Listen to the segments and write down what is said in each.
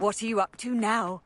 What are you up to now?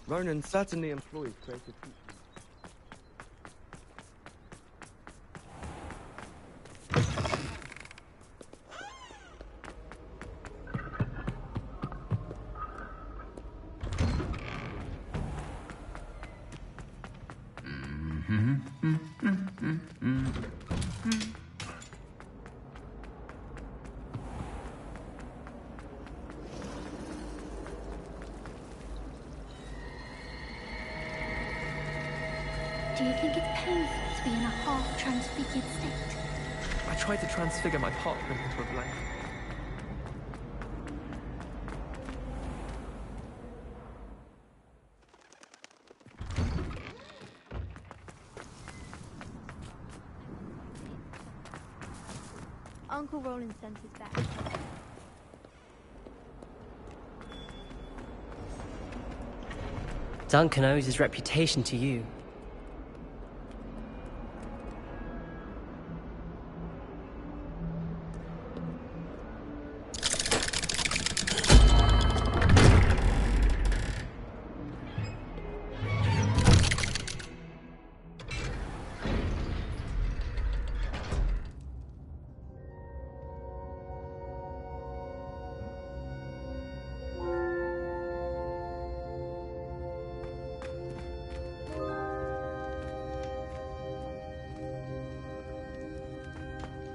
Ronan certainly employs creative people. Do you think it's painful to be in a half-transfigured state? I tried to transfigure my parchment into a blank. Uncle Roland sent us back. Duncan owes his reputation to you.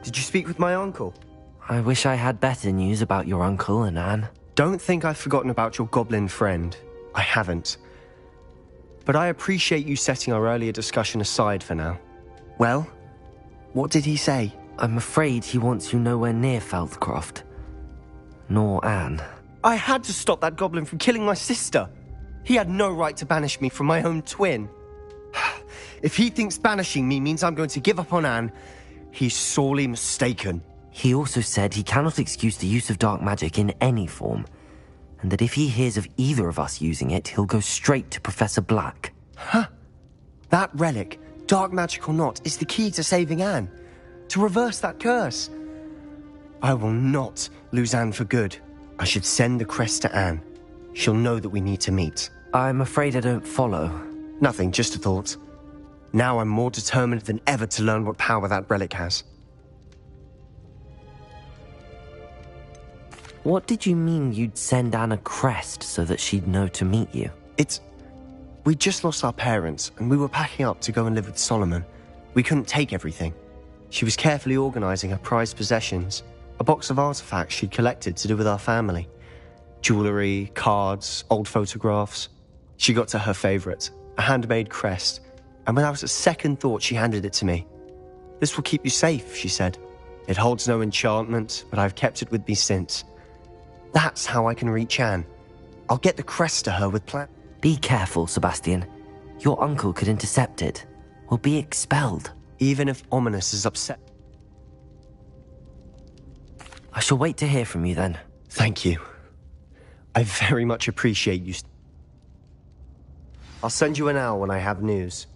Did you speak with my uncle? I wish I had better news about your uncle and Anne. Don't think I've forgotten about your goblin friend. I haven't. But I appreciate you setting our earlier discussion aside for now. Well, what did he say? I'm afraid he wants you nowhere near Feldcroft. Nor Anne. I had to stop that goblin from killing my sister. He had no right to banish me from my own twin. If he thinks banishing me means I'm going to give up on Anne, he's sorely mistaken. He also said he cannot excuse the use of dark magic in any form, and that if he hears of either of us using it, he'll go straight to Professor Black. Huh? That relic, dark magic or not, is the key to saving Anne. To reverse that curse. I will not lose Anne for good. I should send the crest to Anne. She'll know that we need to meet. I'm afraid I don't follow. Nothing, just a thought. Now I'm more determined than ever to learn what power that relic has. What did you mean you'd send Anne a crest so that she'd know to meet you? We just lost our parents, and we were packing up to go and live with Solomon. We couldn't take everything. She was carefully organizing her prized possessions, a box of artifacts she'd collected to do with our family. Jewelry, cards, old photographs. She got to her favorite, a handmade crest, and without a second thought she handed it to me. This will keep you safe, she said. It holds no enchantment, but I've kept it with me since. That's how I can reach Anne. I'll get the crest to her with plan. Be careful, Sebastian. Your uncle could intercept it. We'll be expelled. Even if Ominous is upset. I shall wait to hear from you then. Thank you. I very much appreciate you. I'll send you an owl when I have news.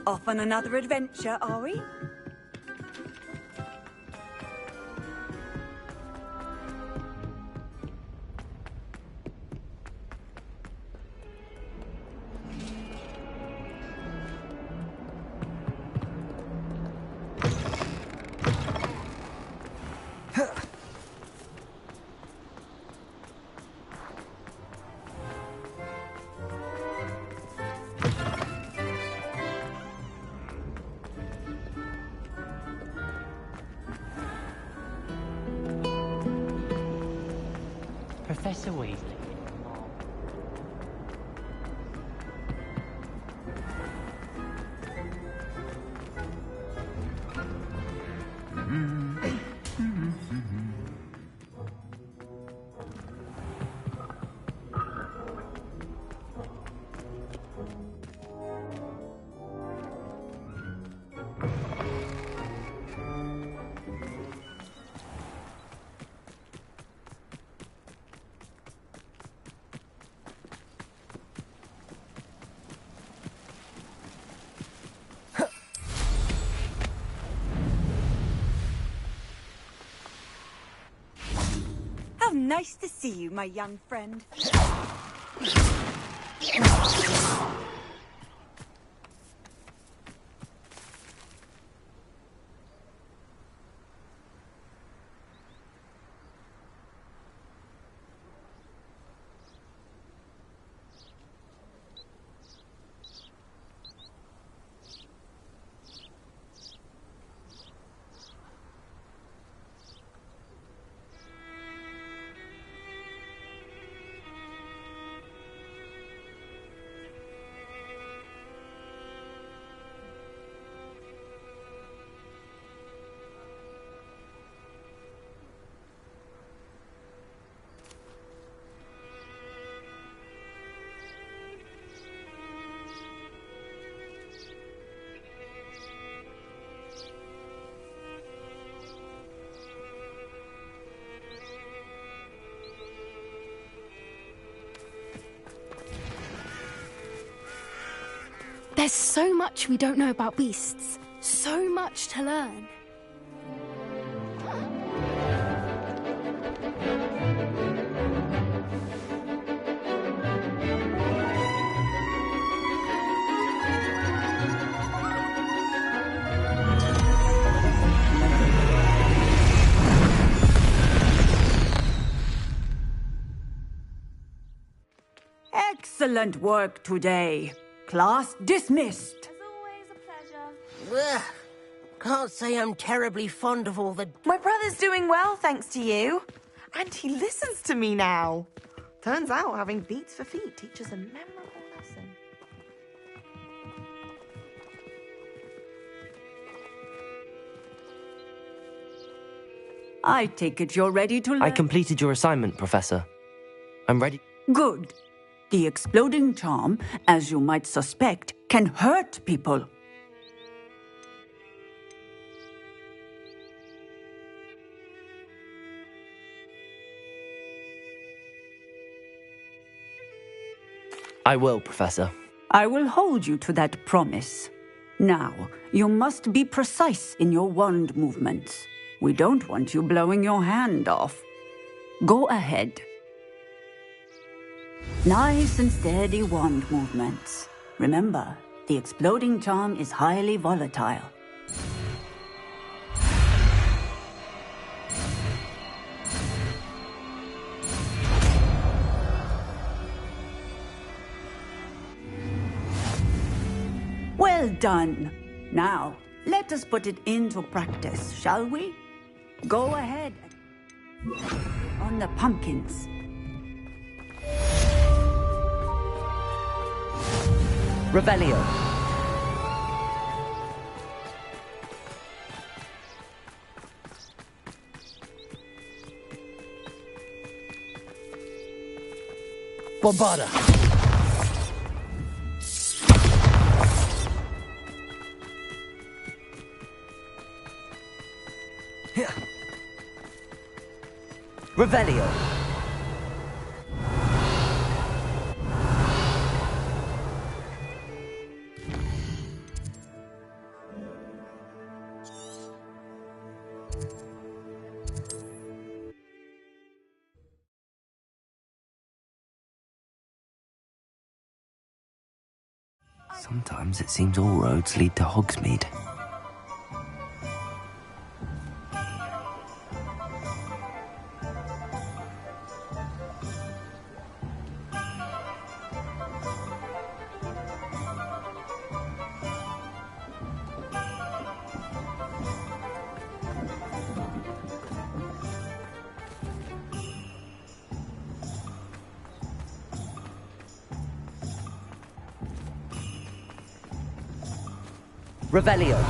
Off on another adventure, are we? Professor Weasley. Nice to see you, my young friend. There's so much we don't know about beasts. So much to learn. Excellent work today. Class dismissed. As always, a pleasure. Ugh. Can't say I'm terribly fond of all the... My brother's doing well, thanks to you. And he listens to me now. Turns out having beats for feet teaches a memorable lesson. I take it you're ready to learn. I completed your assignment, Professor. I'm ready. Good. The exploding charm, as you might suspect, can hurt people. I will, Professor. I will hold you to that promise. Now, you must be precise in your wand movements. We don't want you blowing your hand off. Go ahead. Nice and steady wand movements. Remember, the exploding charm is highly volatile. Well done. Now, let us put it into practice, shall we? Go ahead. On the pumpkins. Revelio. Bombarda. Revelio. Sometimes it seems all roads lead to Hogsmeade. Revelio.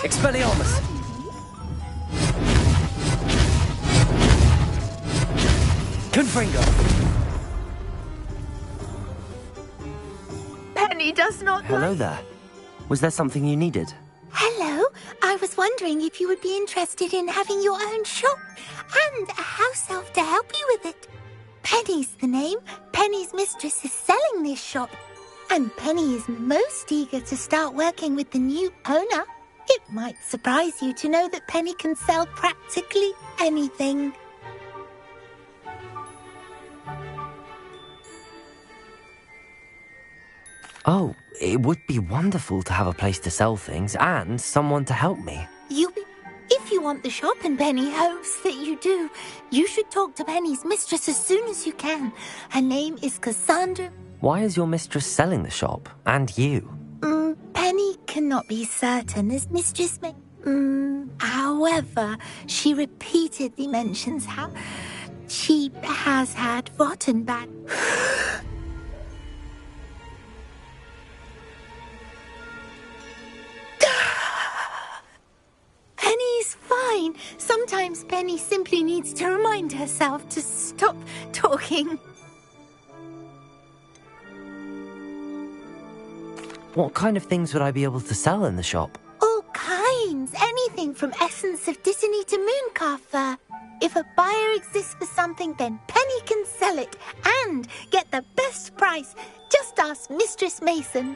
Expelliarmus! Confringo! Penny does not Hello there. Was there something you needed? Hello. I was wondering if you would be interested in having your own shop and a house elf to help you with it. Penny's the name. Penny's mistress is selling this shop. And Penny is most eager to start working with the new owner. It might surprise you to know that Penny can sell practically anything. Oh, it would be wonderful to have a place to sell things and someone to help me. If you want the shop, and Penny hopes that you do, you should talk to Penny's mistress as soon as you can. Her name is Cassandra. Why is your mistress selling the shop? And you? Penny cannot be certain, as mistress may... However, she repeatedly mentions how she has had rotten bad... Penny's fine. Sometimes Penny simply needs to remind herself to stop talking. What kind of things would I be able to sell in the shop? All kinds. Anything from essence of Disney to Mooncar fur. If a buyer exists for something, then Penny can sell it and get the best price. Just ask Mistress Mason.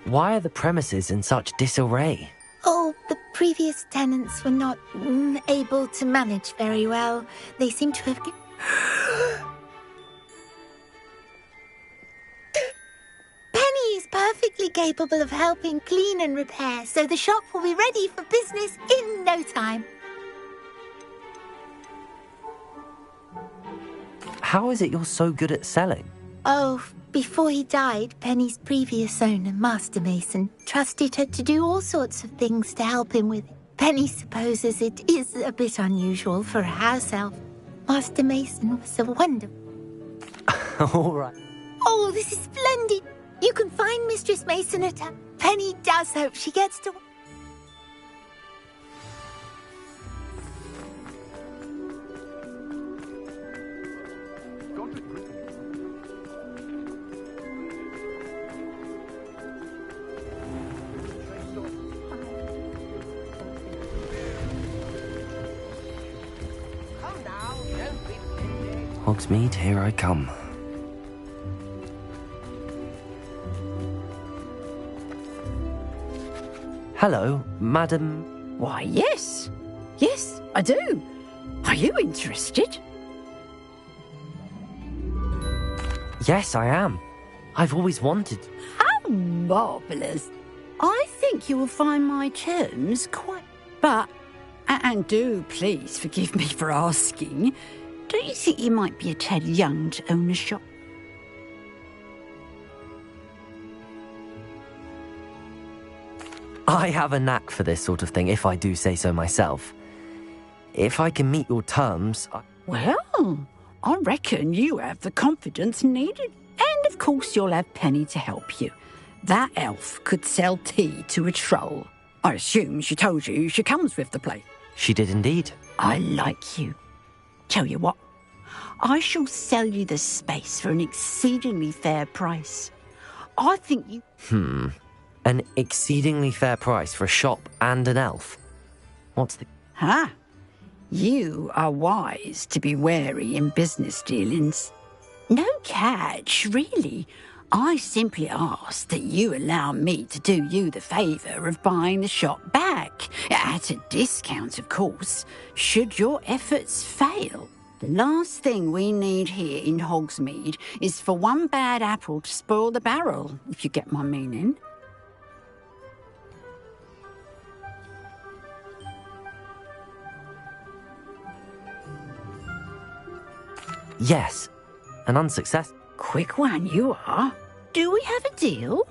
Why are the premises in such disarray? Oh, the previous tenants were not able to manage very well. They seem to have... Penny is perfectly capable of helping clean and repair, so the shop will be ready for business in no time. How is it you're so good at selling? Oh, before he died, Penny's previous owner, Master Mason, trusted her to do all sorts of things to help him with it. Penny supposes it is a bit unusual for a house elf. Master Mason was a wonderful... All right. Oh, this is splendid. You can find Mistress Mason at her. Penny does hope she gets to... Hogsmeade, here I come. Hello, madam. Why, yes. Yes, I do. Are you interested? Yes, I am. I've always wanted... How marvellous. I think you will find my terms quite... But, and do please forgive me for asking, do you think you might be a tad young to own a shop? I have a knack for this sort of thing, if I do say so myself. If I can meet your terms... Well, I reckon you have the confidence needed. And of course you'll have Penny to help you. That elf could sell tea to a troll. I assume she told you she comes with the place. She did indeed. I like you. Tell you what, I shall sell you the space for an exceedingly fair price. I think you... An exceedingly fair price for a shop and an elf. What's the... You are wise to be wary in business dealings. No catch, really. I simply ask that you allow me to do you the favour of buying the shop back, at a discount, of course, should your efforts fail. The last thing we need here in Hogsmeade is for one bad apple to spoil the barrel, if you get my meaning. Yes, an unsuccess. Quick one you are. Do we have a deal?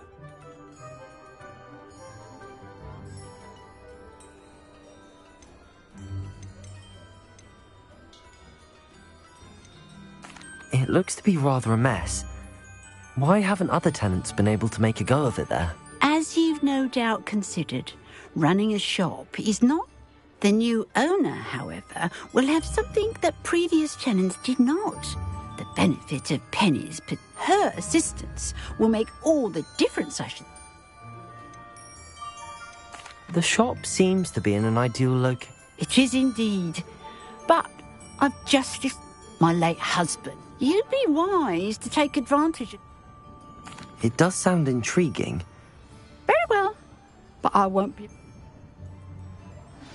It looks to be rather a mess. Why haven't other tenants been able to make a go of it there? As you've no doubt considered, running a shop is not. The new owner, however, will have something that previous tenants did not. The benefit of Penny's, her assistance, will make all the difference, I should. The shop seems to be in an ideal location. It is indeed. But I've just my late husband. You'd be wise to take advantage of. It does sound intriguing. Very well, but I won't be.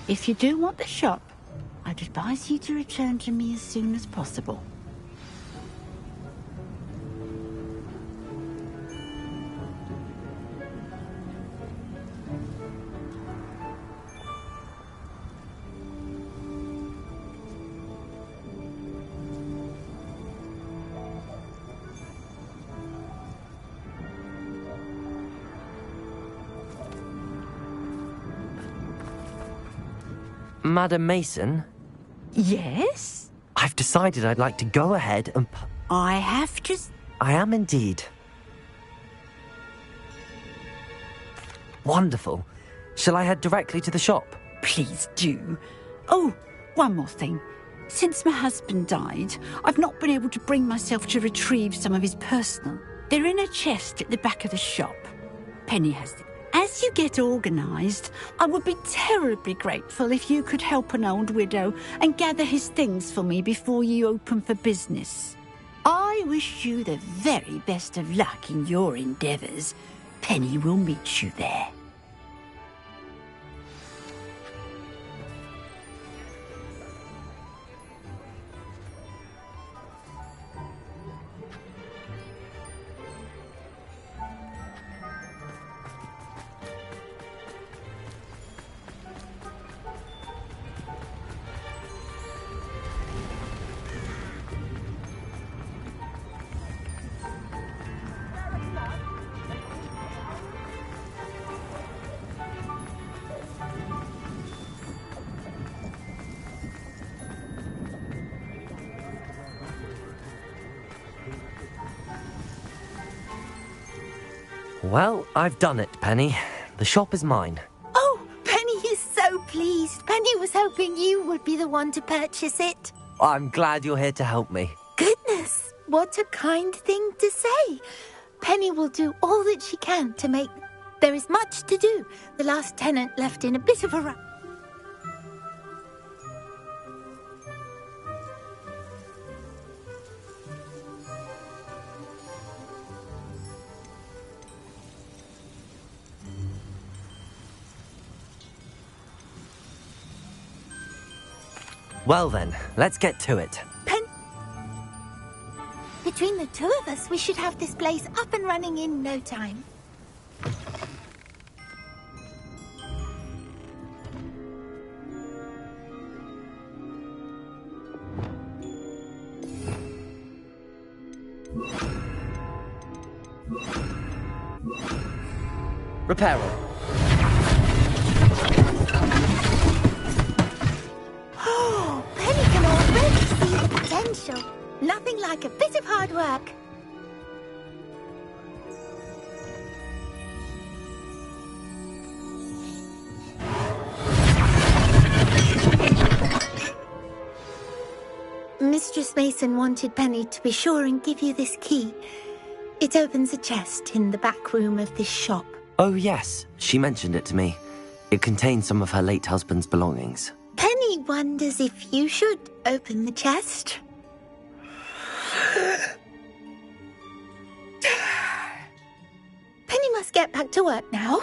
If you do want the shop, I'd advise you to return to me as soon as possible. Madam Mason? Yes? I've decided I'd like to go ahead and... I have to... I am indeed. Wonderful. Shall I head directly to the shop? Please do. Oh, one more thing. Since my husband died, I've not been able to bring myself to retrieve some of his personal. They're in a chest at the back of the shop. Penny has them. As you get organised, I would be terribly grateful if you could help an old widow and gather his things for me before you open for business. I wish you the very best of luck in your endeavours. Penny will meet you there. Well, I've done it, Penny. The shop is mine. Oh, Penny is so pleased. Penny was hoping you would be the one to purchase it. I'm glad you're here to help me. Goodness, what a kind thing to say. Penny will do all that she can to make... There is much to do. The last tenant left in a bit of a rush. Well then, let's get to it. Between the two of us, we should have this place up and running in no time. Reparo. Oh, Penny can already see the potential. Nothing like a bit of hard work. Mistress Mason wanted Penny to be sure and give you this key. It opens a chest in the back room of this shop. Oh yes, she mentioned it to me. It contains some of her late husband's belongings. Penny wonders if you should open the chest. Penny must get back to work now.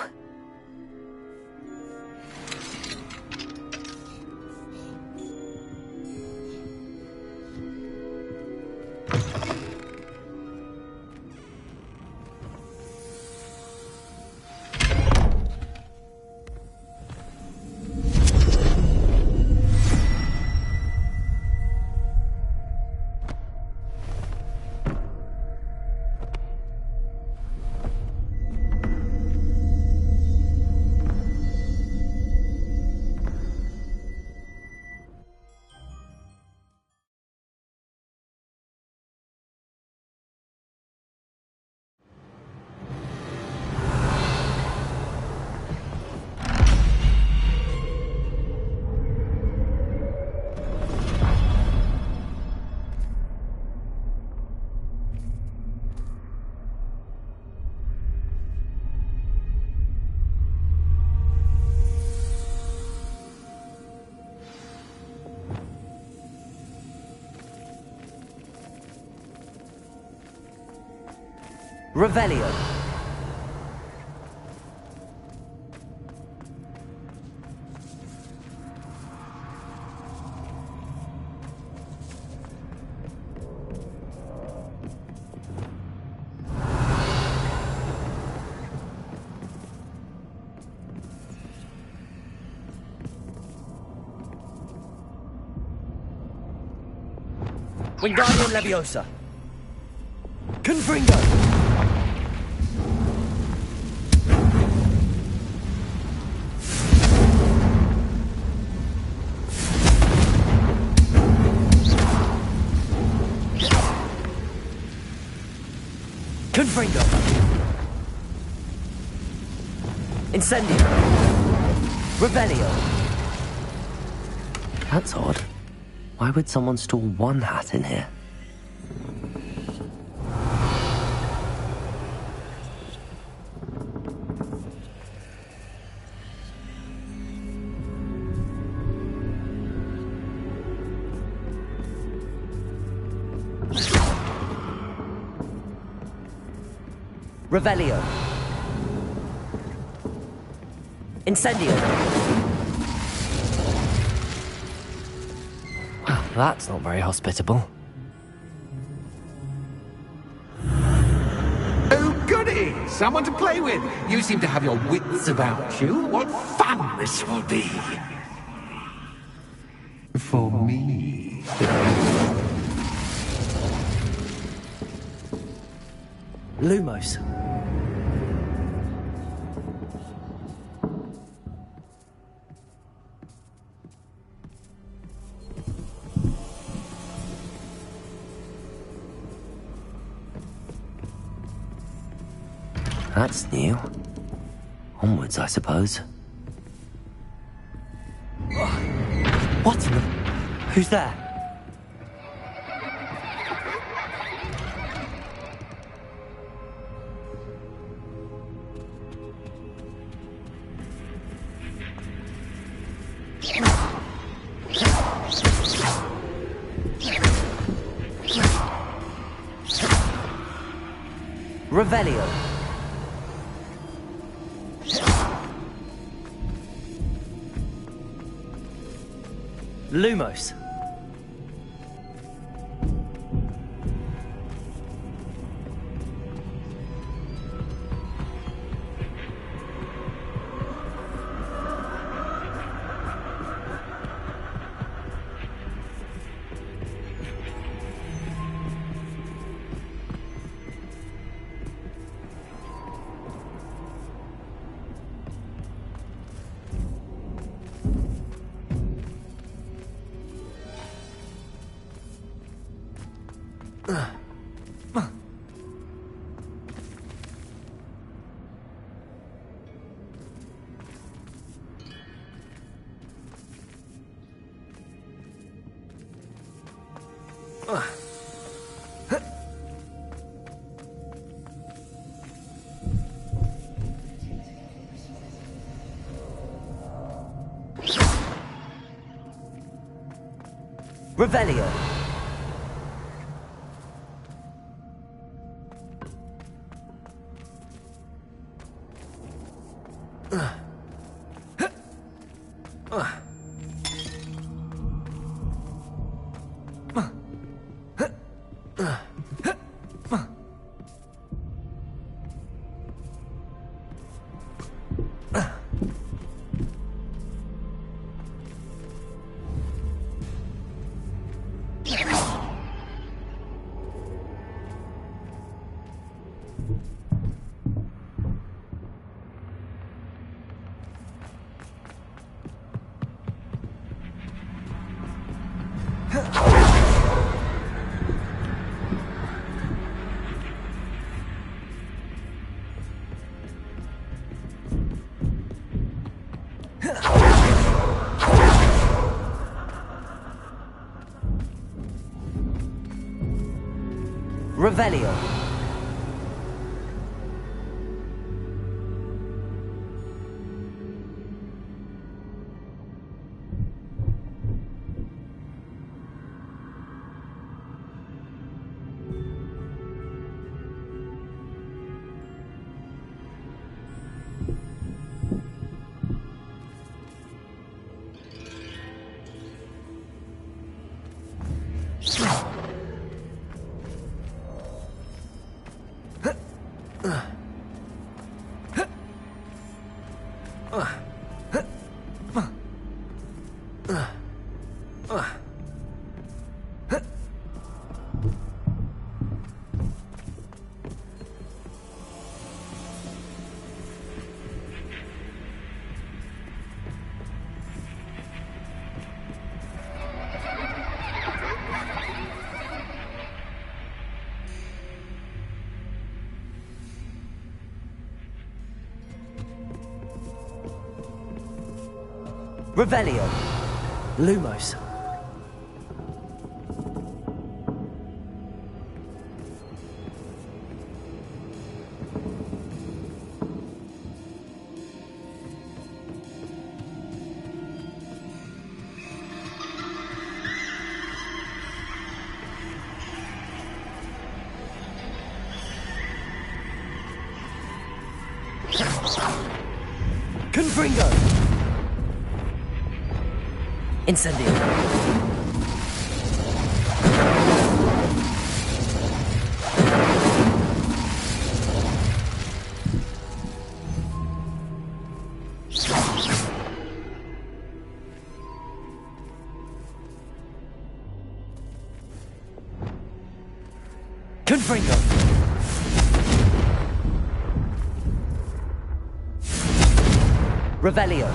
Revelio. Wingardium Leviosa. Confringo. Confringo. Incendio. Revelio. That's odd. Why would someone store one hat in here? Revelio. Incendio. Well, that's not very hospitable. Oh, goody! Someone to play with! You seem to have your wits about you. What fun this will be! For me. Lumos. That's new. Onwards, I suppose. What in the... Who's there? Revelio. Lumos. Revelio. Revelio. Revelio. Lumos. Confringo. Incendio. Confringo. Revelio.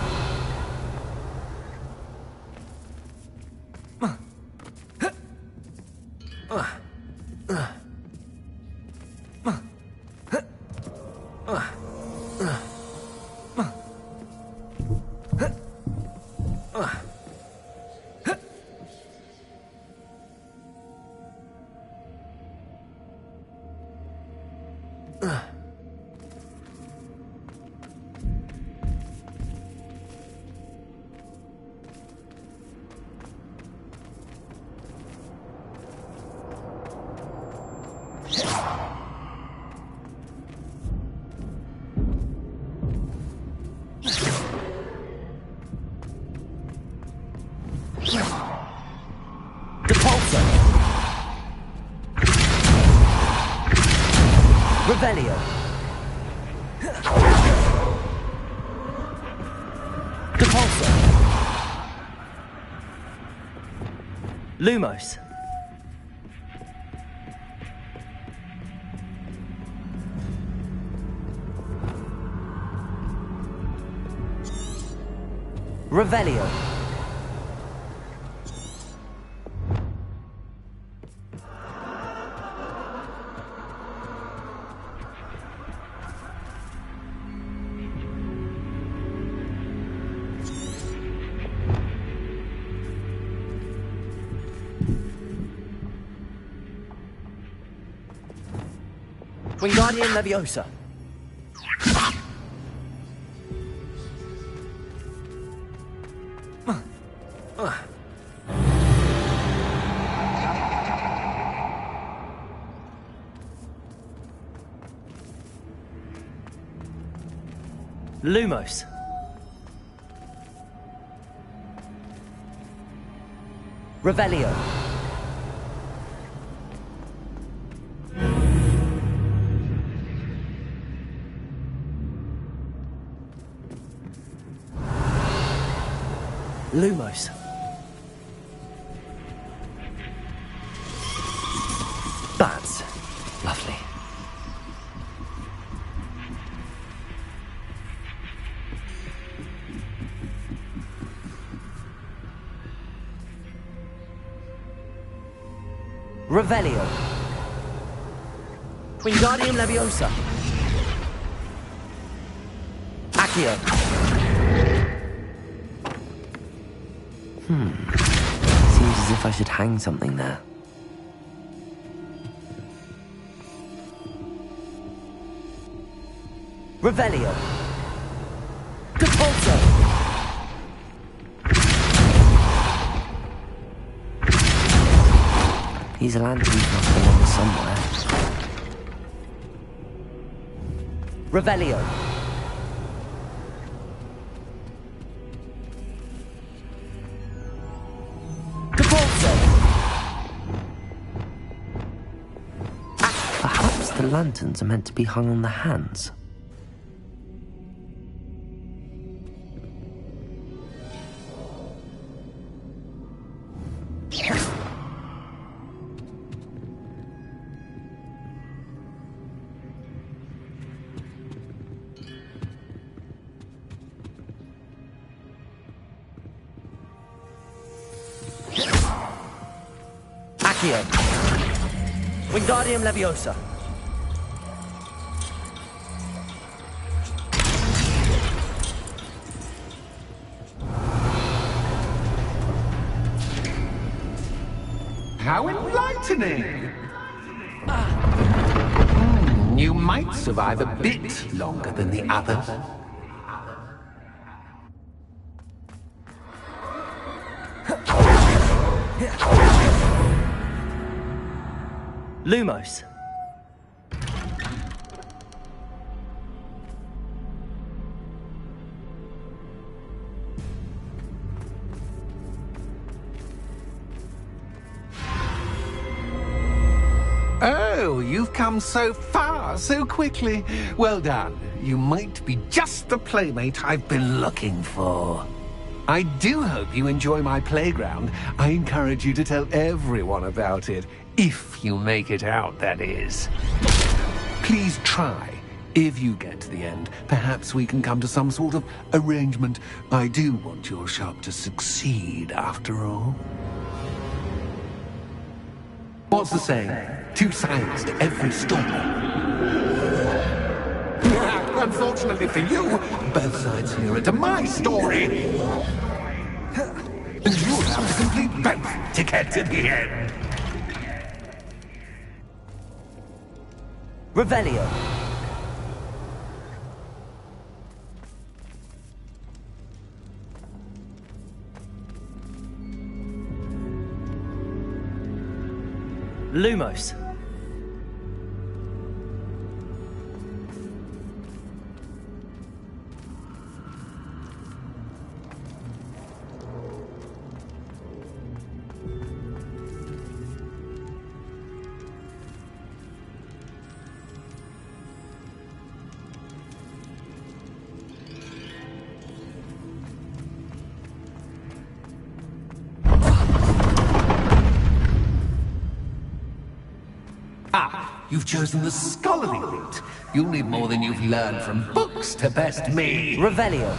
Revelio. Depulso. Lumos. Revelio. Wingardium Leviosa. Lumos. Revelio. Lumos. Bats. Lovely. Revelio. Wingardium Leviosa. Accio. Seems as if I should hang something there. Revelio. Capulso. These lanterns must belong somewhere. Revelio. Capulso. Perhaps the lanterns are meant to be hung on the hands. Accio. Wingardium Leviosa. How enlightening! You might survive a bit longer than the others. Lumos. Oh, you've come so far, so quickly. Well done. You might be just the playmate I've been looking for. I do hope you enjoy my playground. I encourage you to tell everyone about it. If you make it out, that is. Please try. If you get to the end, perhaps we can come to some sort of arrangement. I do want your shop to succeed, after all. What's the saying? Two sides to every story. Unfortunately for you, both sides here are to my story. And you'll have to complete both to get to the end. Revelio. Lumos. You've chosen the scholarly route. You'll need more than you've learned from books to best me. Revelio.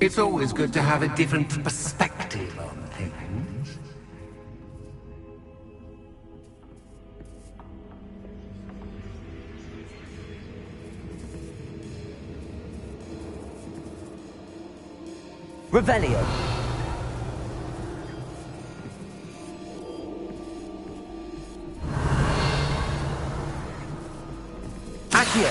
It's always good to have a different perspective on things. Revelio. Accio!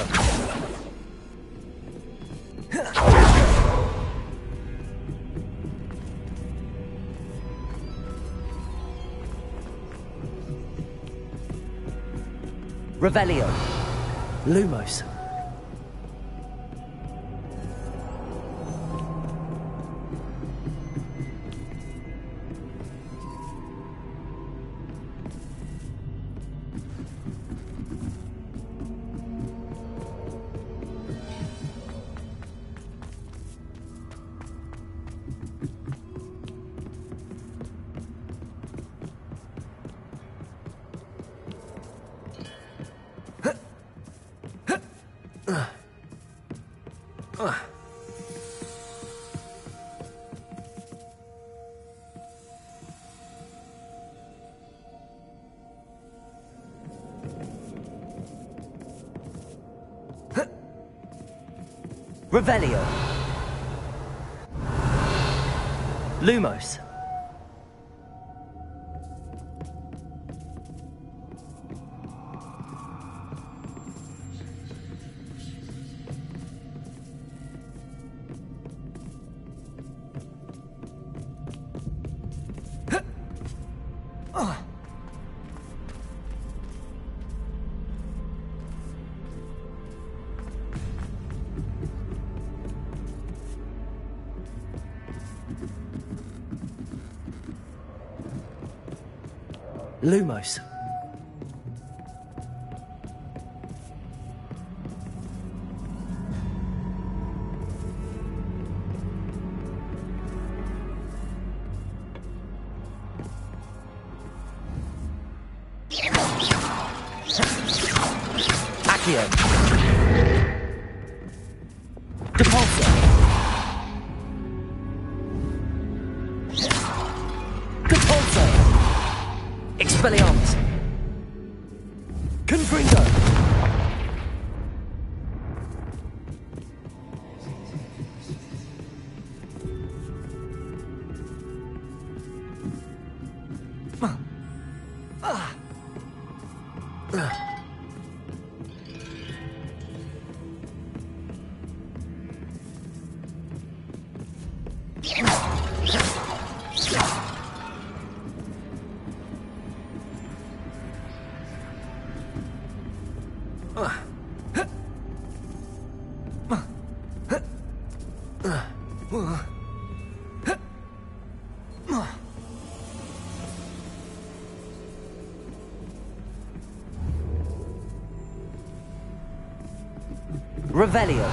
Revelio. Lumos. Revelio. Lumos. Lumos. Accio. Depulso. Depulso. Expelliarmus. Confringo. Revelio.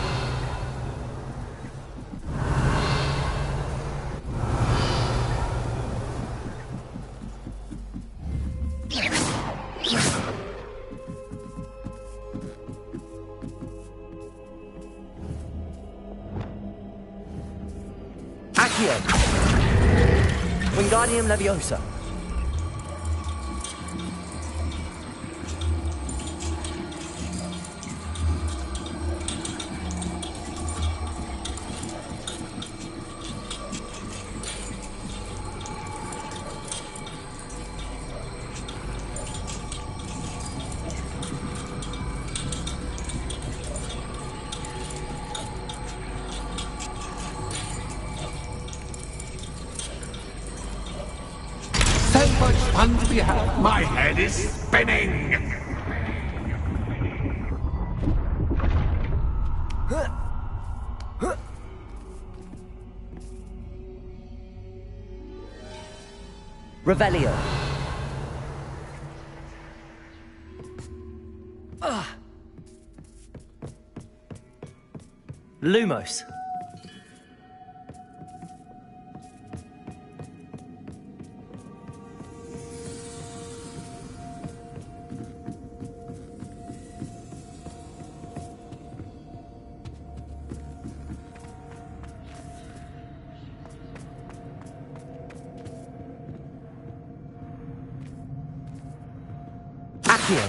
Accio. Wingardium Leviosa. So much fun to be had. My head is spinning. Revelio. Lumos. Accio.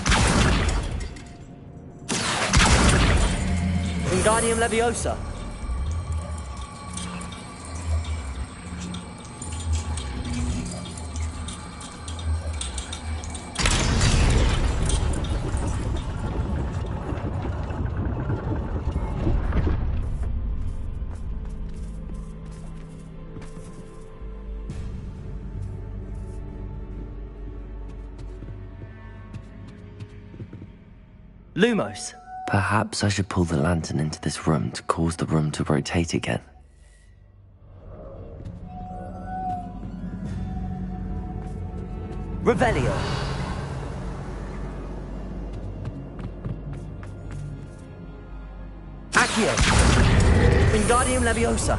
Wingardium Leviosa. Lumos. Perhaps I should pull the lantern into this room to cause the room to rotate again. Revelio. Accio. Wingardium Leviosa.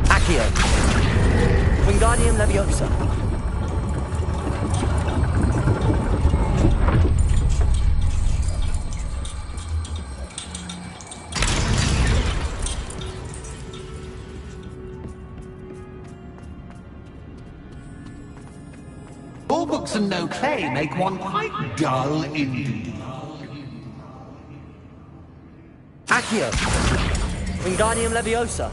Accio. Wingardium Leviosa. All books and no play make one quite dull indeed. Accio. Wingardium Leviosa.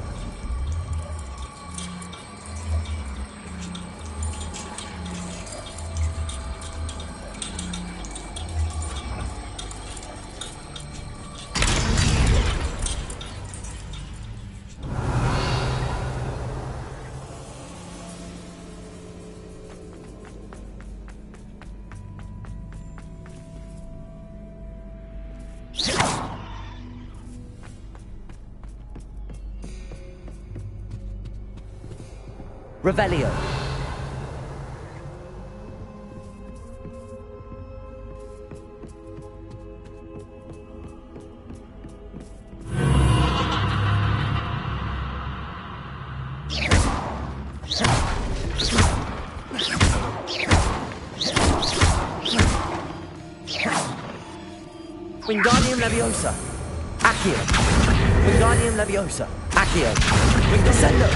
Revelio. Wingardium Leviosa. Accio. Wingardium Leviosa. Accio. Descendo.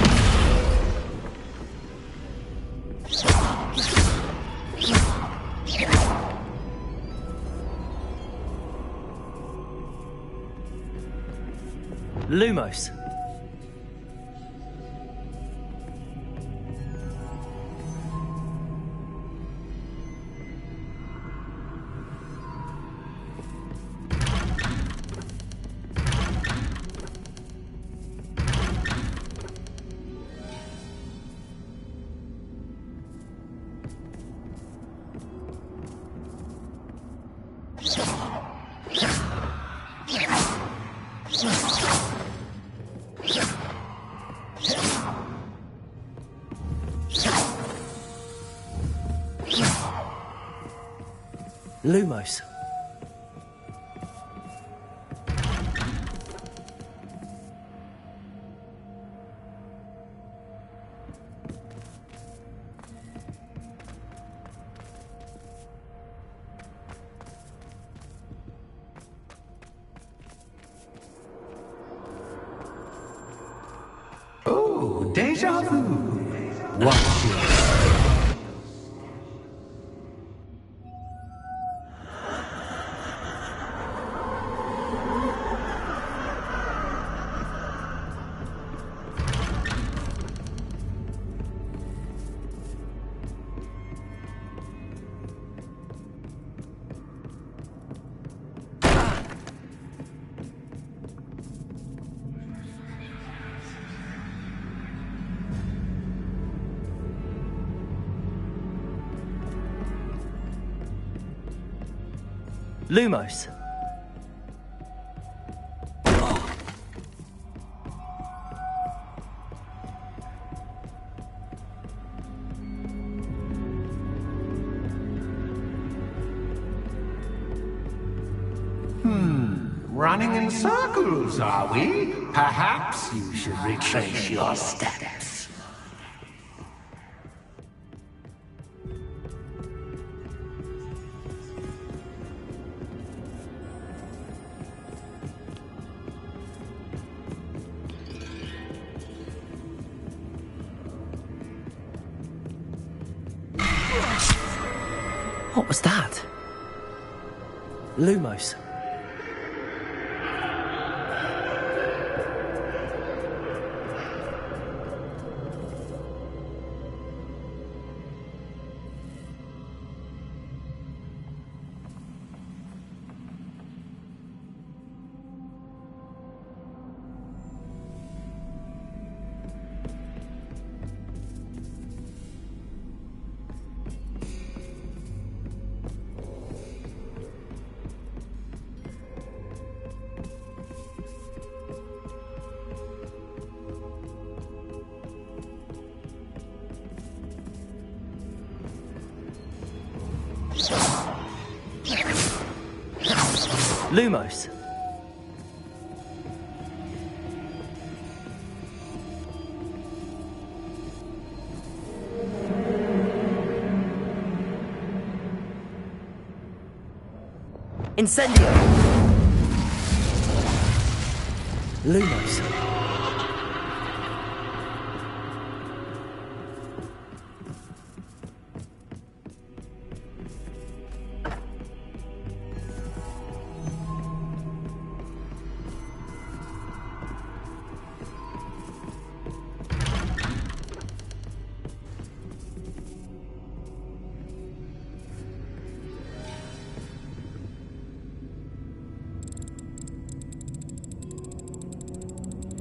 Lumos. Lumos. Oh, deja vu. Watch it. Lumos. Running in circles, are we? Perhaps you should retrace your steps. What was that? Lumos. Lumos. Incendio. Lumos.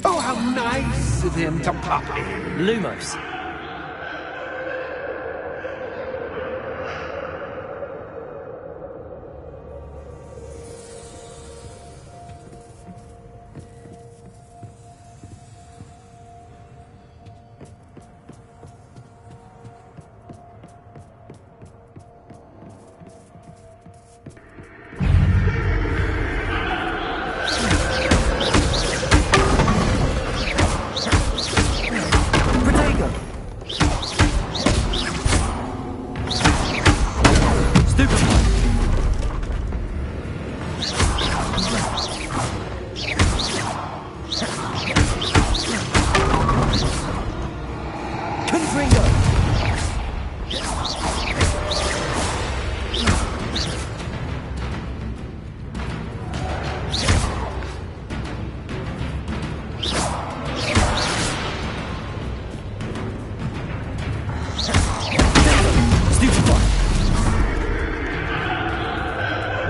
Oh, how nice of him to pop in. Lumos.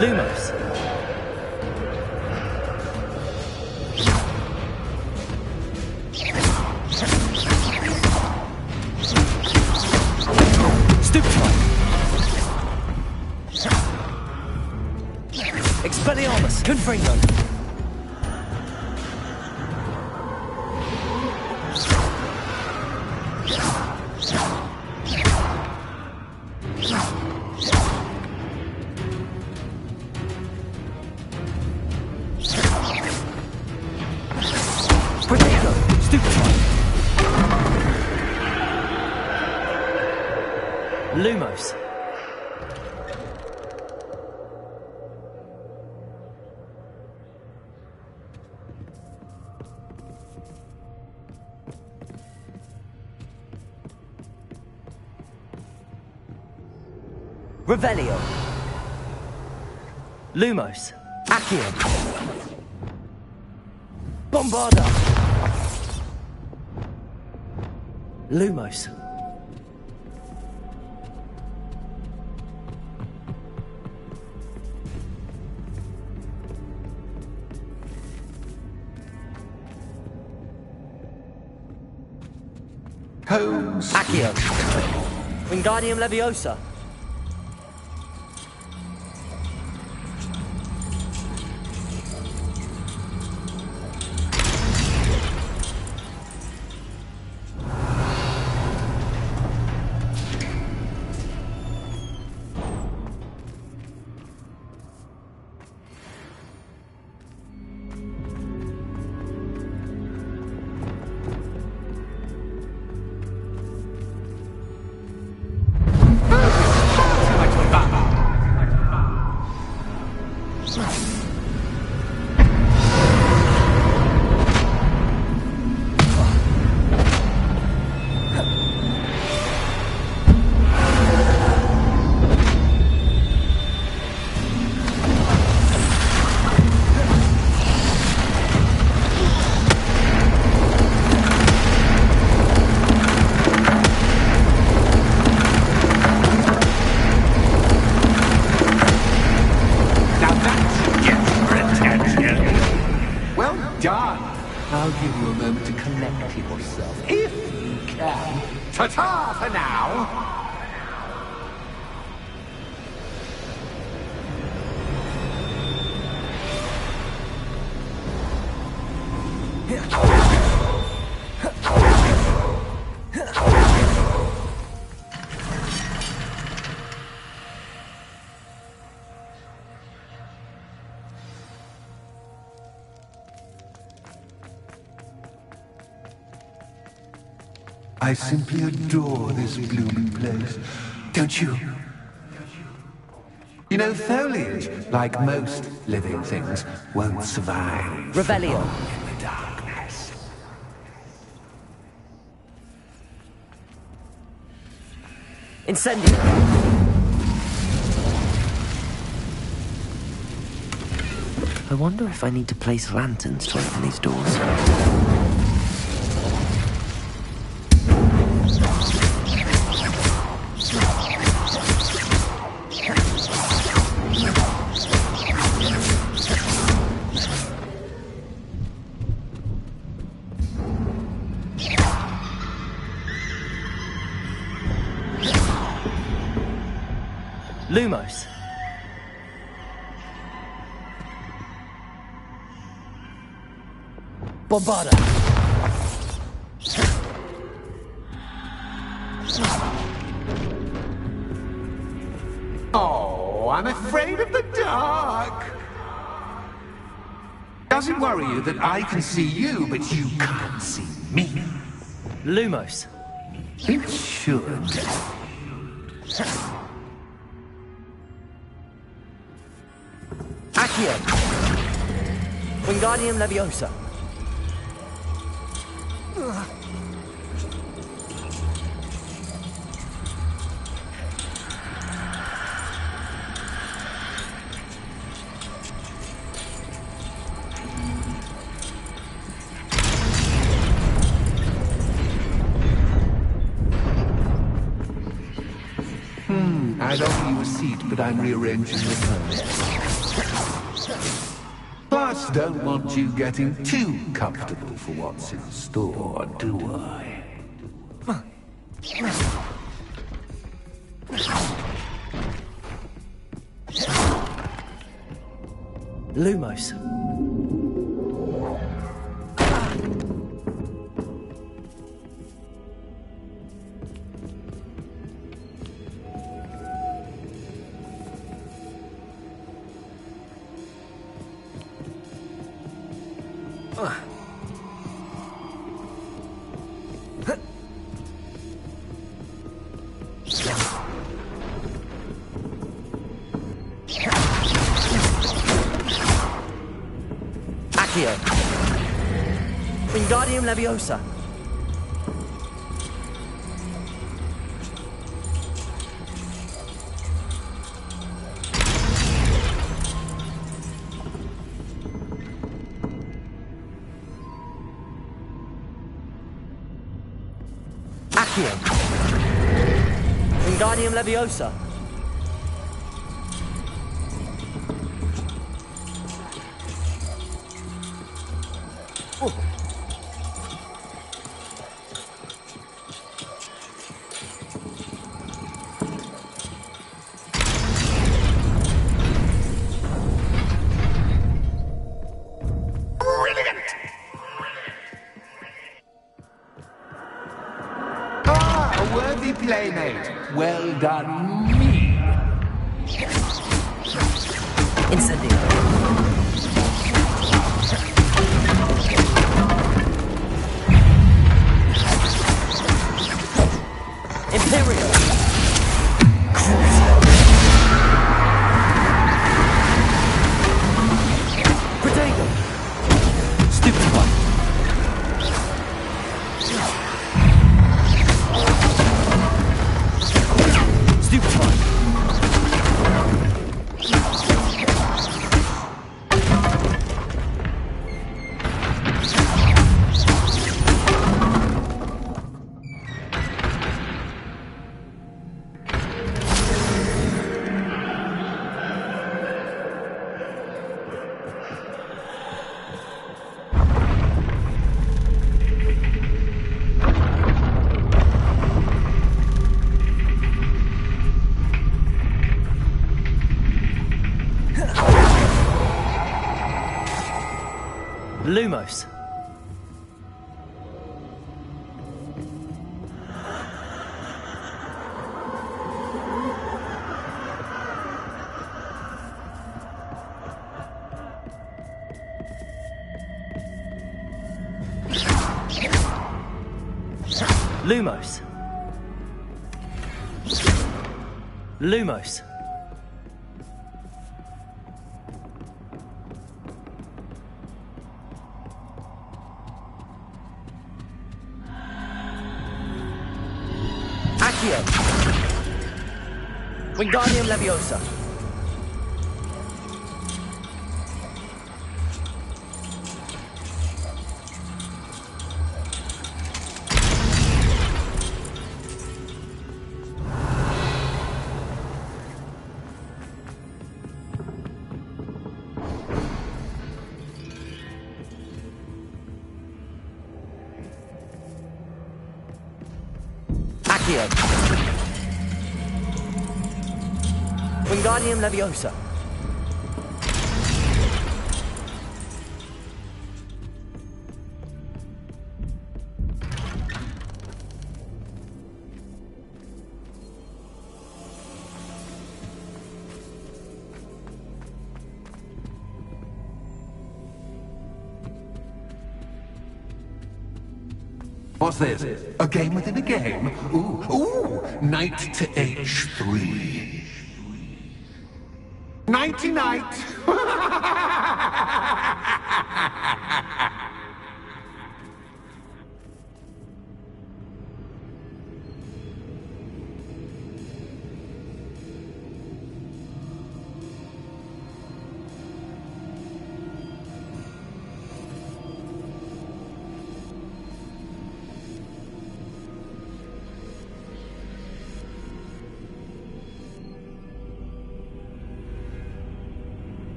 Lumos. Stupefy. Expelliarmus. Confringo. Lumos. Revelio. Lumos. Accio. Bombarda. Lumos. Holmes. Accio. Wingardium Leviosa. I'll give you a moment to collect yourself, if you can. Ta-ta for now! I simply adore this blooming place. Don't you? You know, foliage, like most living things, won't survive Revelio. in the darkness. Incendio. I wonder if I need to place lanterns to open these doors. Lumos. Bombarda. Oh, I'm afraid of the dark. Does it worry you that I can see you, but you can't see me? Lumos. It should. Accio. Wingardium Leviosa. I'd offer you a seat, but I'm rearranging the furniture. Plus, don't want you getting too comfortable for what's in store, do I? Lumos. Accio. Wingardium Leviosa. Accio. Wingardium Leviosa. A worthy playmate. Well done, me. Incendio. Imperial. Protego. Stupid one. Stupid one. Lumos. Lumos. Lumos. Accio. Wingardium Leviosa. Accio. Wingardium Leviosa. What's this? A game within a game? Ooh, knight to h3. Nighty-night!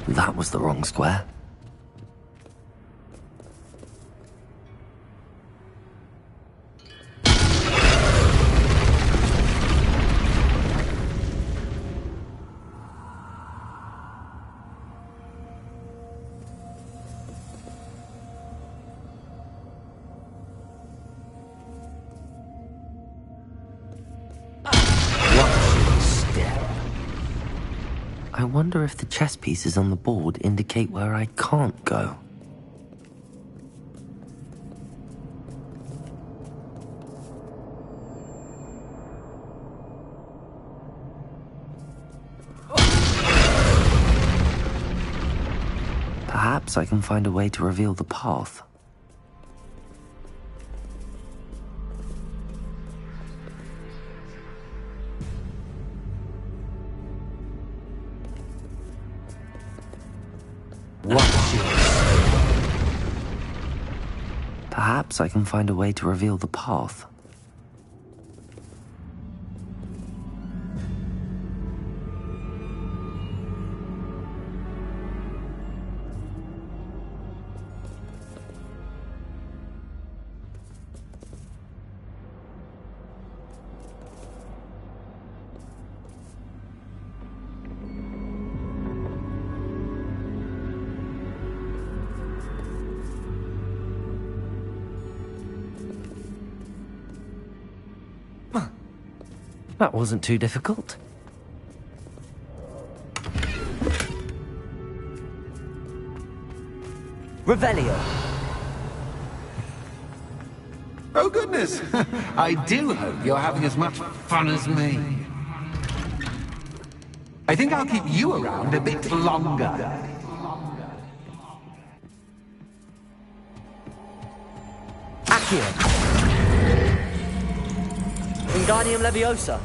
That was the wrong square. I wonder if the chess pieces on the board indicate where I can't go. Perhaps I can find a way to reveal the path. Perhaps I can find a way to reveal the path. That wasn't too difficult. Revelio. Oh, goodness! I do hope you're having as much fun as me. I think I'll keep you around a bit longer. Accio. Wingardium Leviosa.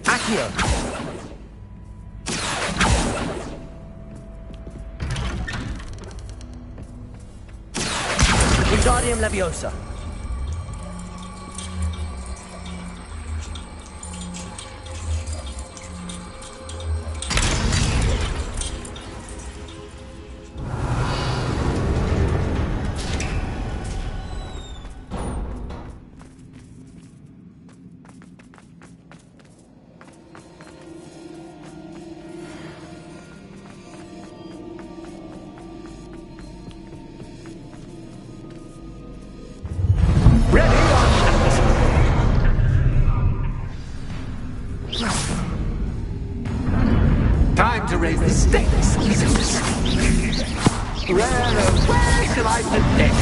Accio. Wingardium Leviosa. time to raise the stakes. Where shall I begin?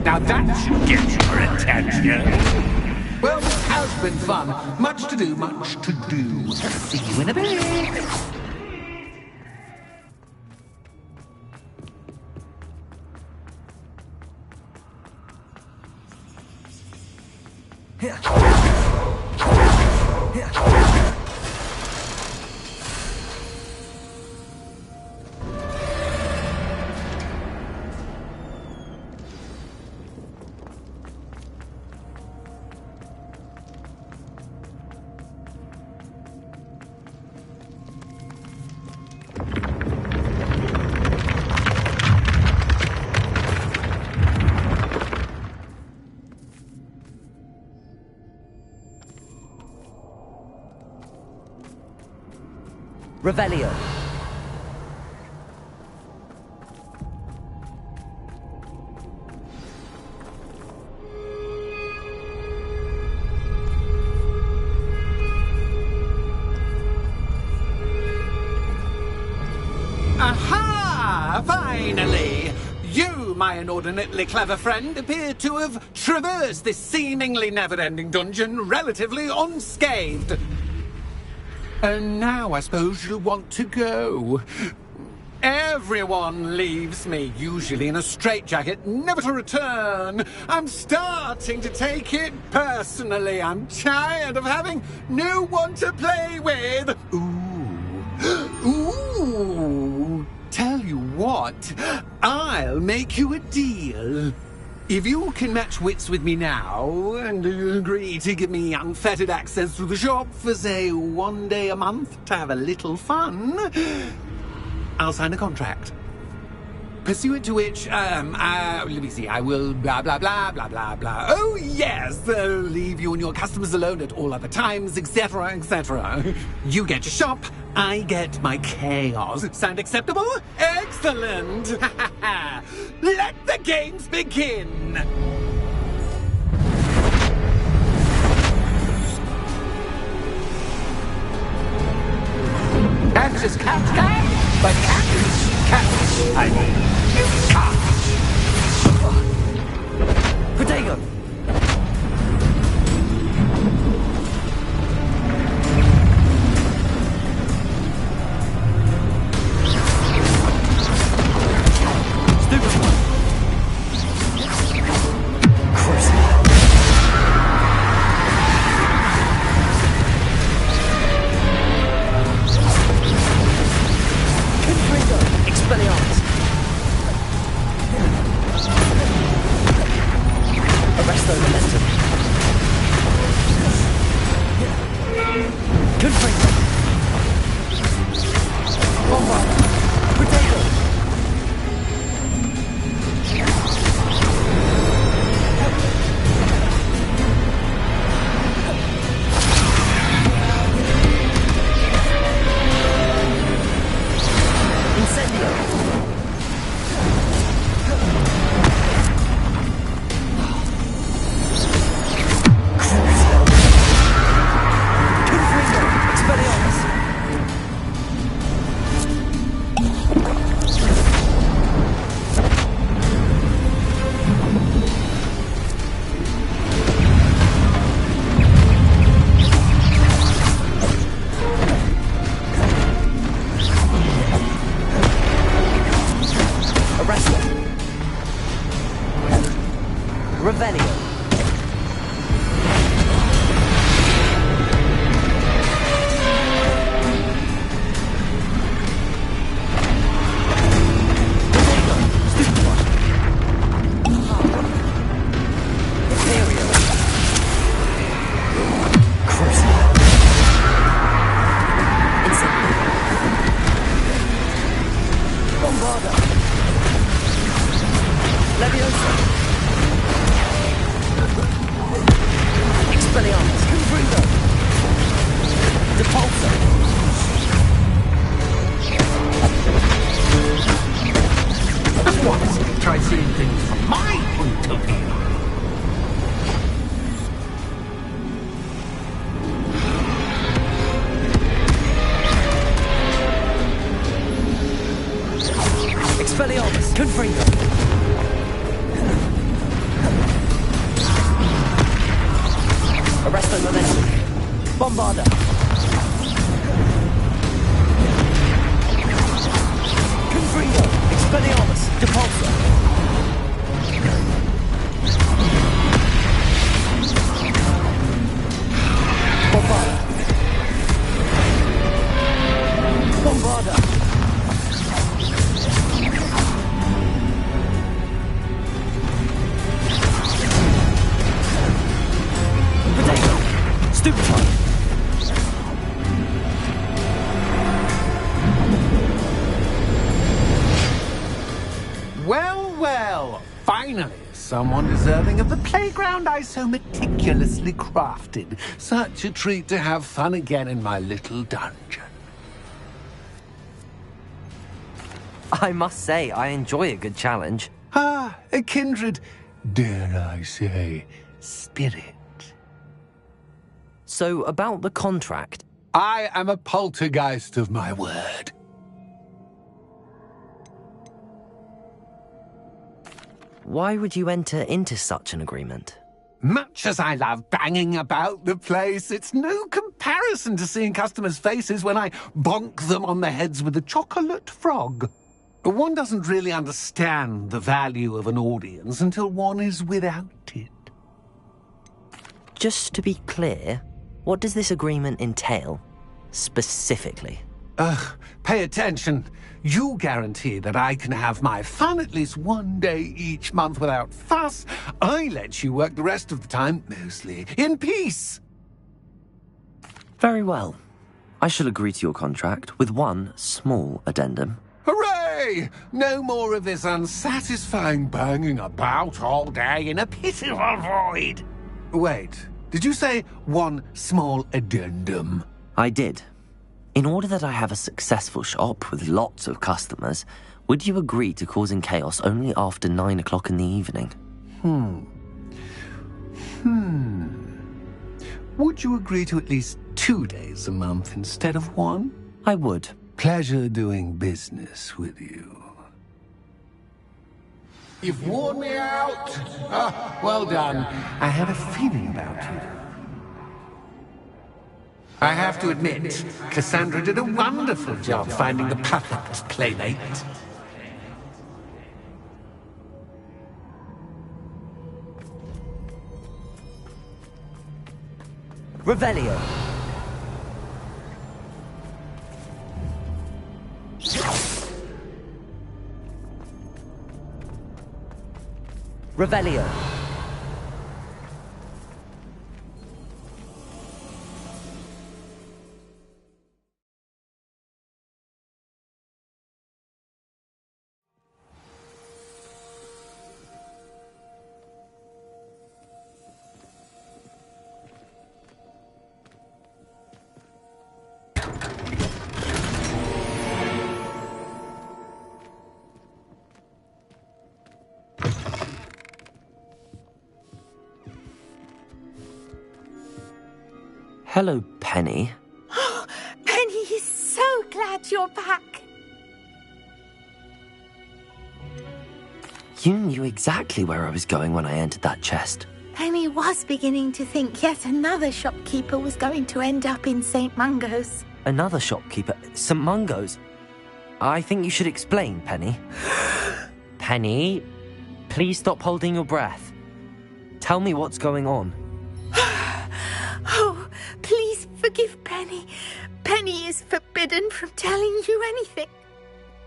Now that should get your attention. Well, this has been fun. Much to do, much to do. See you in a bit. Revelio. Aha! Finally! You, my inordinately clever friend, appear to have traversed this seemingly never-ending dungeon relatively unscathed. And now I suppose you'll want to go. Everyone leaves me, usually in a straitjacket, never to return. I'm starting to take it personally. I'm tired of having no one to play with. Ooh. Tell you what, I'll make you a deal. If you can match wits with me now, and agree to give me unfettered access to the shop for, say, 1 day a month to have a little fun, I'll sign a contract. Pursuant to which, let me see, I will blah, blah, blah, blah, blah, blah. Oh, yes, leave you and your customers alone at all other times, etc., etc. You get your shop, I get my chaos. Sound acceptable? Excellent! Let the games begin! Cats is cat, but cat is cat. I mean, cat. Protego! Expelliarmus! Confringo. Arresto Momentum. Bombarda. Confringo. Expelliarmus. Depulsor. Bombarda. Bombarda. Potato. Stupefy. Well, well, finally, someone deserving of the playground I so meticulously crafted. Such a treat to have fun again in my little dungeon. I must say, I enjoy a good challenge. Ah, a kindred, dare I say, spirit. So, about the contract. I am a poltergeist of my word. Why would you enter into such an agreement? Much as I love banging about the place, it's no comparison to seeing customers' faces when I bonk them on the heads with a chocolate frog. One doesn't really understand the value of an audience until one is without it. Just to be clear, what does this agreement entail, specifically? Pay attention. You guarantee that I can have my fun at least one day each month without fuss. I let you work the rest of the time, mostly in peace. Very well. I shall agree to your contract with one small addendum. Hooray! No more of this unsatisfying banging about all day in a pitiful void. Wait, did you say one small addendum? I did. In order that I have a successful shop with lots of customers, would you agree to causing chaos only after 9 o'clock in the evening? Would you agree to at least 2 days a month instead of one? I would. Pleasure doing business with you. You've worn me out. Well done. I had a feeling about you. I have to admit, Cassandra did a wonderful job finding the perfect playmate. Revelio. Revelio. Hello, Penny. Penny is so glad you're back. You knew exactly where I was going when I entered that chest. Penny was beginning to think yet another shopkeeper was going to end up in St. Mungo's. Another shopkeeper? St. Mungo's? I think you should explain, Penny. Penny, please stop holding your breath. Tell me what's going on. Oh, please forgive Penny. Penny is forbidden from telling you anything.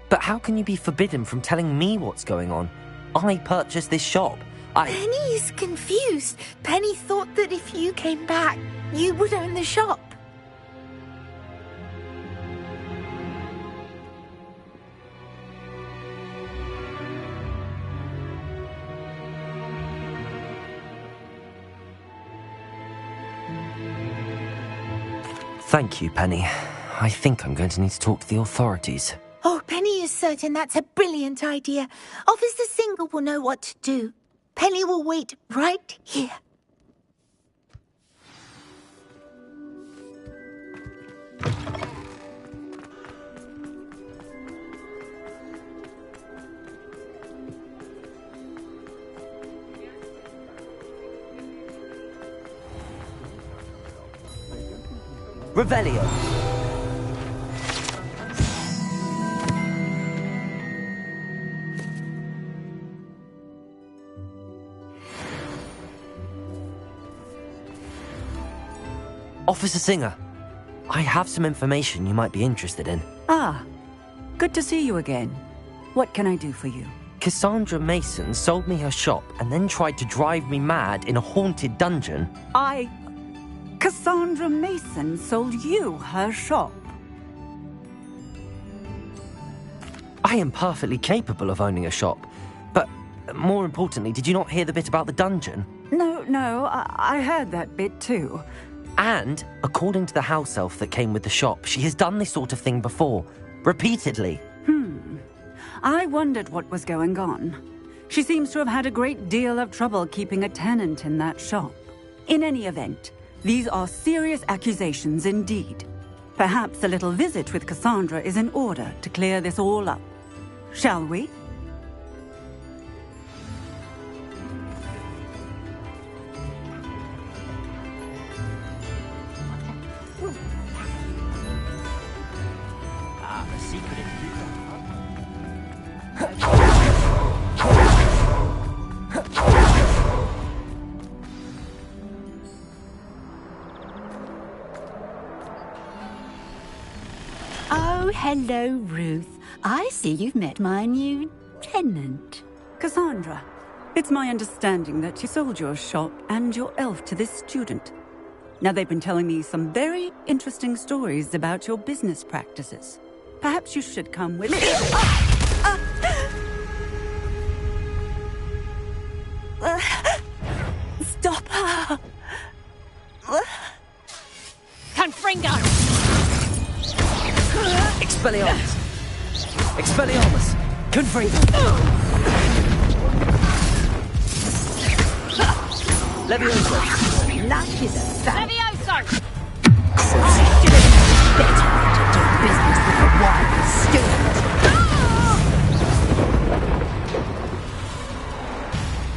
But how can you be forbidden from telling me what's going on? I purchased this shop. Penny is confused. Penny thought that if you came back, you would own the shop. Thank you, Penny. I think I'm going to need to talk to the authorities. Oh, Penny is certain that's a brilliant idea. Officer Single will know what to do. Penny will wait right here. Revelio. Officer Singer, I have some information you might be interested in. Ah, good to see you again. What can I do for you? Cassandra Mason sold me her shop and then tried to drive me mad in a haunted dungeon. Cassandra Mason sold you her shop? I am perfectly capable of owning a shop, but more importantly, did you not hear the bit about the dungeon? No, I heard that bit too. And, according to the house elf that came with the shop, she has done this sort of thing before. Repeatedly. I wondered what was going on. She seems to have had a great deal of trouble keeping a tenant in that shop. In any event, these are serious accusations indeed. Perhaps a little visit with Cassandra is in order to clear this all up. Shall we? The secret Oh, hello, Ruth. I see you've met my new tenant. Cassandra, it's my understanding that you sold your shop and your elf to this student. Now, they've been telling me some very interesting stories about your business practices. Perhaps you should come with me. Stop her! Confringo! Expelliarmus. Expelliarmus. Confringo. Levioso. Luck is a fact. Levioso! I should have better to do business with a wild student.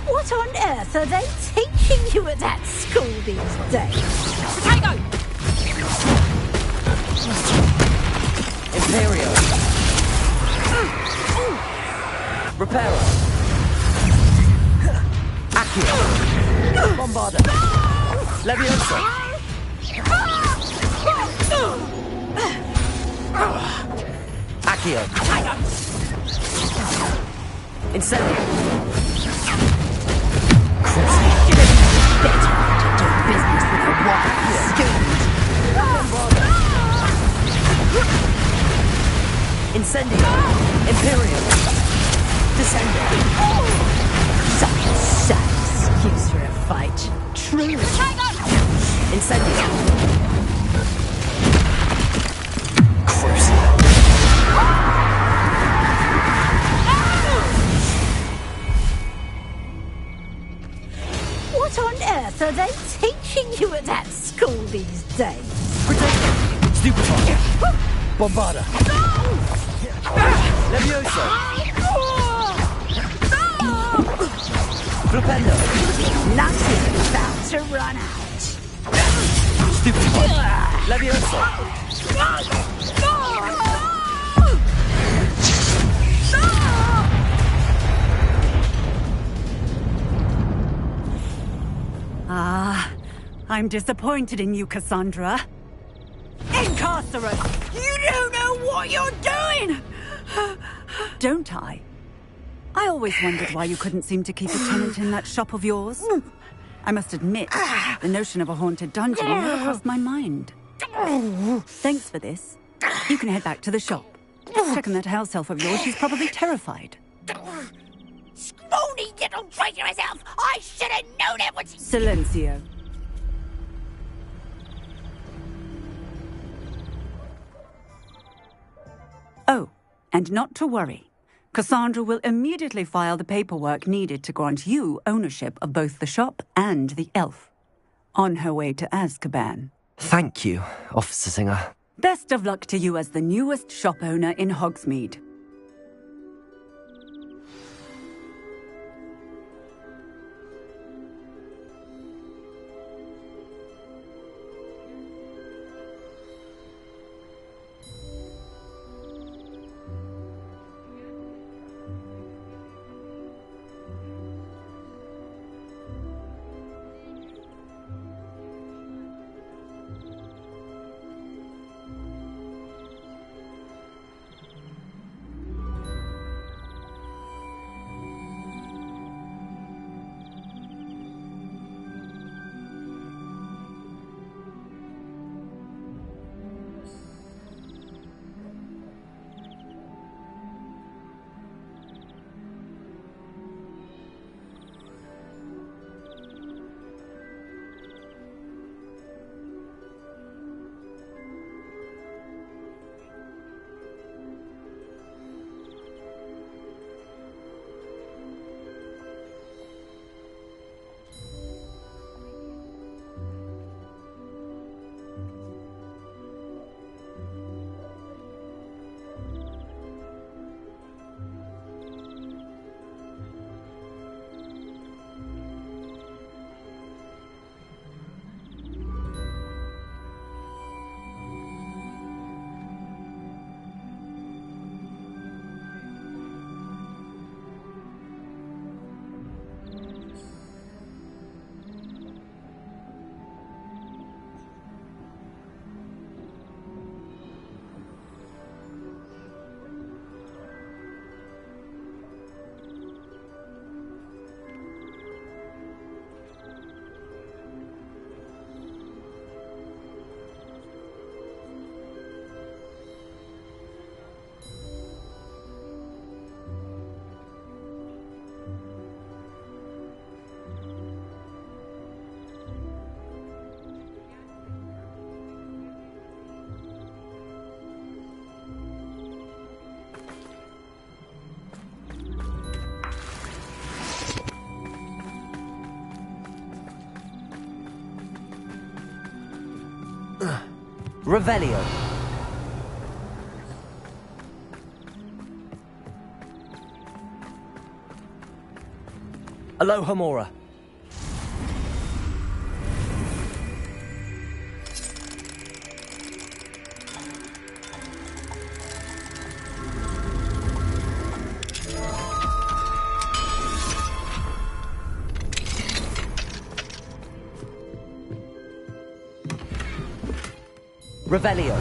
What on earth are they teaching you at that school these days? Potato! Imperio. Reparo. Accio. Bombarda. Levioso. Accio. Incendio. Better to do business with a wild student. Incendio. Imperium. Descendo. Such a sad excuse for a fight. Truly. Incendio. What on earth are they teaching you at that school these days? Stupefy. Bombarda. Levioso. Flipendo. Nothing's about to run out. Stupefy. Levioso. I'm disappointed in you, Cassandra. Incarcerate! You don't know what you're doing! Don't I? I always wondered why you couldn't seem to keep a tenant in that shop of yours. I must admit, the notion of a haunted dungeon never crossed my mind. Thanks for this. You can head back to the shop. Check on that house elf of yours, she's probably terrified. Scrawny little traitorous elf! I should have known it was... Silencio. Oh, and not to worry. Cassandra will immediately file the paperwork needed to grant you ownership of both the shop and the elf. On her way to Azkaban. Thank you, Officer Singer. Best of luck to you as the newest shop owner in Hogsmeade. Revelio. Alohomora. Revelio.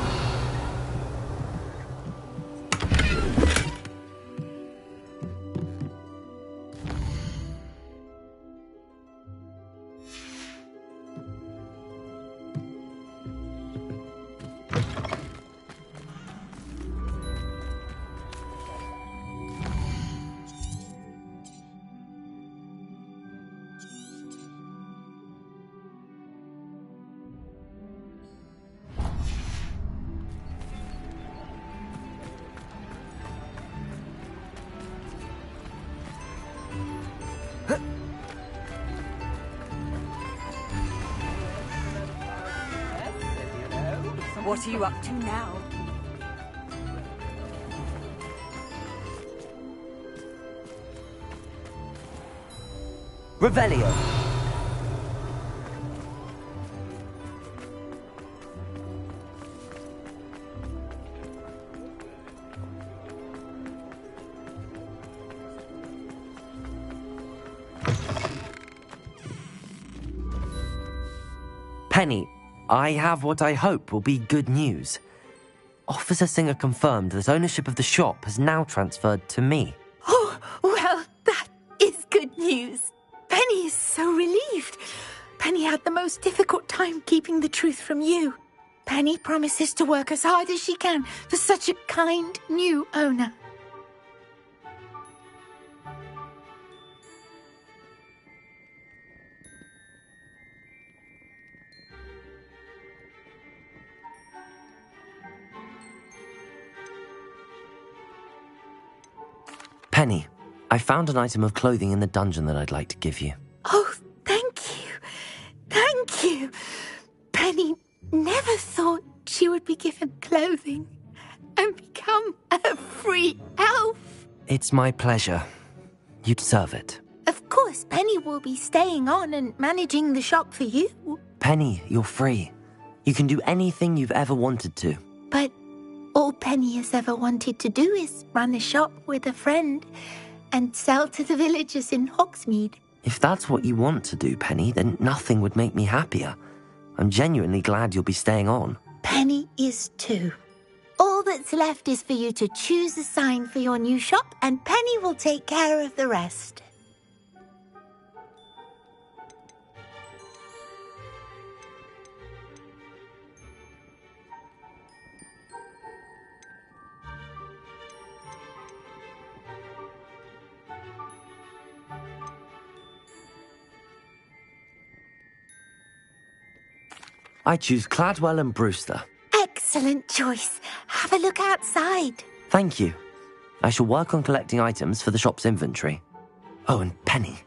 What are you up to now? Revelio. Penny, I have what I hope will be good news. Officer Singer confirmed that ownership of the shop has now transferred to me. Oh, well, that is good news. Penny is so relieved. Penny had the most difficult time keeping the truth from you. Penny promises to work as hard as she can for such a kind new owner. Penny, I found an item of clothing in the dungeon that I'd like to give you. Oh, thank you. Thank you. Penny never thought she would be given clothing and become a free elf. It's my pleasure. You deserve it. Of course, Penny will be staying on and managing the shop for you. Penny, you're free. You can do anything you've ever wanted to. But all Penny has ever wanted to do is run a shop with a friend and sell to the villagers in Hogsmeade. If that's what you want to do, Penny, then nothing would make me happier. I'm genuinely glad you'll be staying on. Penny is too. All that's left is for you to choose a sign for your new shop, and Penny will take care of the rest. I choose Cladwell and Brewster. Excellent choice. Have a look outside. Thank you. I shall work on collecting items for the shop's inventory. Oh, and Penny,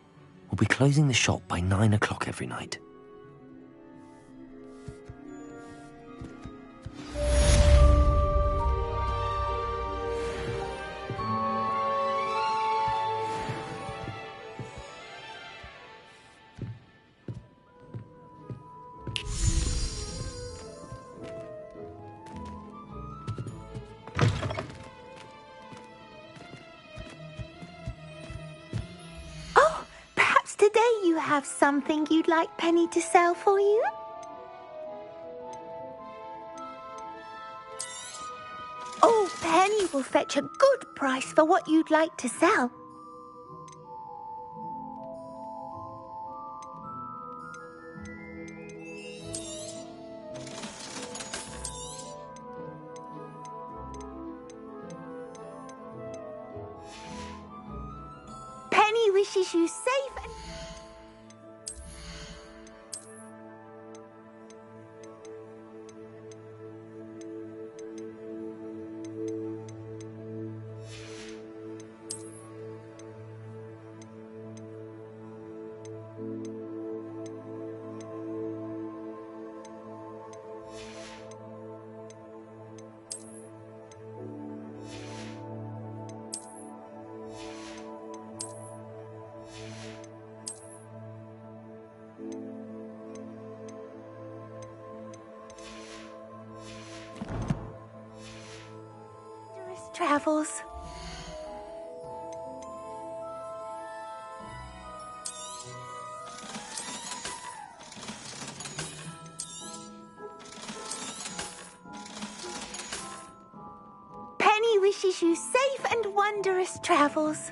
we'll be closing the shop by 9 o'clock every night. Today you have something you'd like Penny to sell for you? Oh, Penny will fetch a good price for what you'd like to sell. Penny wishes you safe and... travels. Penny wishes you safe and wondrous travels.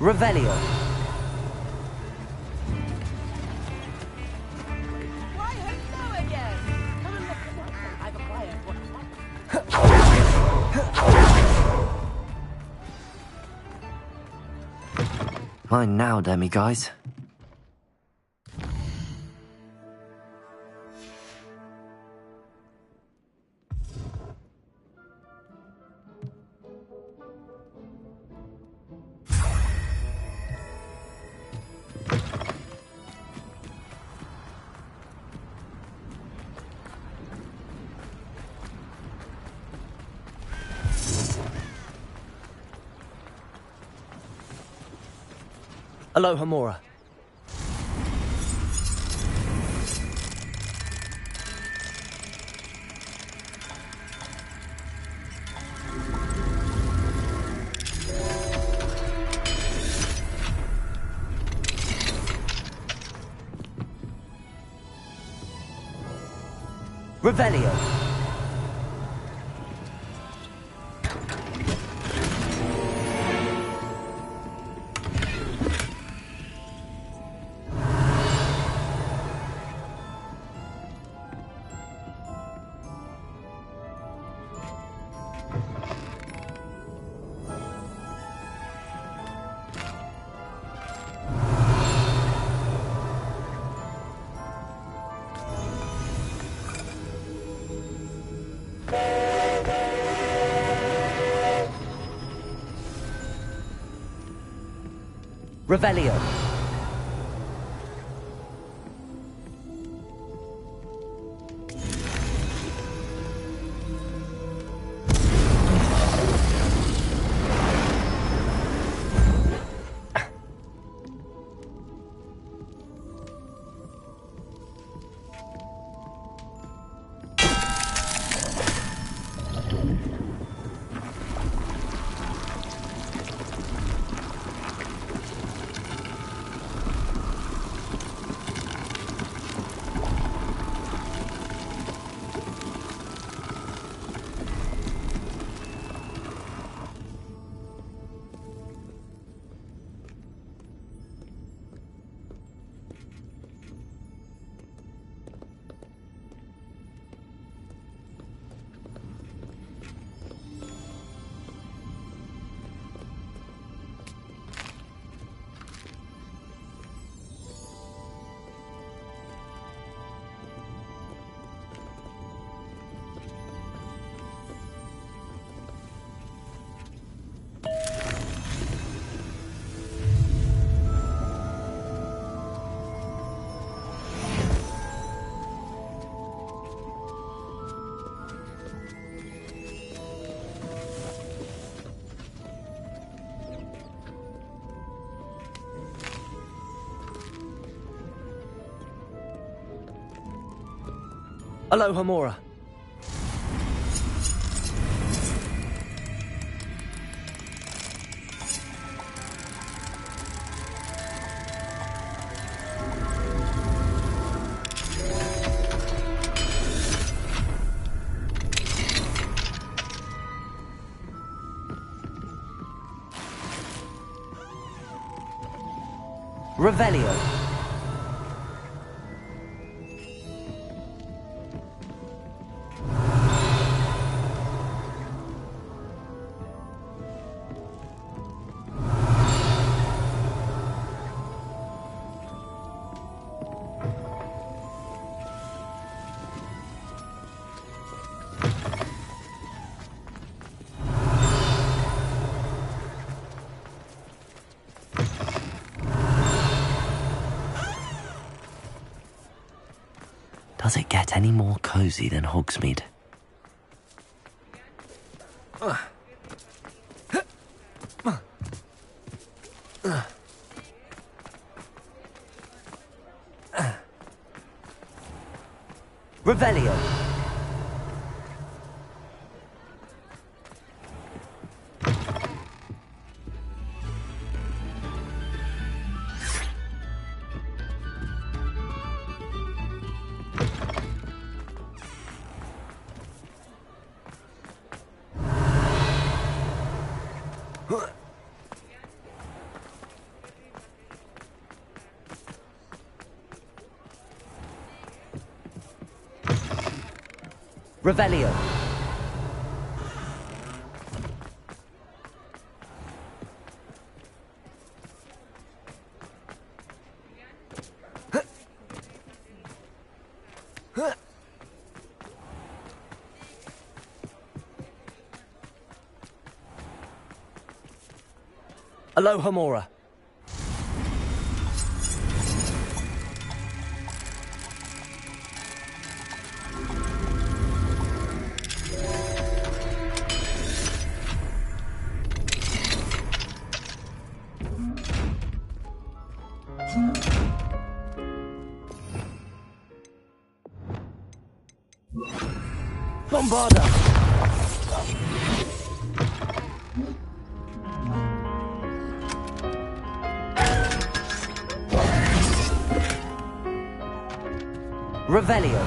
Revelio. Mine now, demiguise. Aloha Mora. Revelio. Revelio. Aloha Mora. Revelio. Does it get any more cozy than Hogsmeade? Revelio. Revelio. Alohomora. Bombarda. Revelio.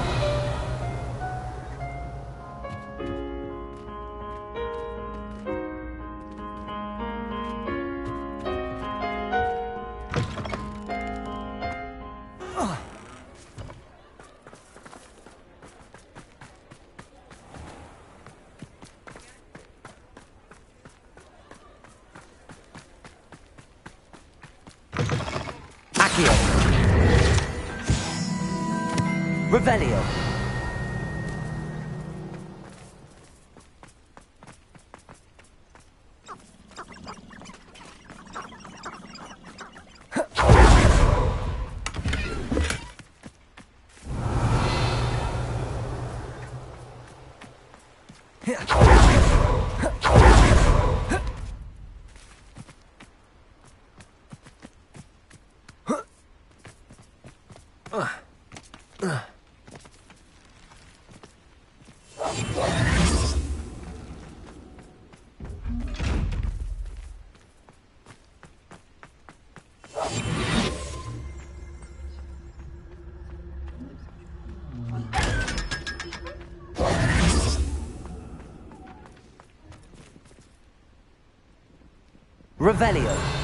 Accio. Revelio. Revelio.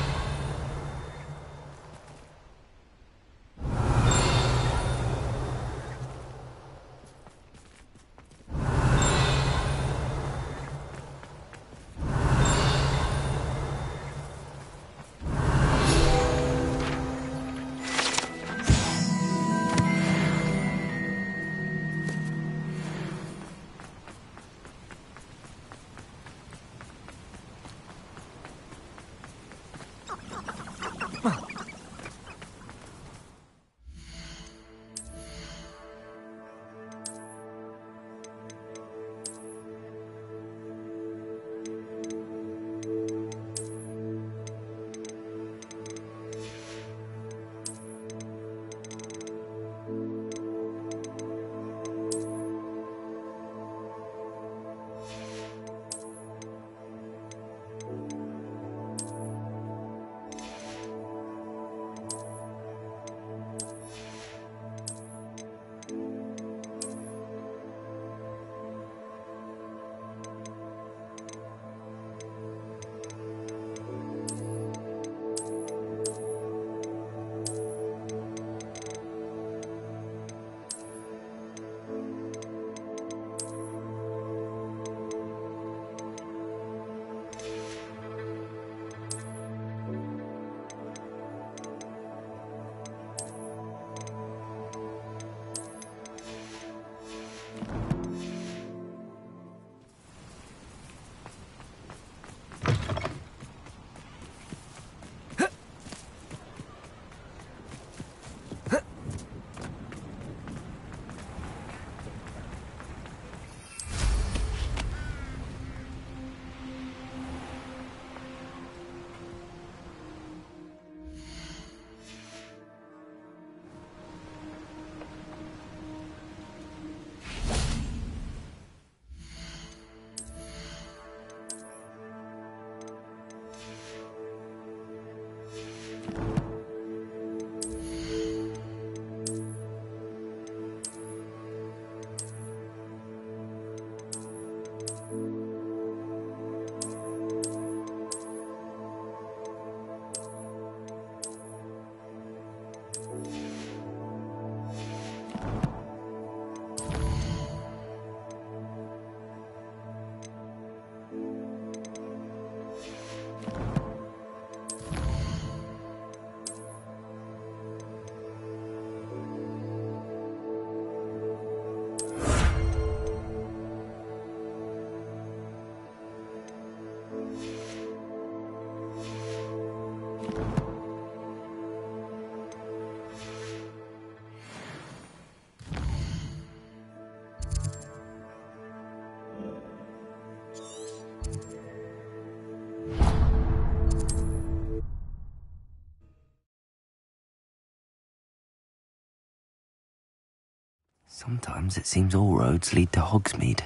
Sometimes it seems all roads lead to Hogsmeade.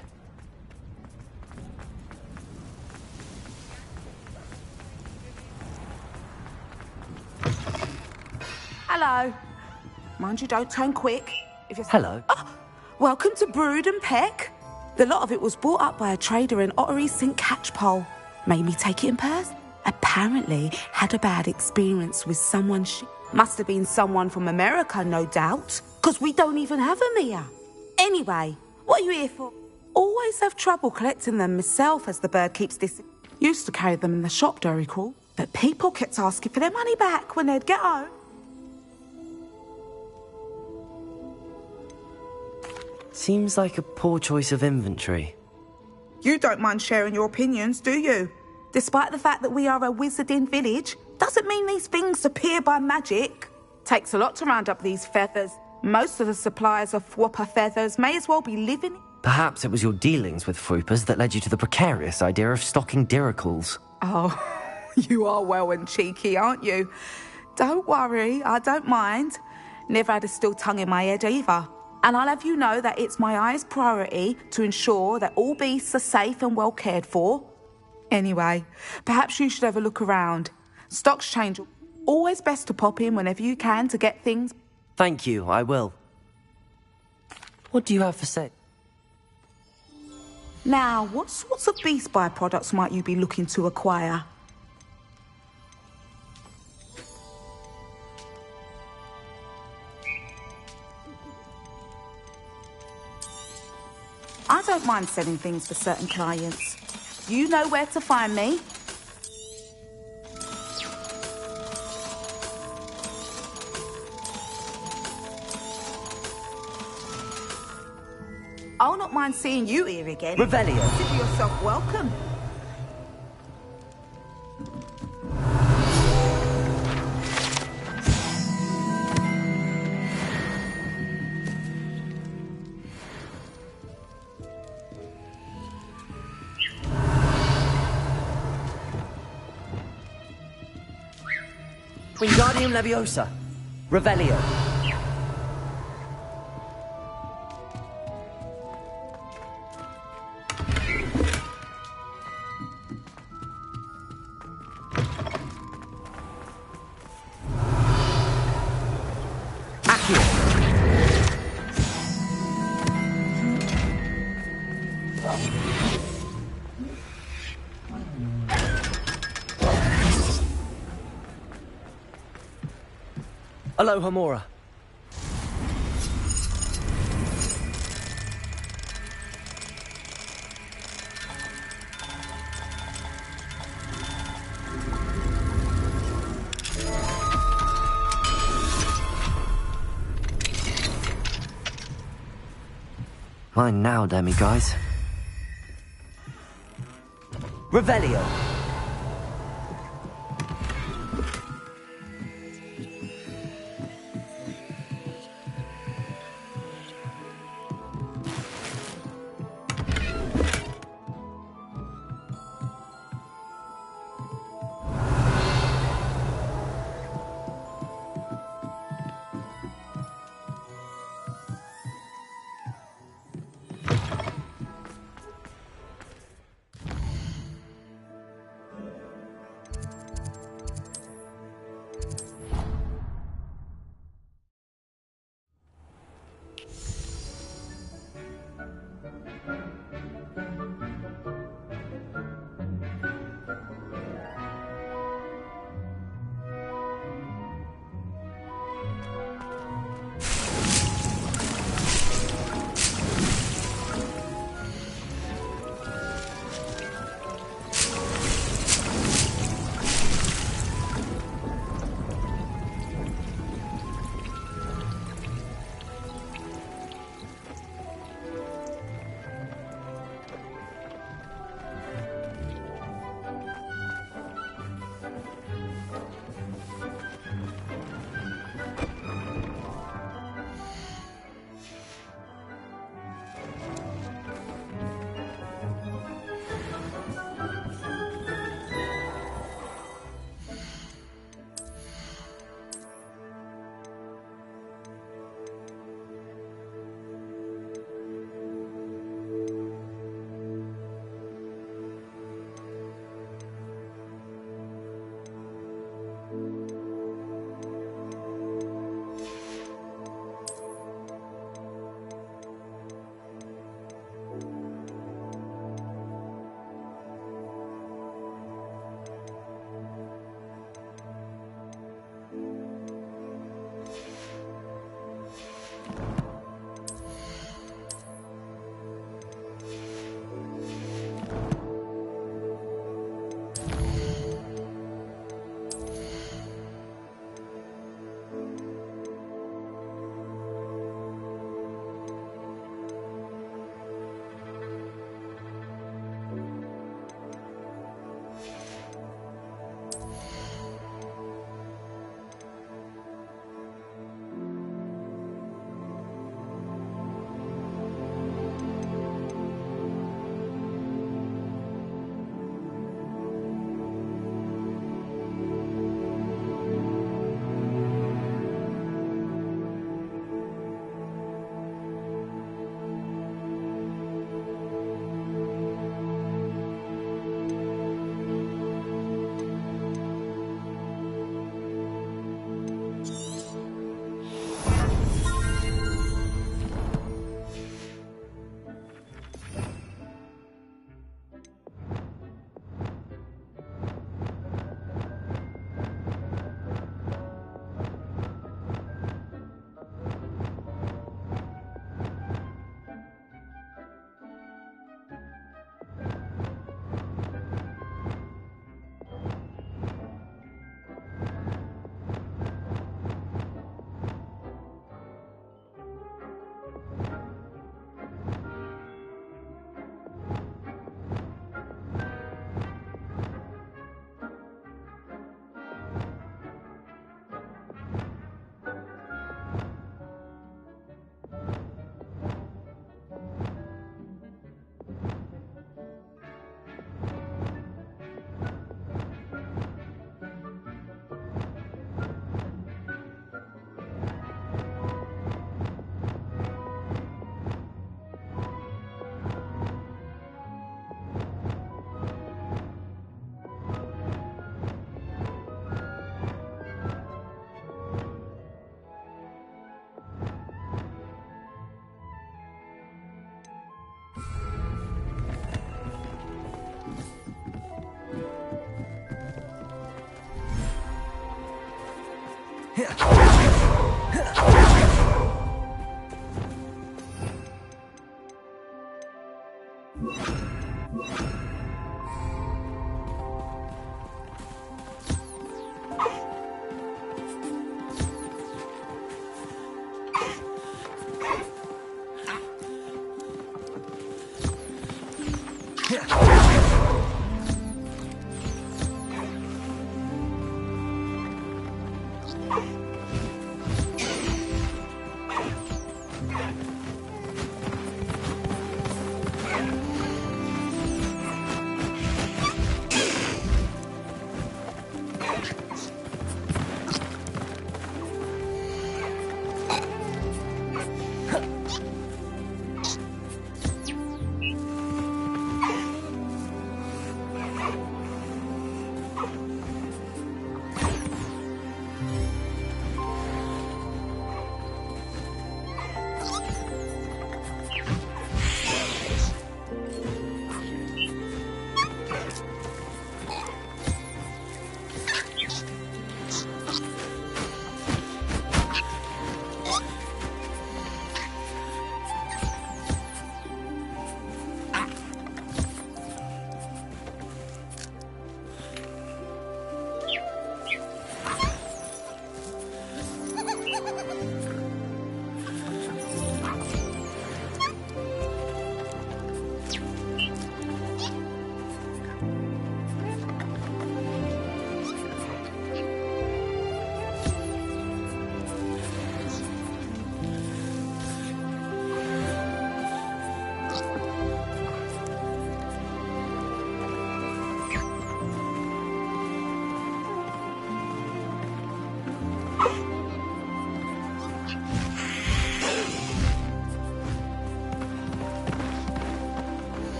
Hello. Mind you, don't turn quick. If you're... Hello. Oh, welcome to Brood and Peck. The lot of it was bought up by a trader in Ottery St. Catchpole. Made me take it in purse. Apparently had a bad experience with someone Must have been someone from America, no doubt. Because we don't even have them here. Anyway, what are you here for? Always have trouble collecting them myself as the bird keeps this... Used to carry them in the shop, do you recall? But people kept asking for their money back when they'd get home. Seems like a poor choice of inventory. You don't mind sharing your opinions, do you? Despite the fact that we are a wizarding village, doesn't mean these things appear by magic. Takes a lot to round up these feathers. Most of the suppliers of Fwopper feathers may as well be living... Perhaps it was your dealings with Fwooppers that led you to the precarious idea of stocking diricles. Oh, you are well and cheeky, aren't you? Don't worry, I don't mind. Never had a still tongue in my head either. And I'll have you know that it's my highest priority to ensure that all beasts are safe and well cared for. Anyway, perhaps you should have a look around. Stocks change. Always best to pop in whenever you can to get things. Thank you, I will. What do you have for sale? Now, what sorts of beast byproducts might you be looking to acquire? I don't mind selling things for certain clients. You know where to find me. I'll not mind seeing you here again. Revelio. Consider yourself welcome. Wingardium Leviosa. Revelio. Alohomora. Mine now, demiguise. Revelio.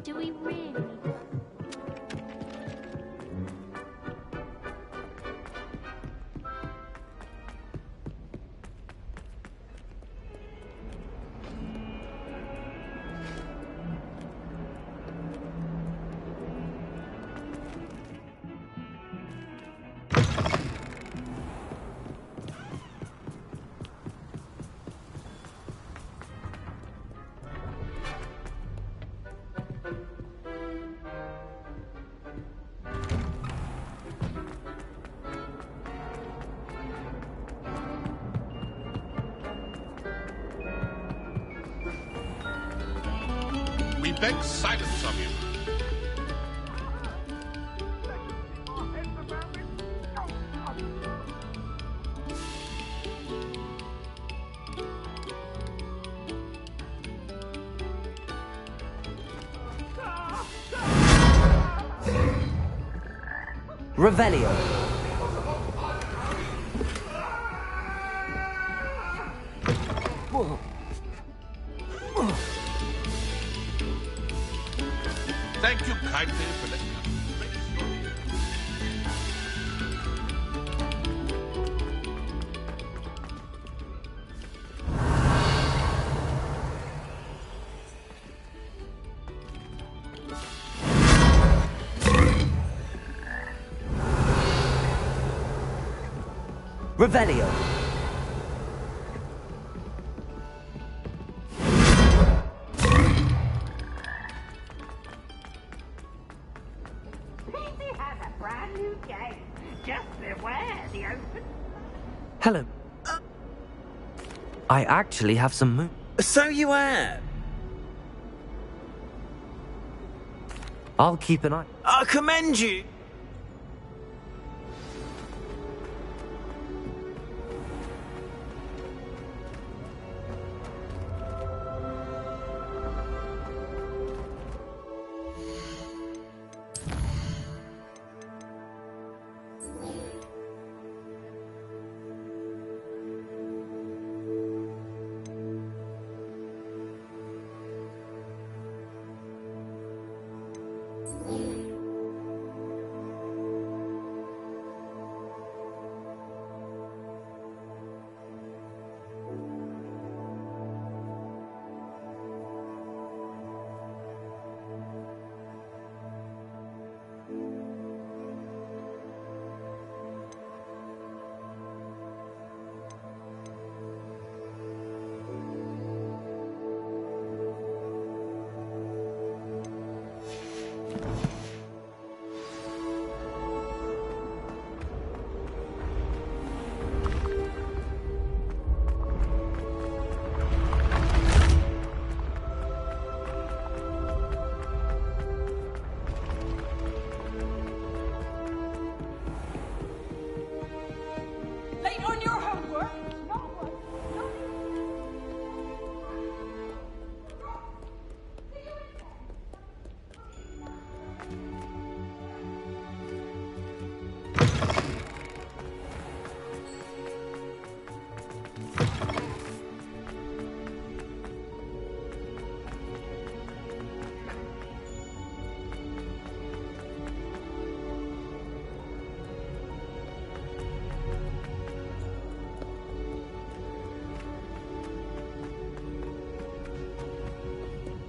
Do we really? We beg silence of you. Revelio. Thank you kindly for letting us. Revelio. PC has a brand new game. Just beware the open. Hello. I actually have some moves. So you have. I'll keep an eye. I commend you.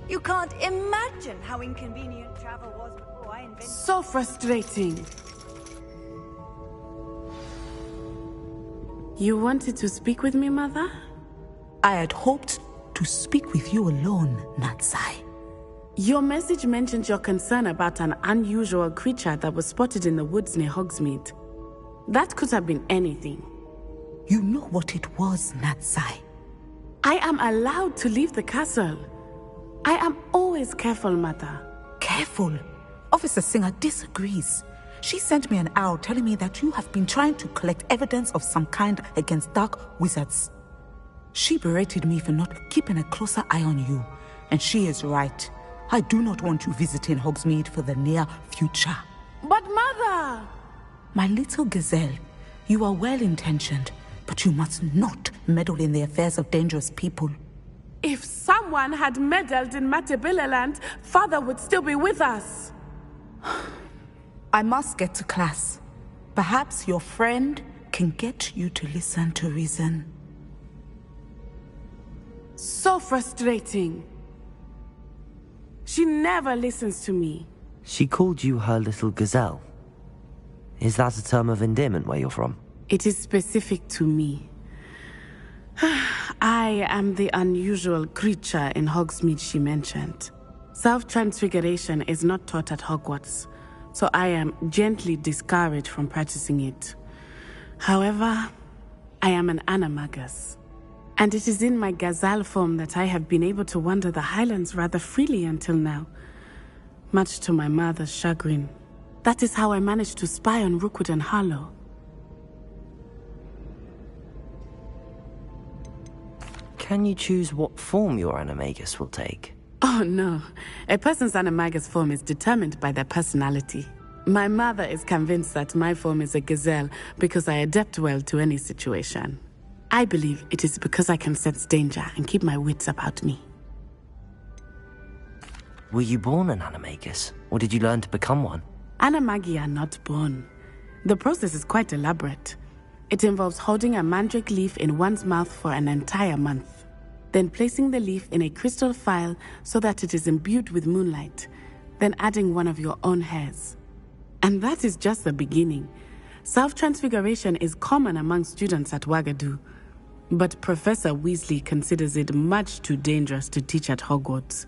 You can't imagine how inconvenient travel was before I invented... So frustrating. You wanted to speak with me, Mother? I had hoped to speak with you alone, Natsai. Your message mentioned your concern about an unusual creature that was spotted in the woods near Hogsmeade. That could have been anything. You know what it was, Natsai. I am allowed to leave the castle. I am always careful, Mother. Careful? Officer Singer disagrees. She sent me an owl telling me that you have been trying to collect evidence of some kind against dark wizards. She berated me for not keeping a closer eye on you, and she is right. I do not want you visiting Hogsmeade for the near future. But Mother! My little gazelle, you are well-intentioned, but you must not meddle in the affairs of dangerous people. If someone had meddled in Matabeleland, Father would still be with us. I must get to class. Perhaps your friend can get you to listen to reason. So frustrating. She never listens to me. She called you her little gazelle. Is that a term of endearment where you're from? It is specific to me. I am the unusual creature in Hogsmeade she mentioned. Self-transfiguration is not taught at Hogwarts, so I am gently discouraged from practicing it. However, I am an animagus, and it is in my gazelle form that I have been able to wander the Highlands rather freely until now, much to my mother's chagrin. That is how I managed to spy on Rookwood and Harlow. Can you choose what form your animagus will take? Oh no, a person's animagus form is determined by their personality. My mother is convinced that my form is a gazelle because I adapt well to any situation. I believe it is because I can sense danger and keep my wits about me. Were you born an animagus, or did you learn to become one? Animagi are not born. The process is quite elaborate. It involves holding a mandrake leaf in one's mouth for an entire month, then placing the leaf in a crystal phial so that it is imbued with moonlight, then adding one of your own hairs. And that is just the beginning. Self-transfiguration is common among students at Wagadu, but Professor Weasley considers it much too dangerous to teach at Hogwarts.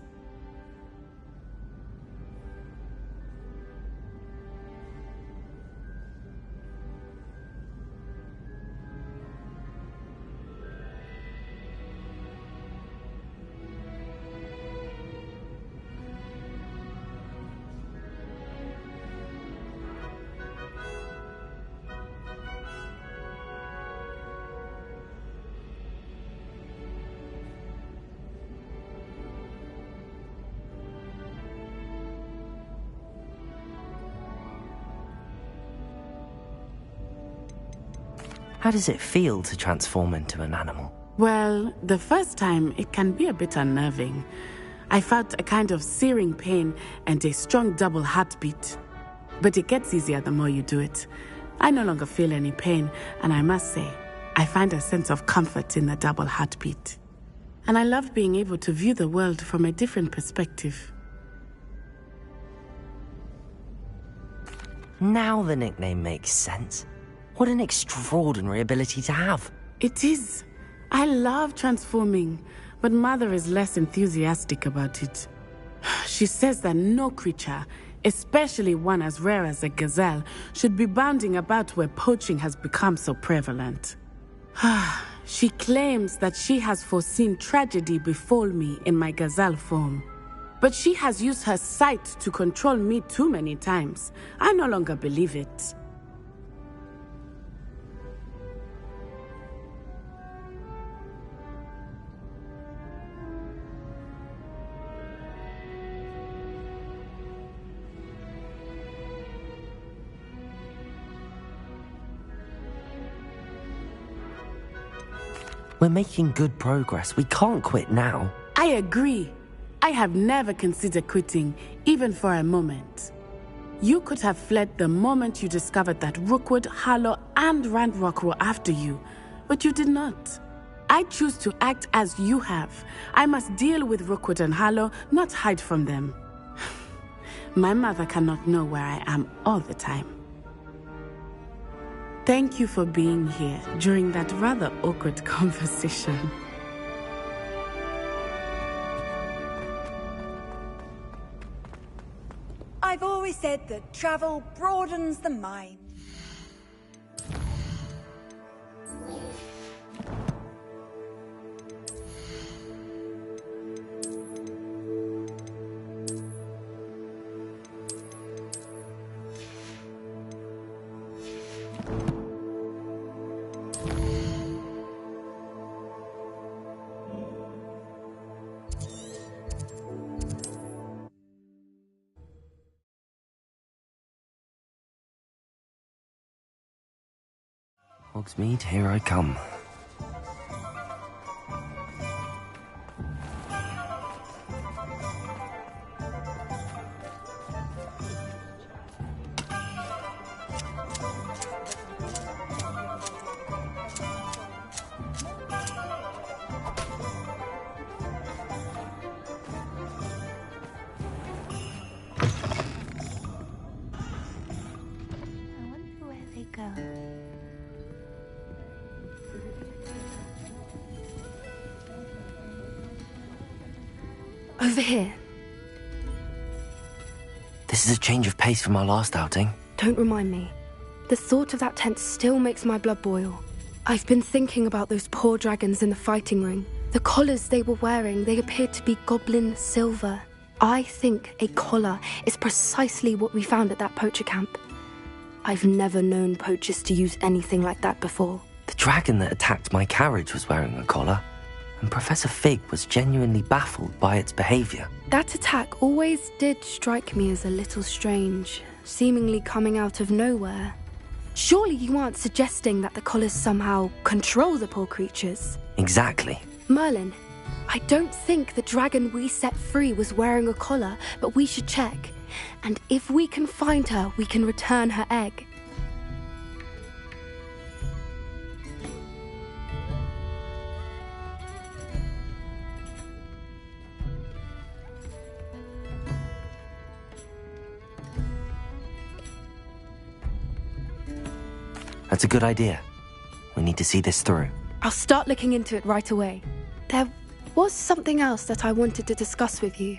How does it feel to transform into an animal? Well, the first time it can be a bit unnerving. I felt a kind of searing pain and a strong double heartbeat. But it gets easier the more you do it. I no longer feel any pain, and I must say, I find a sense of comfort in the double heartbeat. And I love being able to view the world from a different perspective. Now the nickname makes sense. What an extraordinary ability to have. It is. I love transforming, but Mother is less enthusiastic about it. She says that no creature, especially one as rare as a gazelle, should be bounding about where poaching has become so prevalent. She claims that she has foreseen tragedy befall me in my gazelle form. But she has used her sight to control me too many times. I no longer believe it. We're making good progress. We can't quit now. I agree. I have never considered quitting, even for a moment. You could have fled the moment you discovered that Rookwood, Harlow, and Ranrock were after you, but you did not. I choose to act as you have. I must deal with Rookwood and Harlow, not hide from them. My mother cannot know where I am all the time. Thank you for being here during that rather awkward conversation. I've always said that travel broadens the mind. Hogsmeade, here I come. I wonder where they go. Over here. This is a change of pace from our last outing. Don't remind me. The thought of that tent still makes my blood boil. I've been thinking about those poor dragons in the fighting ring. The collars they were wearing, they appeared to be goblin silver. I think a collar is precisely what we found at that poacher camp. I've never known poachers to use anything like that before. The dragon that attacked my carriage was wearing a collar, and Professor Fig was genuinely baffled by its behavior. That attack always did strike me as a little strange, seemingly coming out of nowhere. Surely you aren't suggesting that the collars somehow control the poor creatures? Exactly. Merlin, I don't think the dragon we set free was wearing a collar, but we should check. And if we can find her, we can return her egg. That's a good idea. We need to see this through. I'll start looking into it right away. There was something else that I wanted to discuss with you.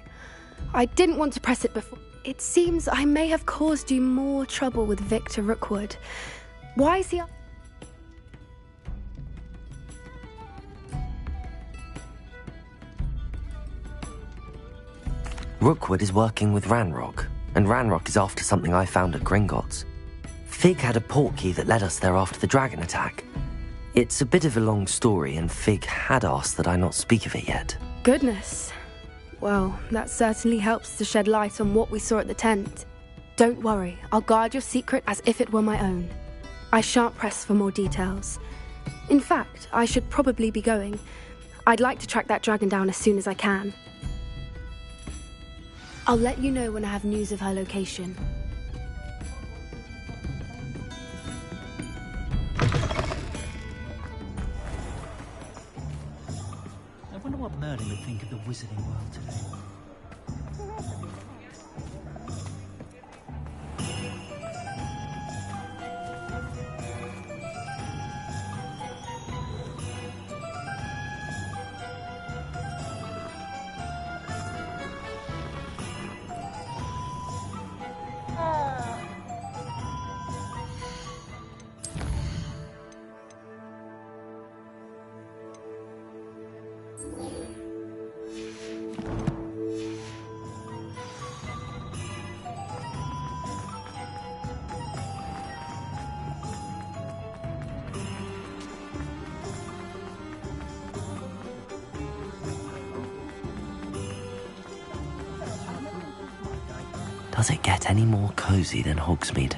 I didn't want to press it before. It seems I may have caused you more trouble with Victor Rookwood. Why is he... Rookwood is working with Ranrock, and Ranrock is after something I found at Gringotts. Fig had a portkey that led us there after the dragon attack. It's a bit of a long story, and Fig had asked that I not speak of it yet. Goodness. Well, that certainly helps to shed light on what we saw at the tent. Don't worry, I'll guard your secret as if it were my own. I shan't press for more details. In fact, I should probably be going. I'd like to track that dragon down as soon as I can. I'll let you know when I have news of her location. I wonder what Merlin would think of the wizarding world today. Does it get any more cozy than Hogsmeade?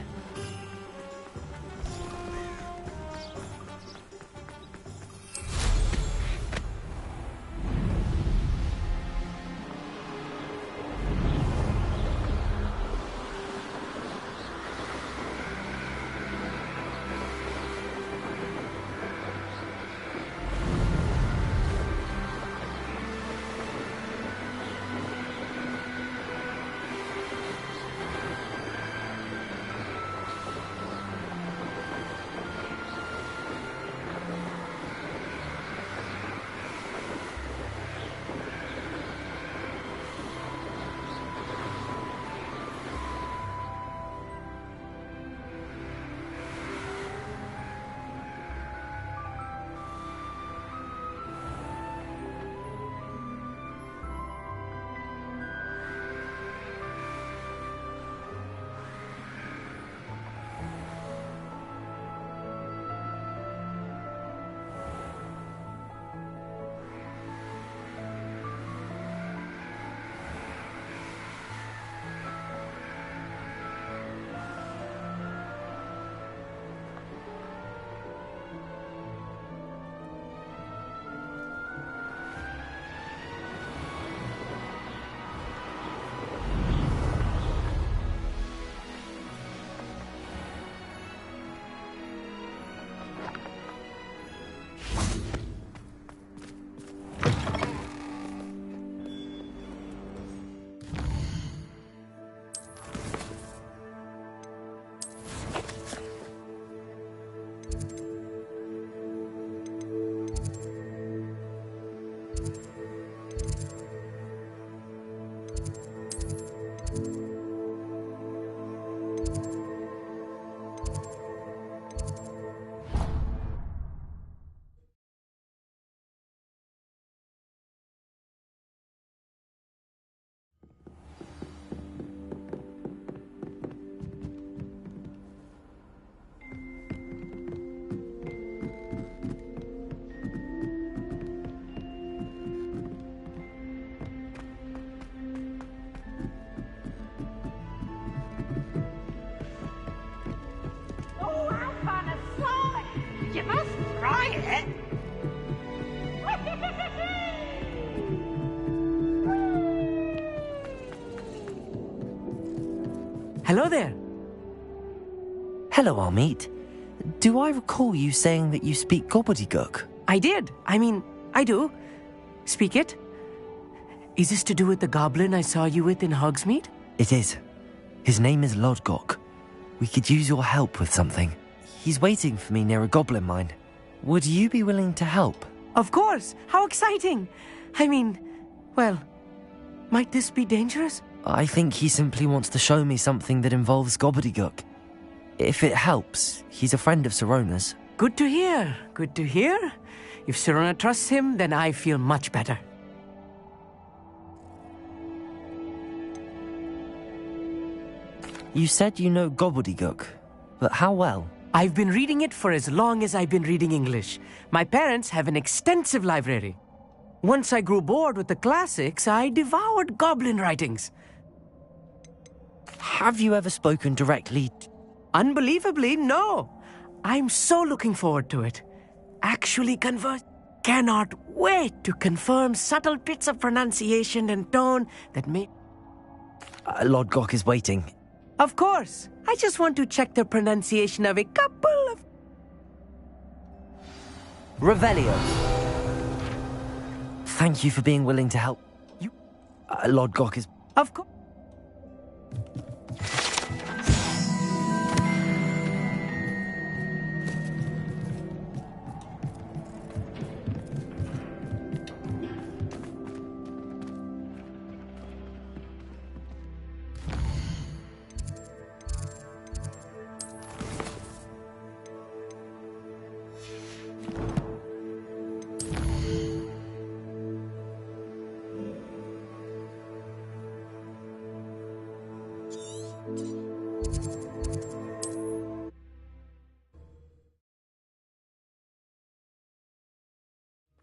Hello there. Hello, Amit. Do I recall you saying that you speak gobbledygook? I did. I do. Speak it. Is this to do with the goblin I saw you with in Hogsmeade? It is. His name is Lodgok. We could use your help with something. He's waiting for me near a goblin mine. Would you be willing to help? Of course. How exciting. Well, might this be dangerous? I think he simply wants to show me something that involves gobbledygook. If it helps, he's a friend of Sirona's. Good to hear. Good to hear. If Sirona trusts him, then I feel much better. You said you know gobbledygook, but how well? I've been reading it for as long as I've been reading English. My parents have an extensive library. Once I grew bored with the classics, I devoured goblin writings. Have you ever spoken directly? Unbelievably, no. I'm so looking forward to it. Actually cannot wait to confirm subtle bits of pronunciation and tone that may... Lodgok is waiting. Of course. I just want to check the pronunciation of a couple of... Revelio. Thank you for being willing to help. Lodgok is... Of course.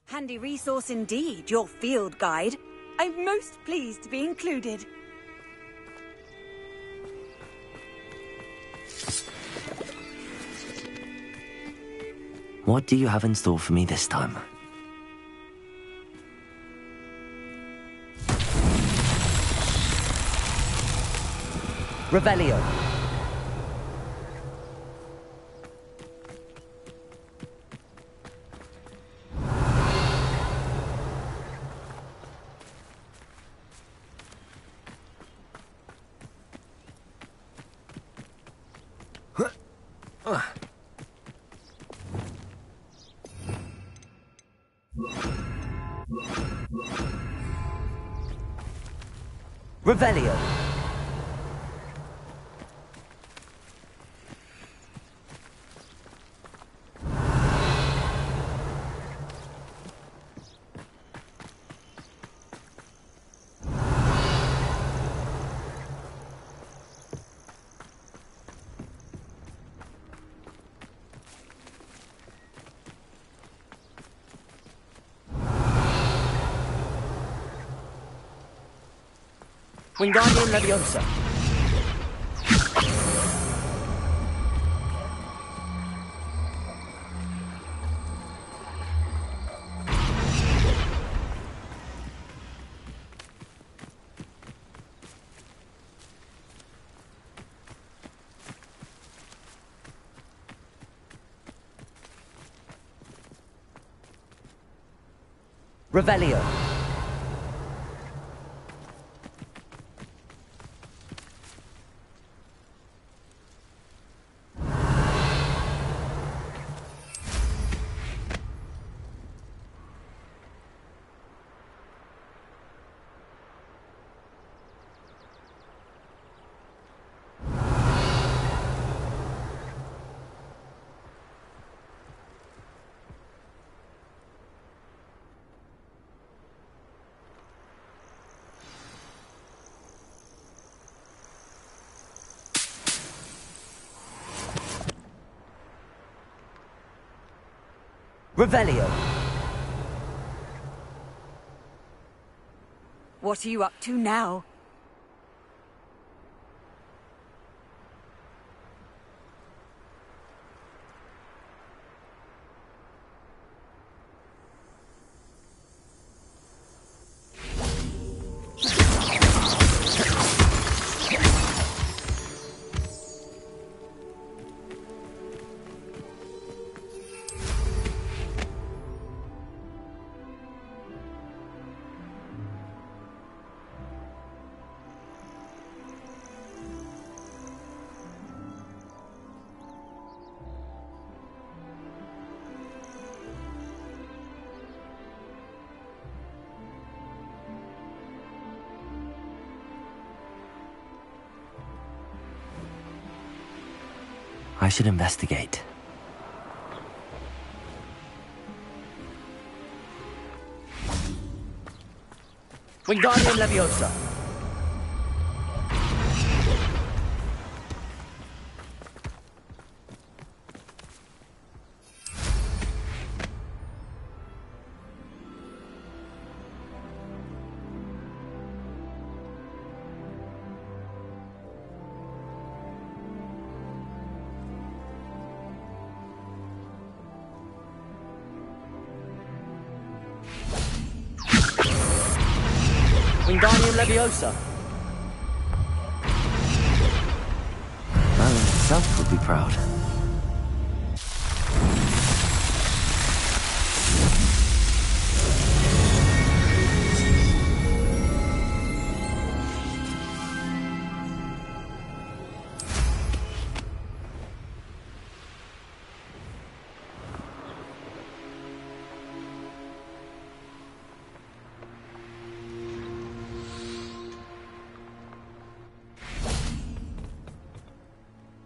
Handy resource indeed, your field guide. I'm most pleased to be included. What do you have in store for me this time? Revelio. Revelio. Wingardium Leviosa. Revelio. Revelio. What are you up to now? I should investigate. Wingardium Leviosa. Wingardium Leviosa. Merlin himself would be proud.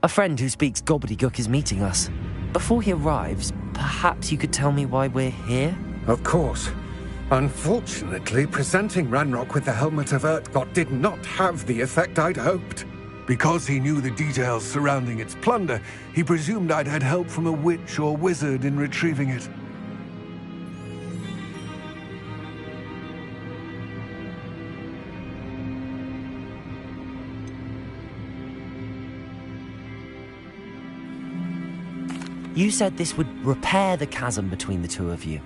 A friend who speaks gobbledygook is meeting us. Before he arrives, perhaps you could tell me why we're here? Of course. Unfortunately, presenting Ranrock with the Helmet of Urtkot did not have the effect I'd hoped. Because he knew the details surrounding its plunder, he presumed I'd had help from a witch or wizard in retrieving it. You said this would repair the chasm between the two of you.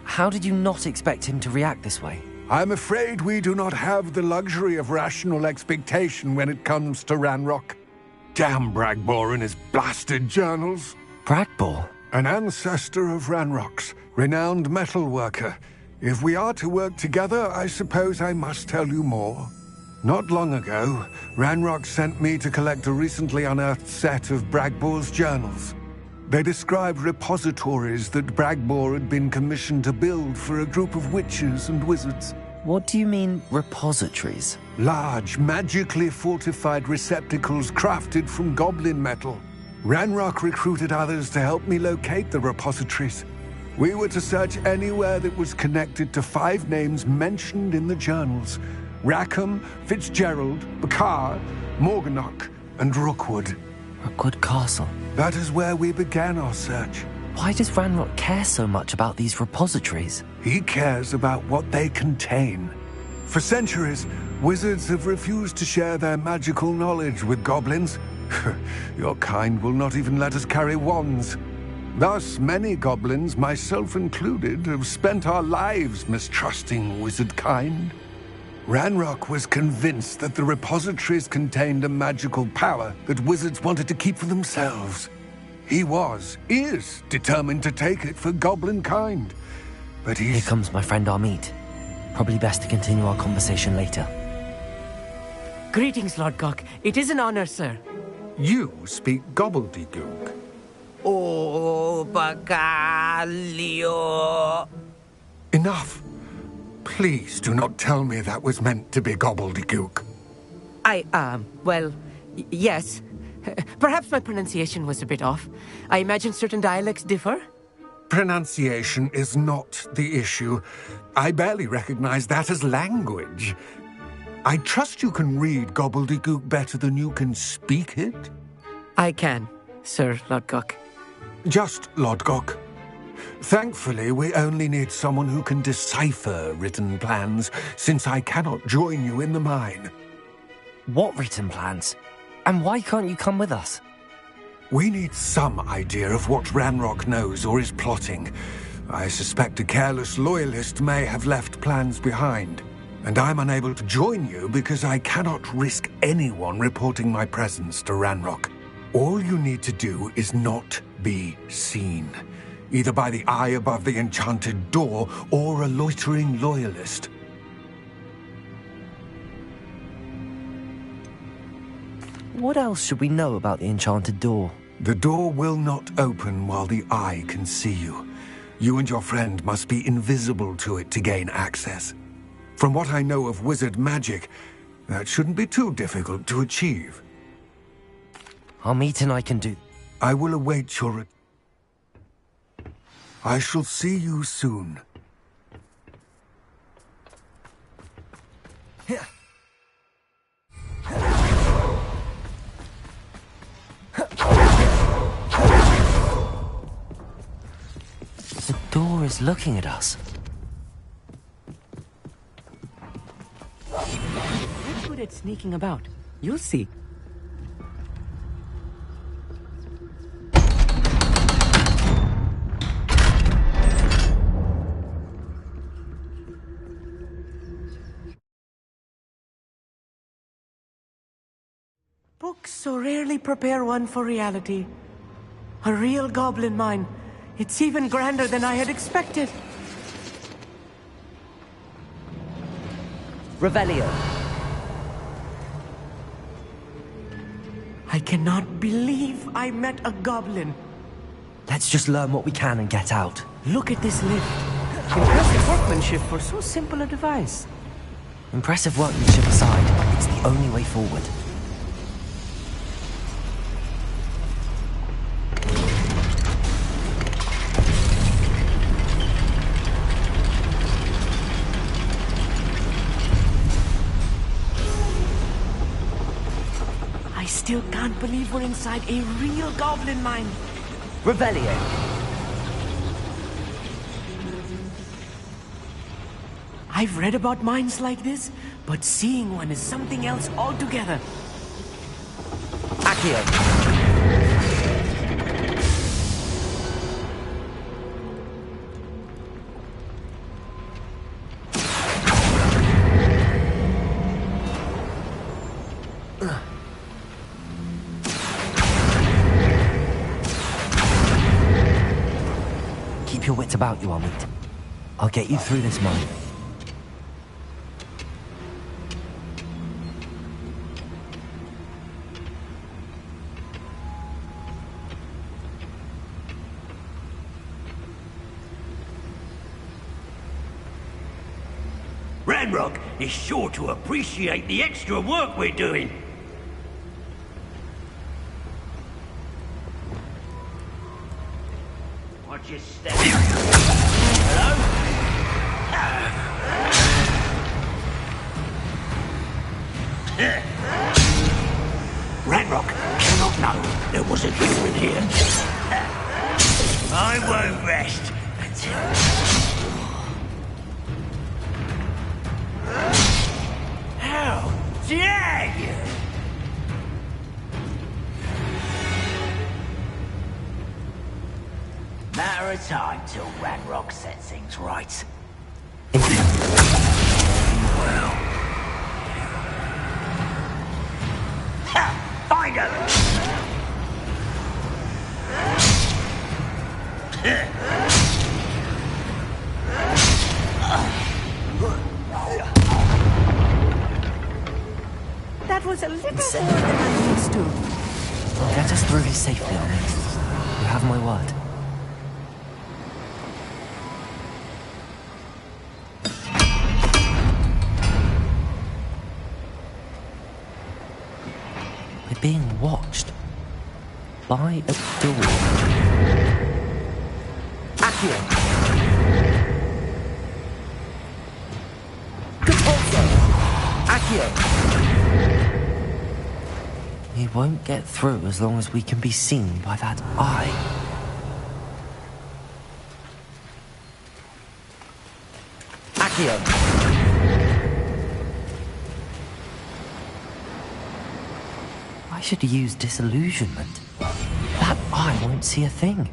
How did you not expect him to react this way? I'm afraid we do not have the luxury of rational expectation when it comes to Ranrock. Damn Bragbor and his blasted journals. Bragbor? An ancestor of Ranrock's, renowned metalworker. If we are to work together, I suppose I must tell you more. Not long ago, Ranrock sent me to collect a recently unearthed set of Bragbor's journals. They described repositories that Bragbor had been commissioned to build for a group of witches and wizards. What do you mean, repositories? Large, magically fortified receptacles crafted from goblin metal. Ranrock recruited others to help me locate the repositories. We were to search anywhere that was connected to 5 names mentioned in the journals: Rackham, Fitzgerald, Bakar, Morganach, and Rookwood. Rookwood Castle. That is where we began our search. Why does Ranrock care so much about these repositories? He cares about what they contain. For centuries, wizards have refused to share their magical knowledge with goblins. Your kind will not even let us carry wands. Thus, many goblins, myself included, have spent our lives mistrusting wizard kind. Ranrock was convinced that the repositories contained a magical power that wizards wanted to keep for themselves. He is determined to take it for goblin kind. But Here comes my friend Amit. Probably best to continue our conversation later. Greetings, Lord Gok. It is an honor, sir. You speak gobbledygook. Oh, Bagalio. Enough. Please do not tell me that was meant to be gobbledygook. Yes. Perhaps my pronunciation was a bit off. I imagine certain dialects differ? Pronunciation is not the issue. I barely recognize that as language. I trust you can read gobbledygook better than you can speak it? I can, Sir Lodgok. Just Lodgok. Thankfully, we only need someone who can decipher written plans, since I cannot join you in the mine. What written plans? And why can't you come with us? We need some idea of what Ranrock knows or is plotting. I suspect a careless loyalist may have left plans behind. And I'm unable to join you because I cannot risk anyone reporting my presence to Ranrock. All you need to do is not be seen. Either by the eye above the enchanted door, or a loitering loyalist. What else should we know about the enchanted door? The door will not open while the eye can see you. You and your friend must be invisible to it to gain access. From what I know of wizard magic, that shouldn't be too difficult to achieve. Amit and I can do... I will await your... I shall see you soon. The door is looking at us. I'm good at sneaking about. You'll see. Books so rarely prepare one for reality. A real goblin mine. It's even grander than I had expected. Revelio. I cannot believe I met a goblin. Let's just learn what we can and get out. Look at this lift. Impressive workmanship for so simple a device. Impressive workmanship aside, it's the only way forward. I still can't believe we're inside a real goblin mine. Revelio. I've read about mines like this, but seeing one is something else altogether. Accio. Keep your wits about you, Amit. I'll get you through this mine. Ranrock is sure to appreciate the extra work we're doing. Watch your step. Hello? Ranrock cannot know there was a human here. I won't rest until... How dare you! Matter of time till Ranrock sets things right. Well. Ha! Find her! That was a little more than I'm used to. I'll get us through this safely, Amit. You have my word. We're being watched. By a door. Accio. Compulso. Accio. We won't get through as long as we can be seen by that eye. Accio. I should use disillusionment. That eye won't see a thing.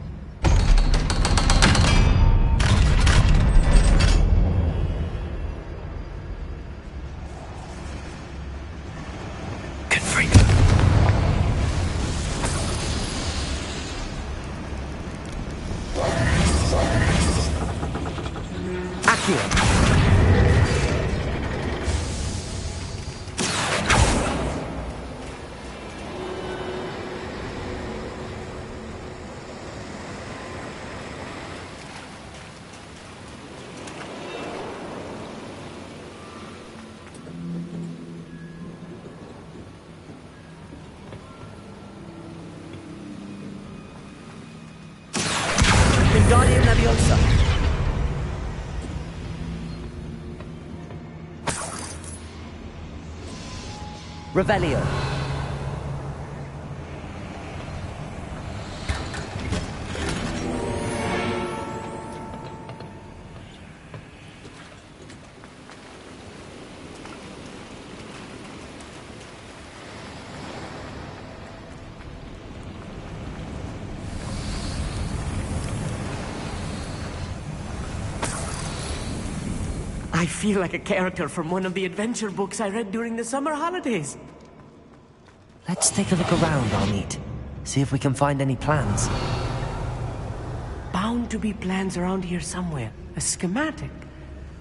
Wingardium Leviosa. Revelio. I feel like a character from one of the adventure books I read during the summer holidays. Let's take a look around, Arneet. See if we can find any plans. Bound to be plans around here somewhere. A schematic.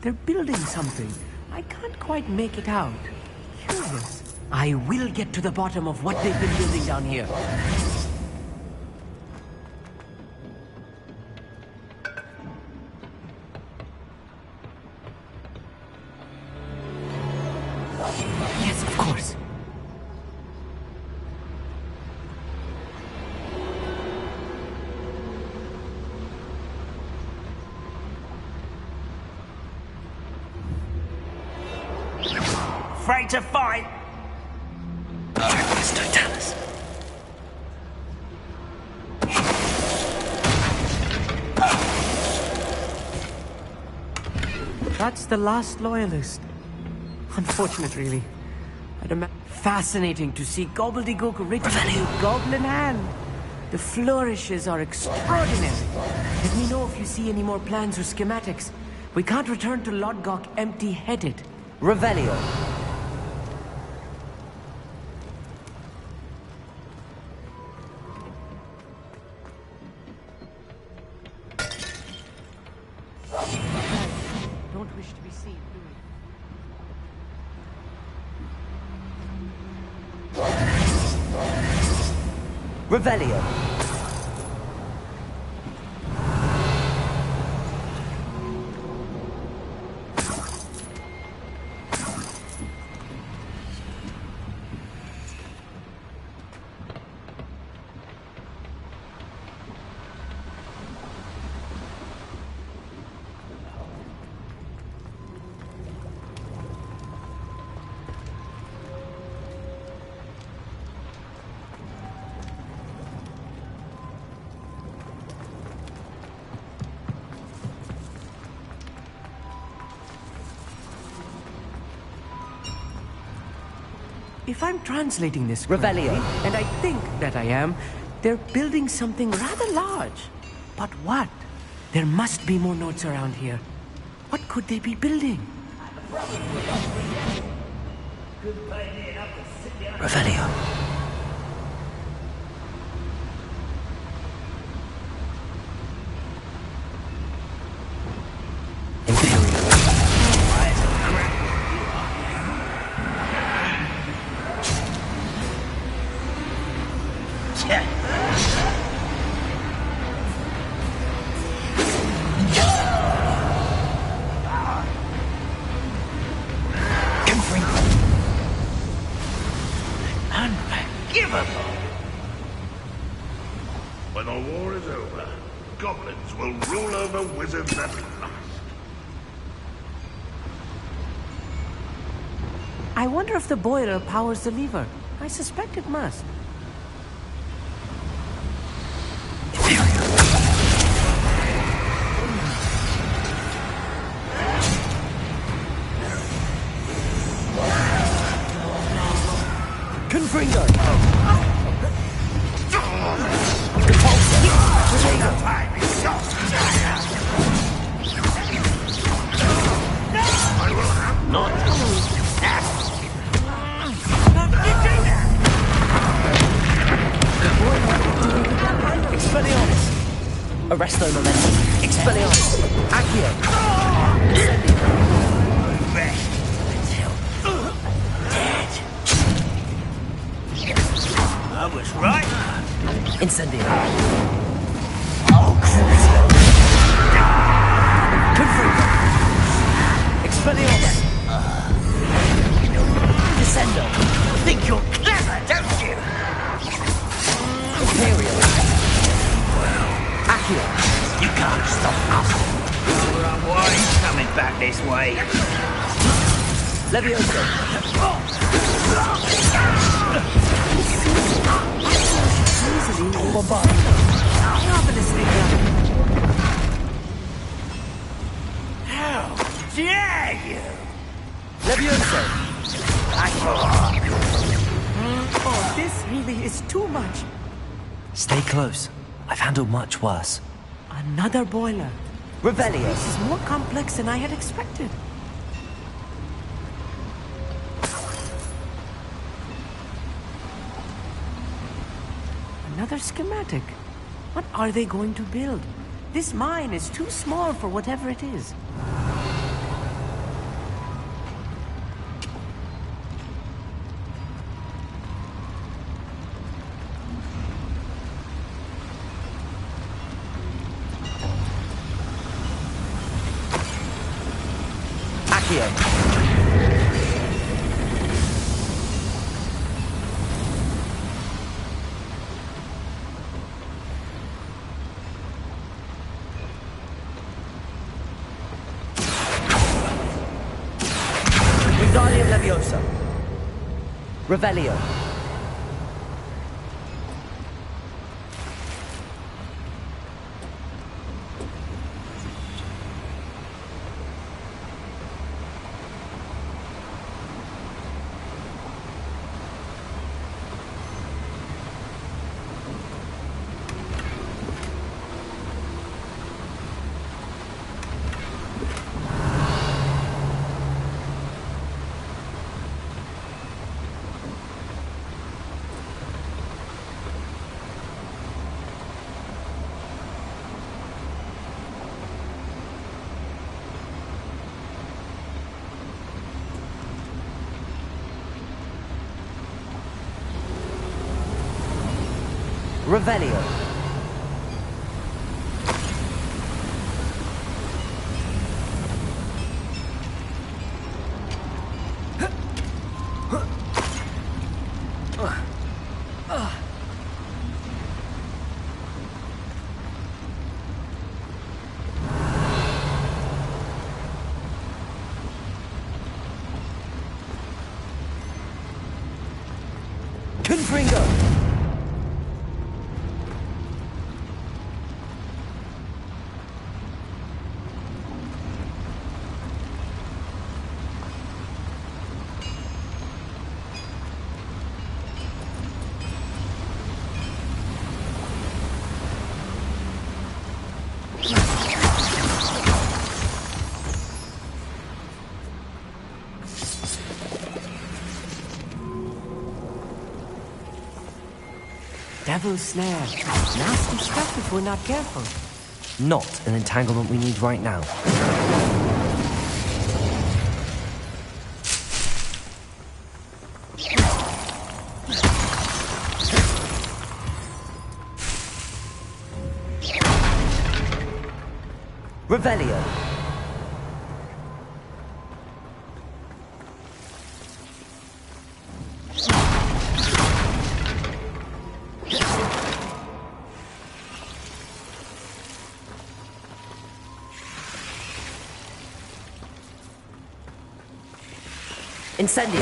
They're building something. I can't quite make it out. Curious. I will get to the bottom of what they've been building down here. Yes, of course. Afraid to fight? Darkness Totalis. That's the last loyalist. Unfortunate, really. Fascinating to see gobbledygook written with goblin hand. The flourishes are extraordinary. Let me know if you see any more plans or schematics. We can't return to Lodgok empty-headed. Revelio. Don't wish to be seen, do we? Revelio. If I'm translating this Revelio. correctly, and I think that I am, they're building something rather large. But what? There must be more notes around here. What could they be building? Revelio. When the war is over, goblins will rule over wizards at last. I wonder if the boiler powers the lever. I suspect it must. Confringo! Expelliarmus! Arresto Momentum! Expelliarmus! Accio! Rest until dead. I was right. Incendio! Confringo! Expelliarmus! Descendo! Think you're clever, don't you? Imperial! Accio! You can't this way. Levioso. Marvelous figure. How dare you? Levioso. Oh, this really is too much. Stay close. I've handled much worse. Another boiler. Revelio. This is more complex than I had expected. Another schematic. What are they going to build? This mine is too small for whatever it is. Accio. Wingardium Leviosa. Revelio. Revelio. Confringo. Devil's snare. Nasty stuff if we're not careful. Not an entanglement we need right now. Revelio. Incendio.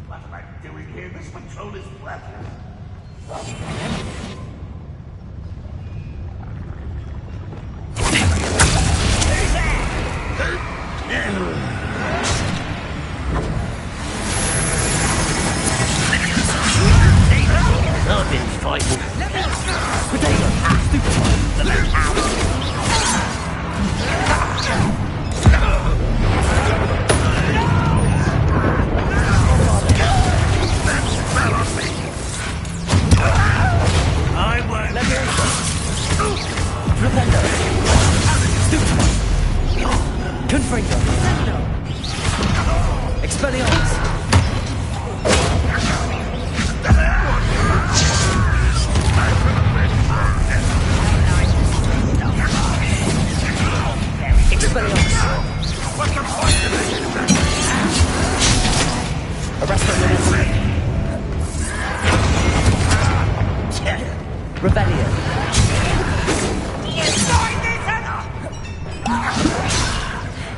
What am I doing here? This patrol is worthless. I've been fighting. I won't. Confringo. Expelliarmus. Revelio.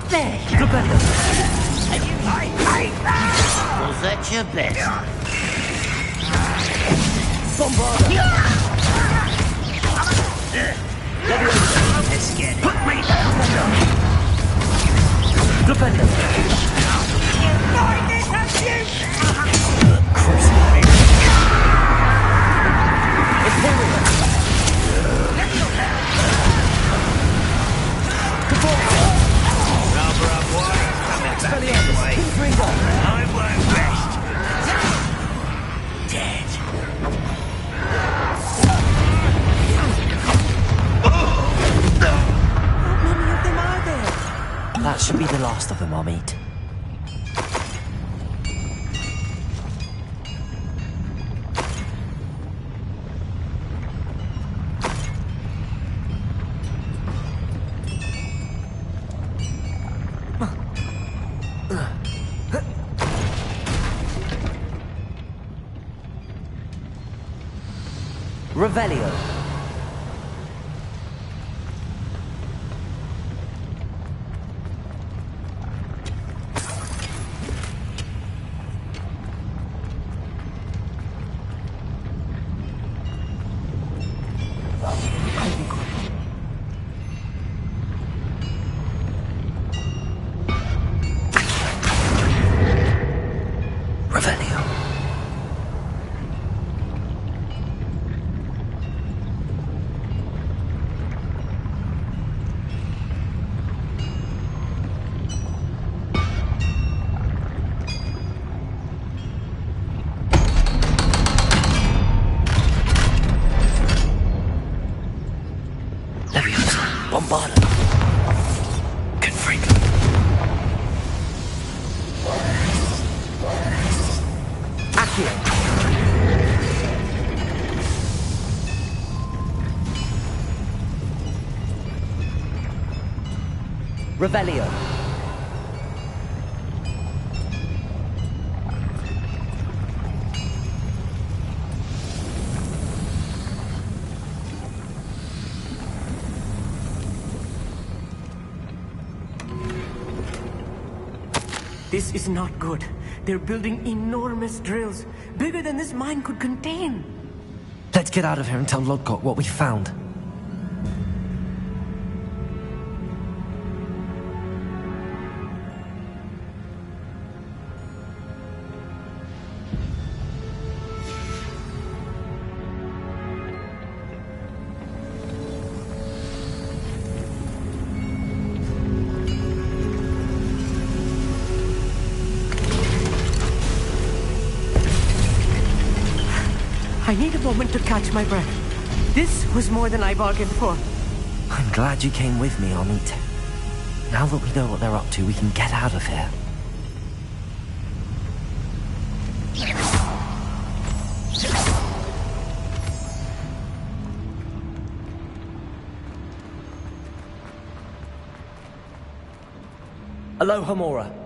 There. Revelio. Was that your best? Bombarda. Let's get it. Put me down. Revelio. I won't rest. Dead. That should be the last of them, Amit. Revelio. Revelio. Leviosa. Bombarda. Confringo. Accio. Revelio. This is not good. They're building enormous drills, bigger than this mine could contain. Let's get out of here and tell Lodgok what we found. I need a moment to catch my breath. This was more than I bargained for. I'm glad you came with me, Amit. Now that we know what they're up to, we can get out of here. Alohomora.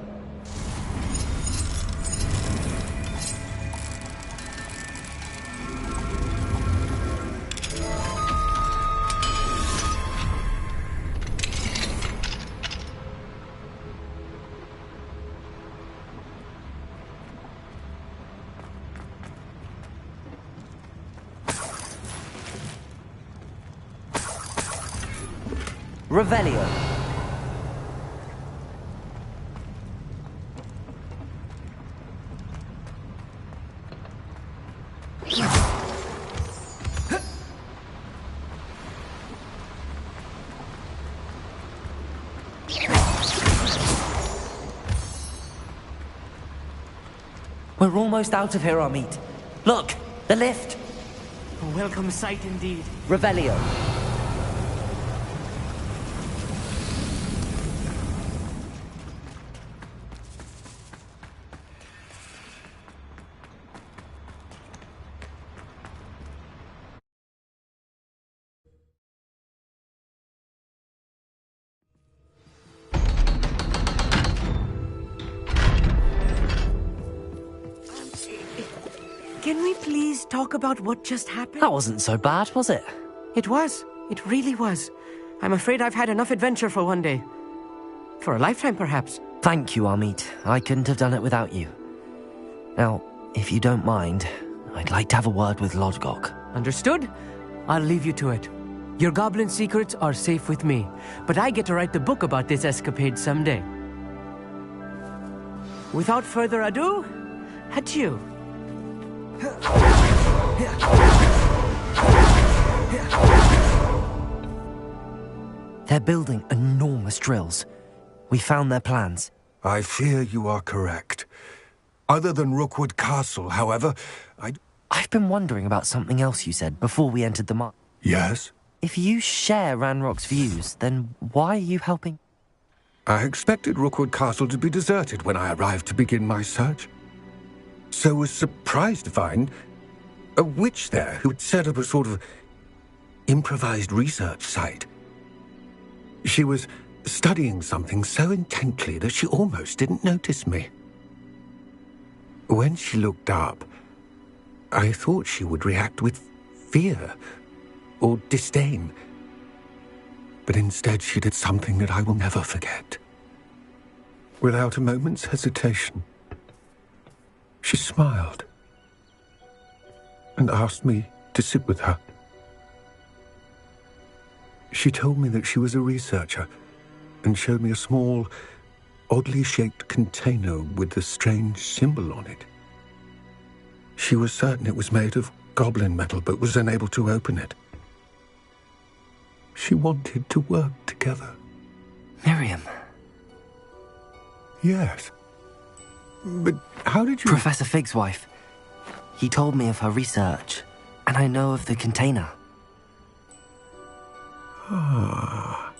Revelio. We're almost out of here, Amit. Look, the lift. A welcome sight indeed. Revelio. Can we please talk about what just happened? That wasn't so bad, was it? It was. It really was. I'm afraid I've had enough adventure for one day. For a lifetime, perhaps. Thank you, Amit. I couldn't have done it without you. Now, if you don't mind, I'd like to have a word with Lodgok. Understood? I'll leave you to it. Your goblin secrets are safe with me, but I get to write the book about this escapade someday. Without further ado, adieu. They're building enormous drills. We found their plans. I fear you are correct. Other than Rookwood Castle, however, I've been wondering about something else you said before we entered the mine. Yes? If you share Ranrock's views, then why are you helping? I expected Rookwood Castle to be deserted when I arrived to begin my search. So was surprised to find a witch there who'd set up a sort of improvised research site. She was studying something so intently that she almost didn't notice me. When she looked up, I thought she would react with fear or disdain. But instead she did something that I will never forget. Without a moment's hesitation, she smiled and asked me to sit with her. She told me that she was a researcher and showed me a small, oddly shaped container with a strange symbol on it. She was certain it was made of goblin metal, but was unable to open it. She wanted to work together. Miriam. Yes. But how did you... Professor Fig's wife. He told me of her research, and I know of the container. Ah.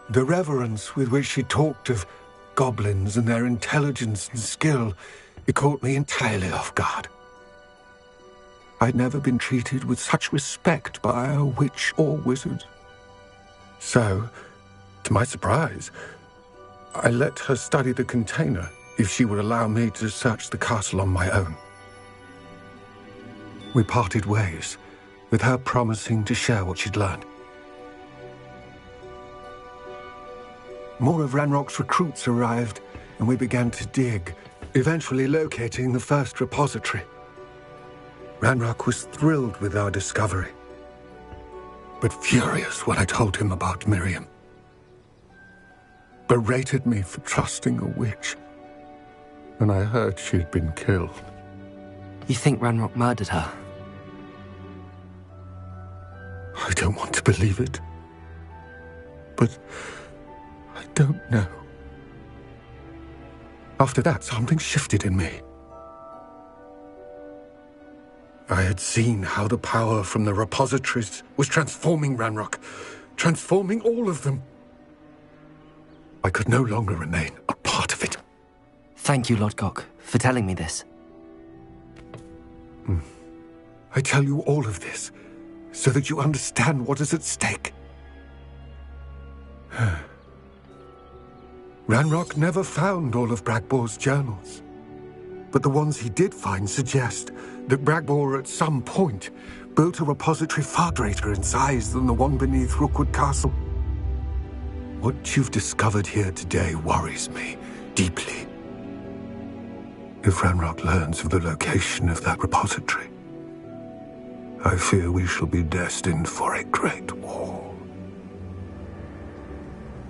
The reverence with which she talked of goblins and their intelligence and skill, it caught me entirely off guard. I'd never been treated with such respect by a witch or wizard. So, to my surprise, I let her study the container if she would allow me to search the castle on my own. We parted ways, with her promising to share what she'd learned. More of Ranrock's recruits arrived, and we began to dig, eventually locating the first repository. Ranrock was thrilled with our discovery, but furious when I told him about Miriam. Berated me for trusting a witch, and I heard she'd been killed. You think Ranrock murdered her? I don't want to believe it, but I don't know. After that, something shifted in me. I had seen how the power from the repositories was transforming Ranrock, transforming all of them. I could no longer remain a part of it. Thank you, Lodgok, for telling me this. I tell you all of this so that you understand what is at stake. Ranrock never found all of Bragbor's journals, but the ones he did find suggest that Bragbor at some point built a repository far greater in size than the one beneath Rookwood Castle. What you've discovered here today worries me deeply. If Ranrock learns of the location of that repository, I fear we shall be destined for a great war.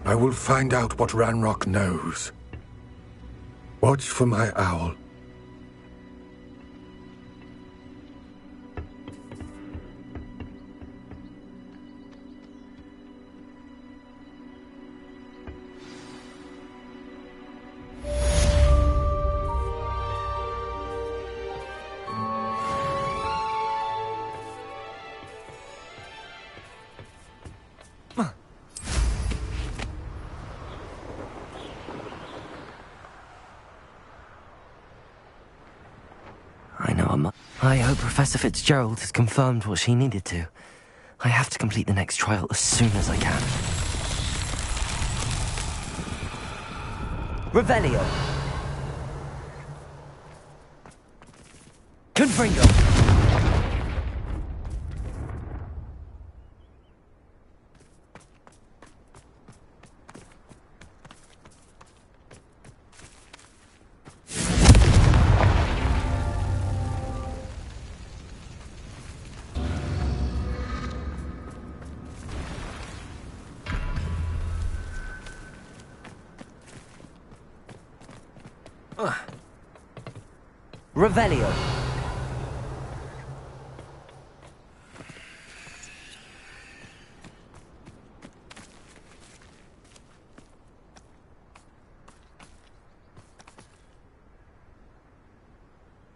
I will find out what Ranrock knows. Watch for my owl. I hope Professor Fitzgerald has confirmed what she needed to. I have to complete the next trial as soon as I can. Revelio. Confringo! Revelio.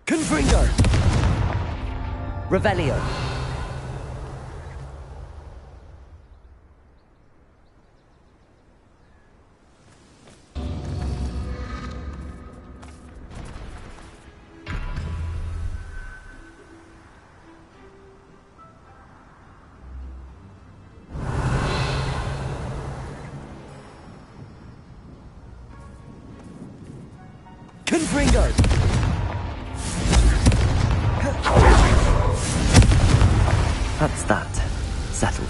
Confringo. Revelio. Confringo! That's that. Settled.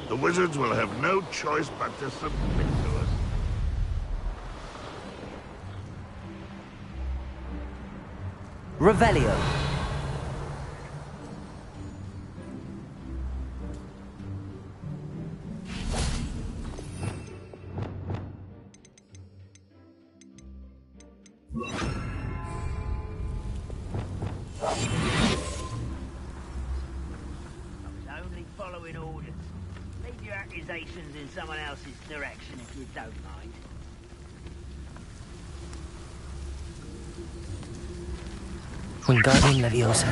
The wizards will have no choice but to submit to us. Revelio. Only following orders. Leave your accusations in someone else's direction if you don't mind. Wingardium Leviosa.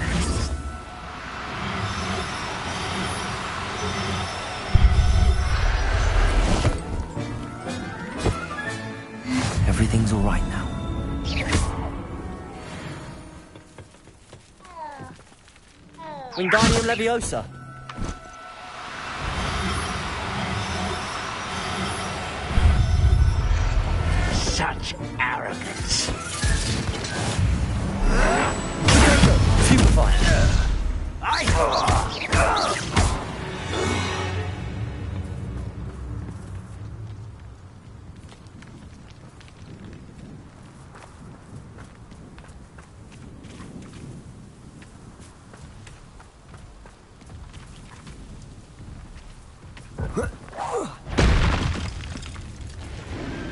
Everything's all right now. Wingardium Leviosa. Such arrogance. Stupefy.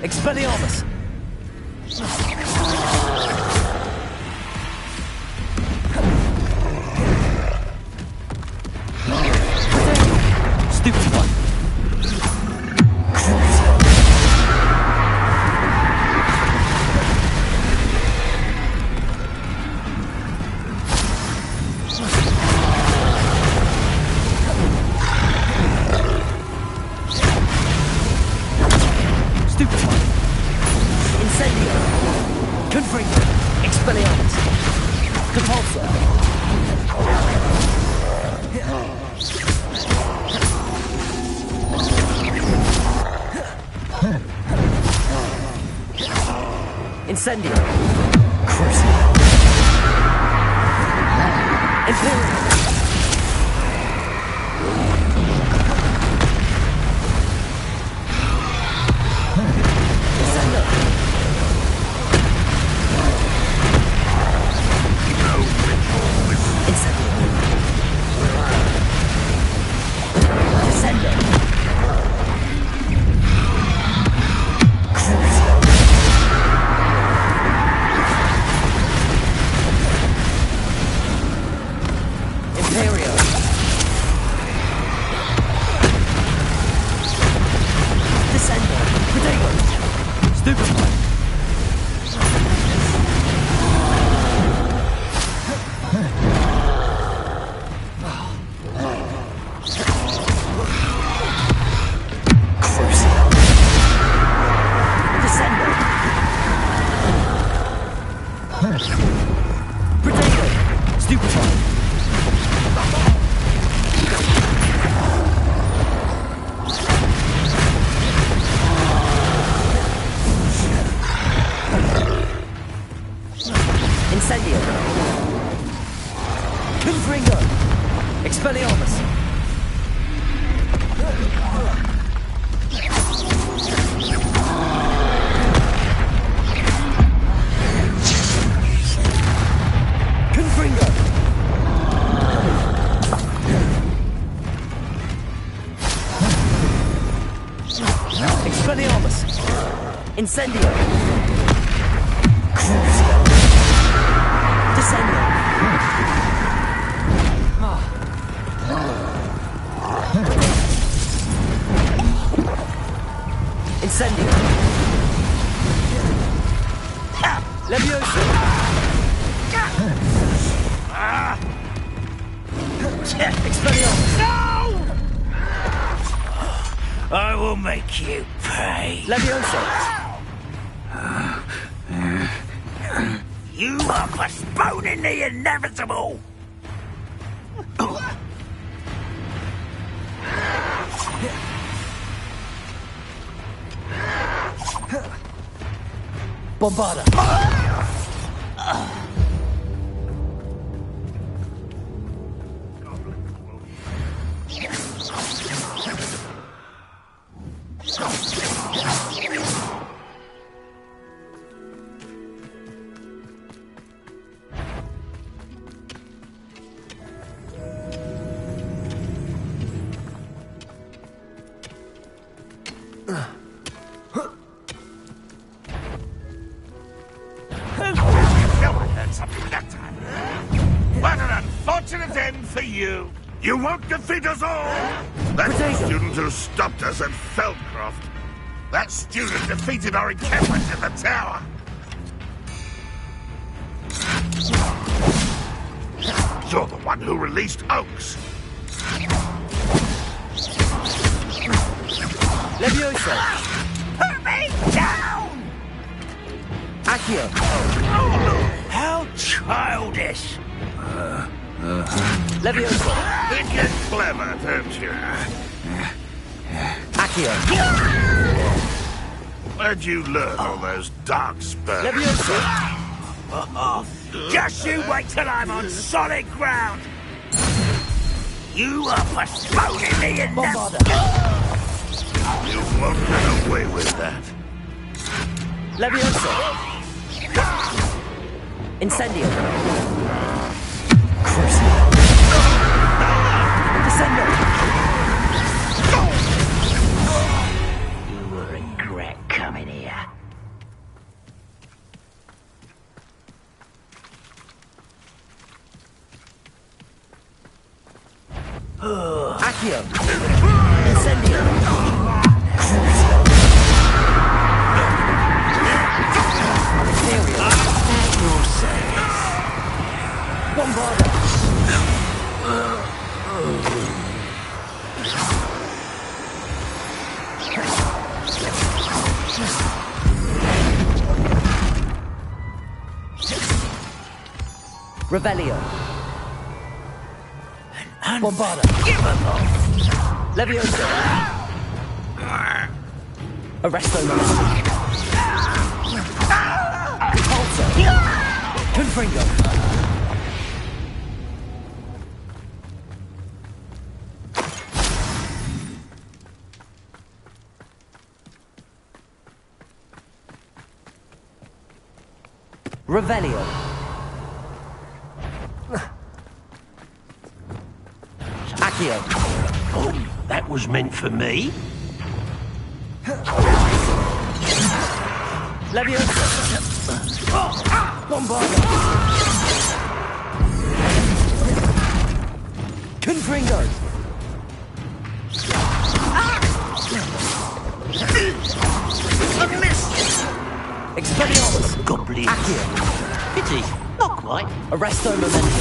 Expelliarmus! Stupefy! Stupefy! Incendio! Confringo! Expelliarmus! Compulsor! Incendio! Crucible! Imperium! Incendio! time. Incendio. Confringo. Expelliarmus. Confringo. Expelliarmus. Incendio. Descendio. Incendio. Levioso. Expelliarmus. No! I will make you pay. Levioso. You are postponing the inevitable. Bombarda. What an unfortunate end for you! You won't defeat us all! That's the student who stopped us at Feldcroft. That student defeated our encampment in the tower. You're the one who released Oaks. Levioso. Put me down! Accio. How childish! Levioso. You get clever, don't you? Accio. Where'd you learn all those dark spells? Levioso. Just you wait till I'm on solid ground! You are postponing the inevitable! You won't get away with that. Levioso. Incendio. Descendo. You will regret coming here. Accio. Incendio. Bombarda. Revelio. Bombarda. Levioso. Arresto Momentum. Repulsor. Confringo. Revelio. Accio. Oh, that was meant for me? Levioso. Bombarda. Confringo. I missed! Expelliarmus. Goblin. Accio. Pity. Not quite. Arresto Momentum.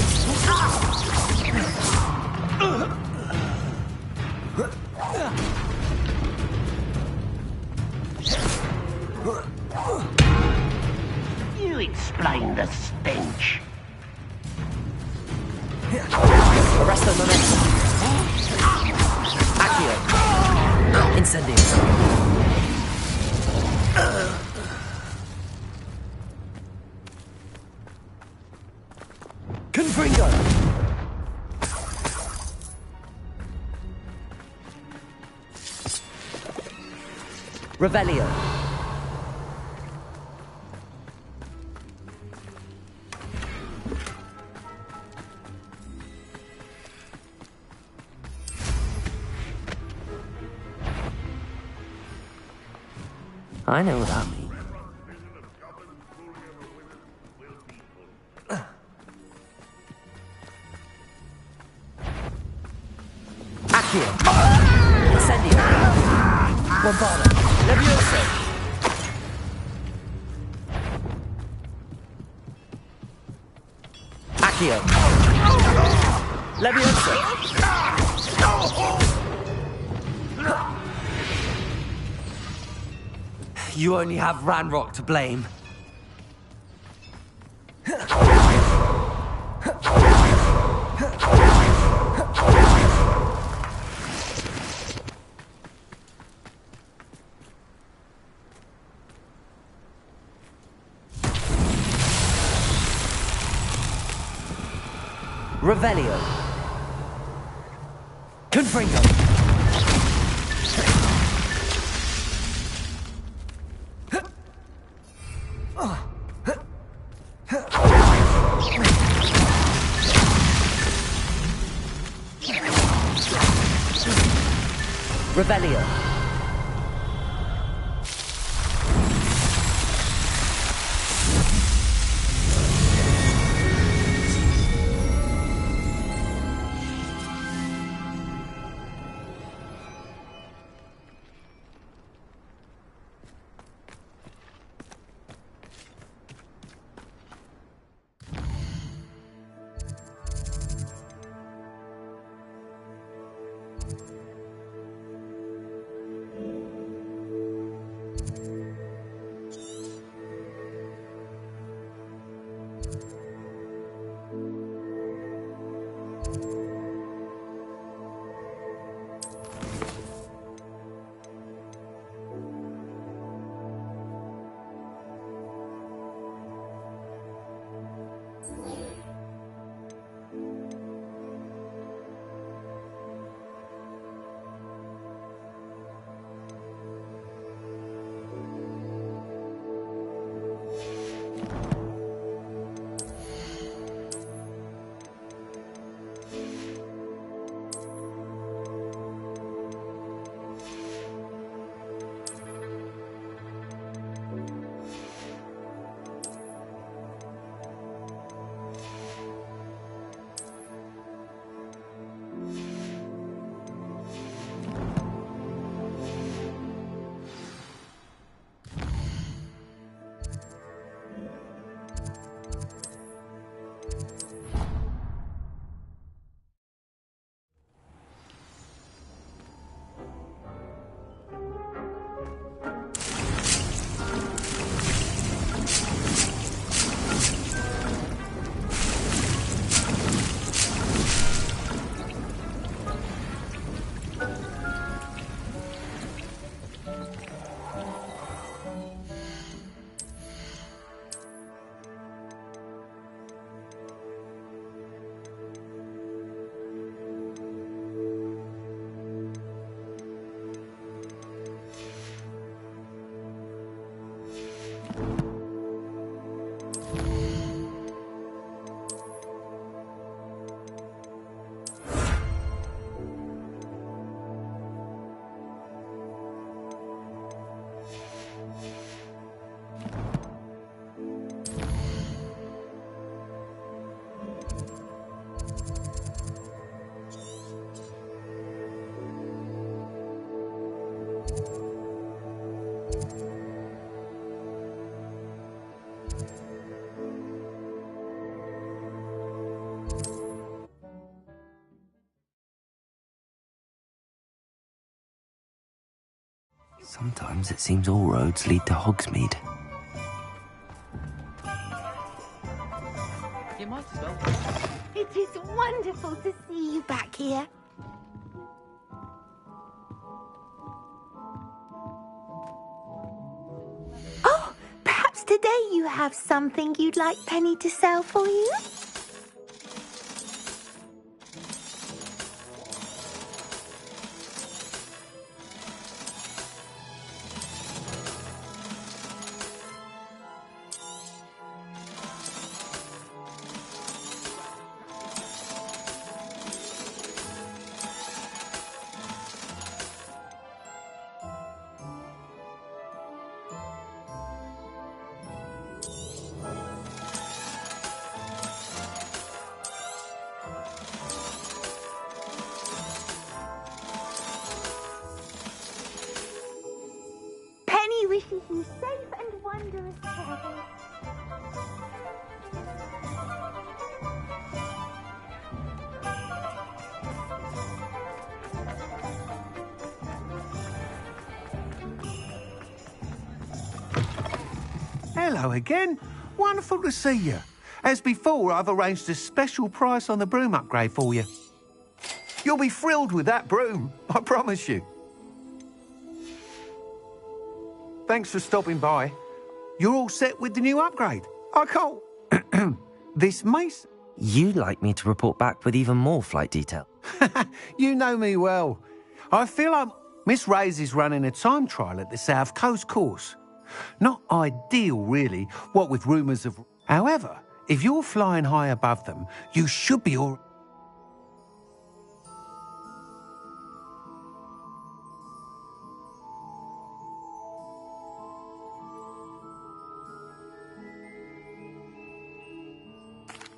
You explain the stench. Arresto momentum. Accio. Incendio. Confringo. Revelio. I know what that means. Accio. Incendio. Bombarda. Levioso. Accio. Levioso. You only have Ranrock to blame. Revelio. Confringo. Revelio. Sometimes it seems all roads lead to Hogsmeade. You might as well. It is wonderful to see you back here. Oh, perhaps today you have something you'd like Penny to sell for you? Wishes you safe and wondrous travels. Hello again. Wonderful to see you. As before, I've arranged a special price on the broom upgrade for you. You'll be thrilled with that broom, I promise you. Thanks for stopping by. You're all set with the new upgrade. I can't... This may... You'd like me to report back with even more flight detail. You know me well. I feel I'm... Miss Reyes is running a time trial at the South Coast course. Not ideal, really, what with rumours of... However, if you're flying high above them, you should be all...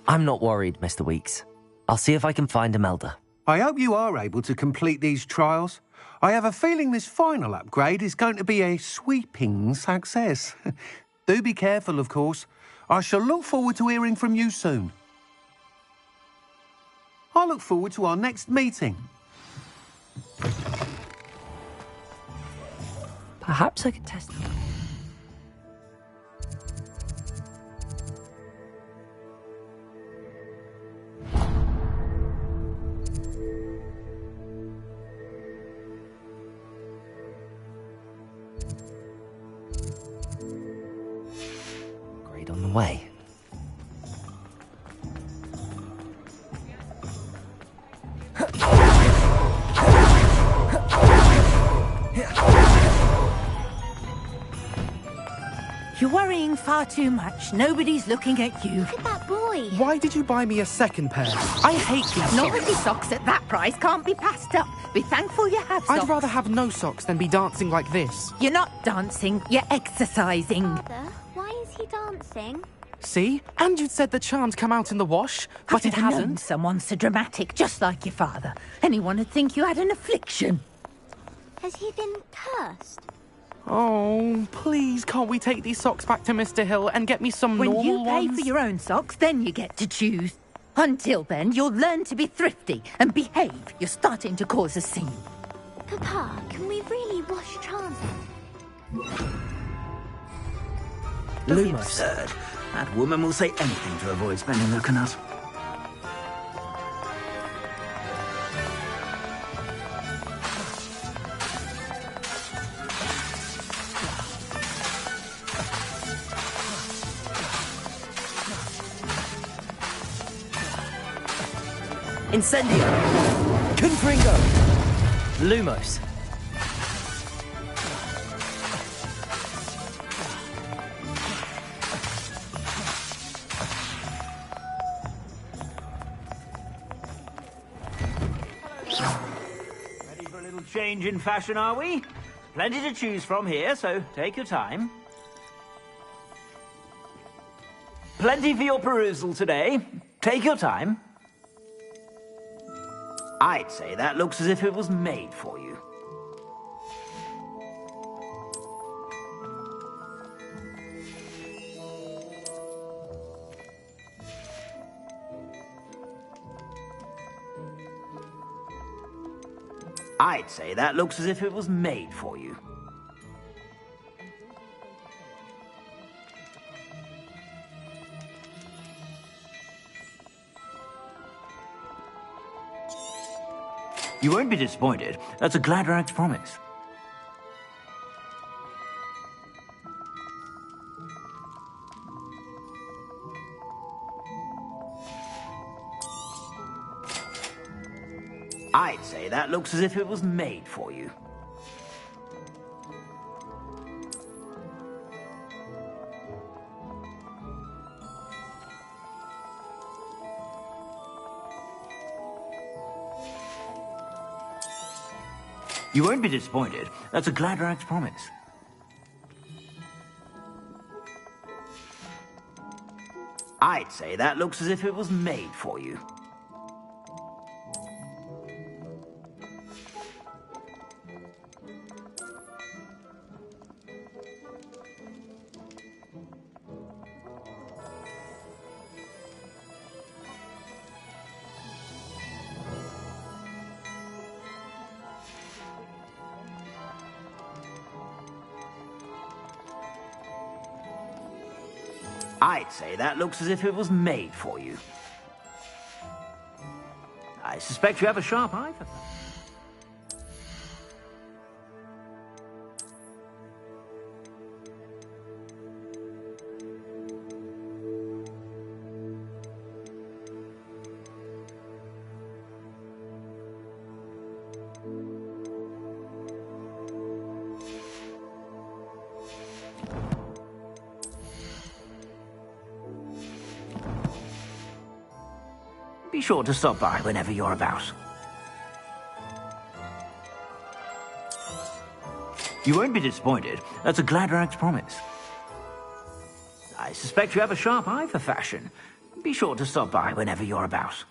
I'm not worried, Mr. Weeks. I'll see if I can find Imelda. I hope you are able to complete these trials. I have a feeling this final upgrade is going to be a sweeping success. Do be careful, of course. I shall look forward to hearing from you soon. I look forward to our next meeting. Perhaps I could test them. On the way. You're worrying far too much. Nobody's looking at you. Look at that boy. Why did you buy me a second pair? I hate these socks. Novelty socks at that price can't be passed up. Be thankful you have socks. I'd rather have no socks than be dancing like this. You're not dancing, you're exercising. Father, why is he dancing? See? And you'd said the charms come out in the wash, but it I've never known hasn't. someone so dramatic, just like your father. Anyone would think you had an affliction. Has he been cursed? Oh, please, can't we take these socks back to Mr. Hill and get me some When normal you pay ones? for your own socks, then you get to choose. Until then, you'll learn to be thrifty and behave. You're starting to cause a scene. Papa, can we really wash charms out? Lumos. Absurd. That woman will say anything to avoid spending the coconut. Incendio! Confringo! Lumos! Ready for a little change in fashion, are we? Plenty to choose from here, so take your time. Plenty for your perusal today. Take your time. I'd say that looks as if it was made for you. I'd say that looks as if it was made for you. You won't be disappointed. That's a Gladrag's promise. I'd say that looks as if it was made for you. You won't be disappointed. That's a Gladrag's promise. I'd say that looks as if it was made for you. I'd say that looks as if it was made for you. I suspect you have a sharp eye for that. Be sure to stop by whenever you're about. You won't be disappointed. That's a Gladrag's promise. I suspect you have a sharp eye for fashion. Be sure to stop by whenever you're about.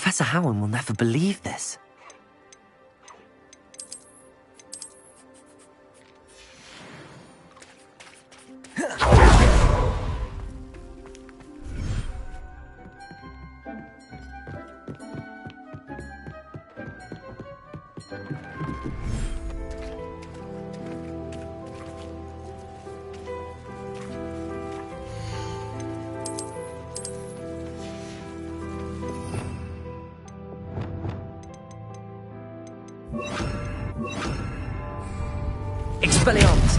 Professor Howard will never believe this. Expelliarmus!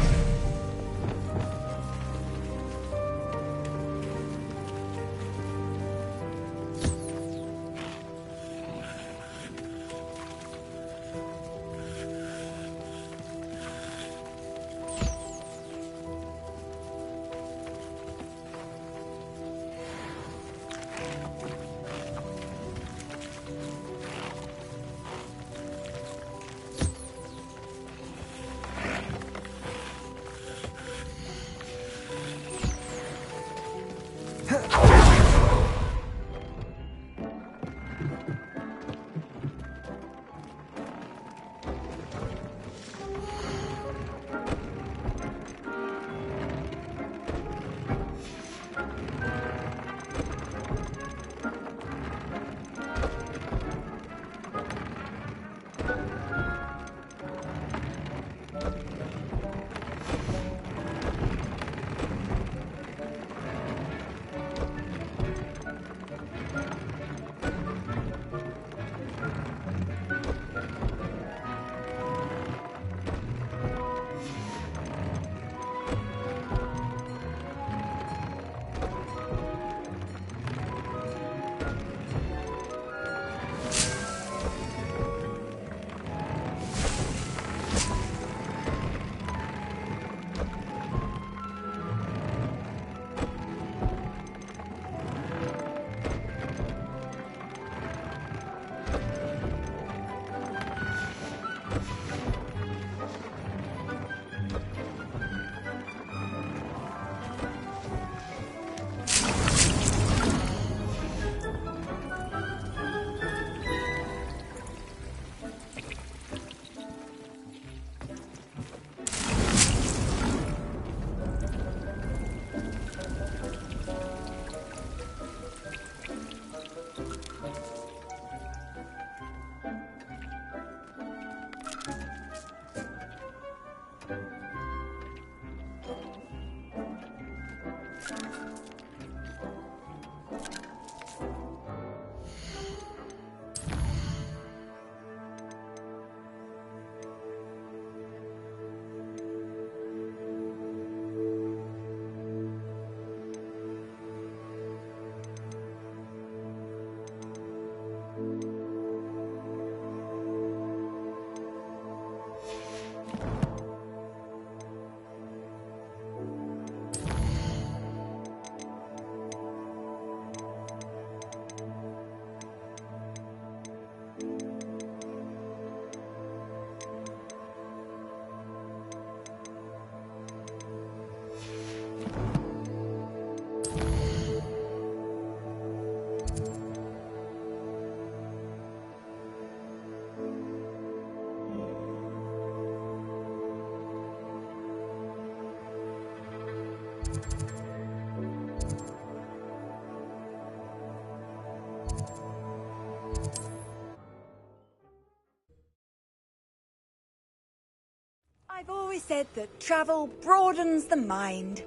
I've always said that travel broadens the mind.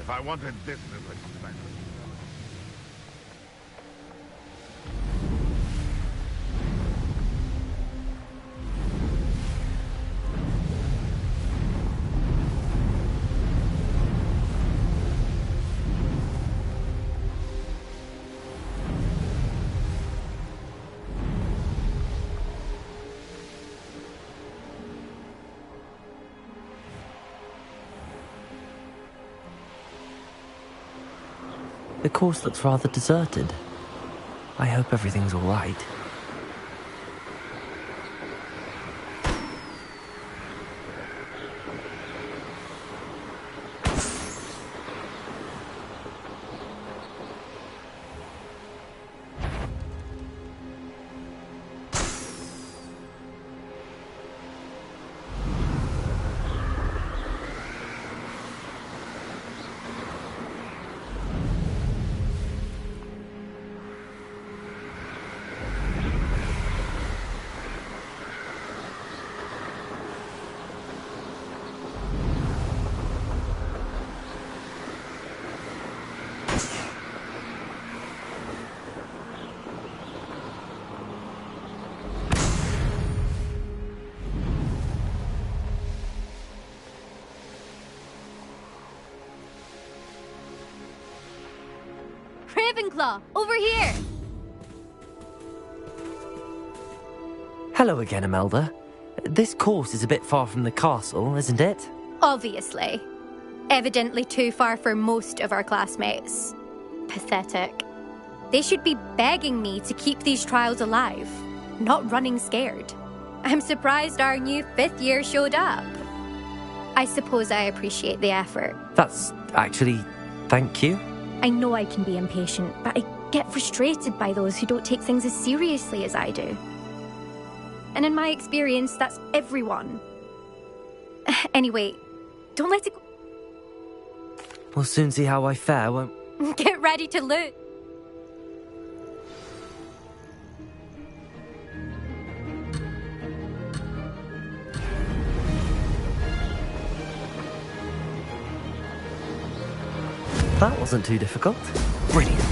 If I wanted this little experiment. The course looks rather deserted. I hope everything's all right. Ravenclaw, over here! Hello again, Imelda. This course is a bit far from the castle, isn't it? Obviously. Evidently too far for most of our classmates. Pathetic. They should be begging me to keep these trials alive, not running scared. I'm surprised our new 5th year showed up. I suppose I appreciate the effort. That's actually... thank you. I know I can be impatient, but I get frustrated by those who don't take things as seriously as I do. And in my experience, that's everyone. Anyway, don't let it go. We'll soon see how I fare, won't... Get ready to lose. That wasn't too difficult. Brilliant.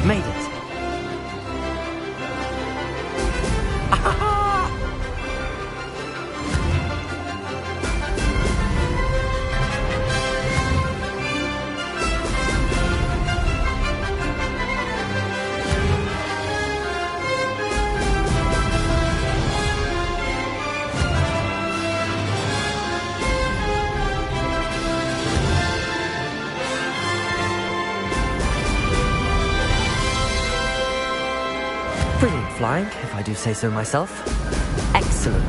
Made it. Brilliant flying, if I do say so myself. Excellent.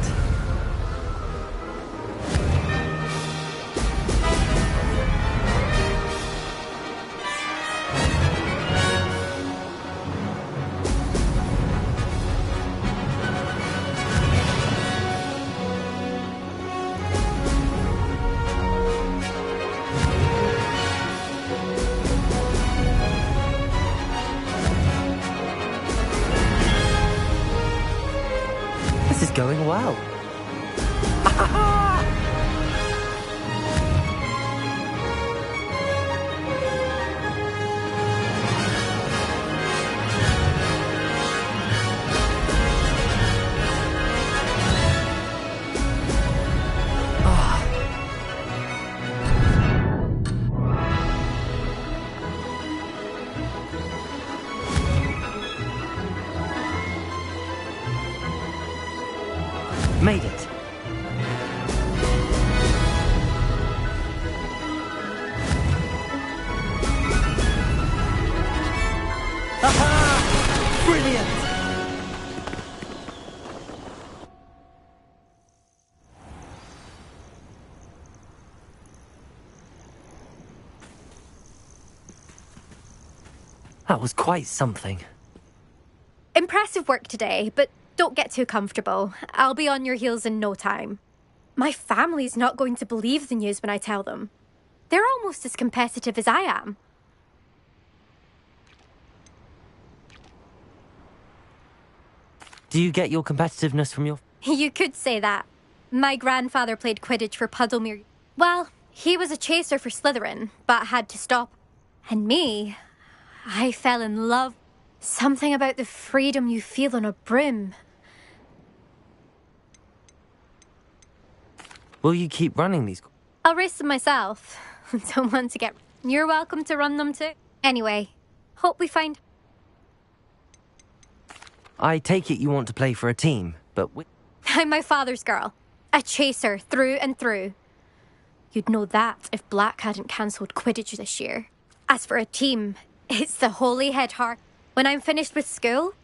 This is going well. Made it. Aha! Brilliant! That was quite something. Impressive work today, but don't get too comfortable. I'll be on your heels in no time. My family's not going to believe the news when I tell them. They're almost as competitive as I am. Do you get your competitiveness from your... You could say that. My grandfather played Quidditch for Puddlemere. Well, he was a chaser for Slytherin, but had to stop. And me, I fell in love. Something about the freedom you feel on a broom. Will you keep running these? I'll race them myself. Don't want to get... You're welcome to run them too. Anyway, hope we find... I take it you want to play for a team, but... I'm my father's girl. A chaser through and through. You'd know that if Black hadn't cancelled Quidditch this year. As for a team, it's the Holy Head Heart. When I'm finished with school,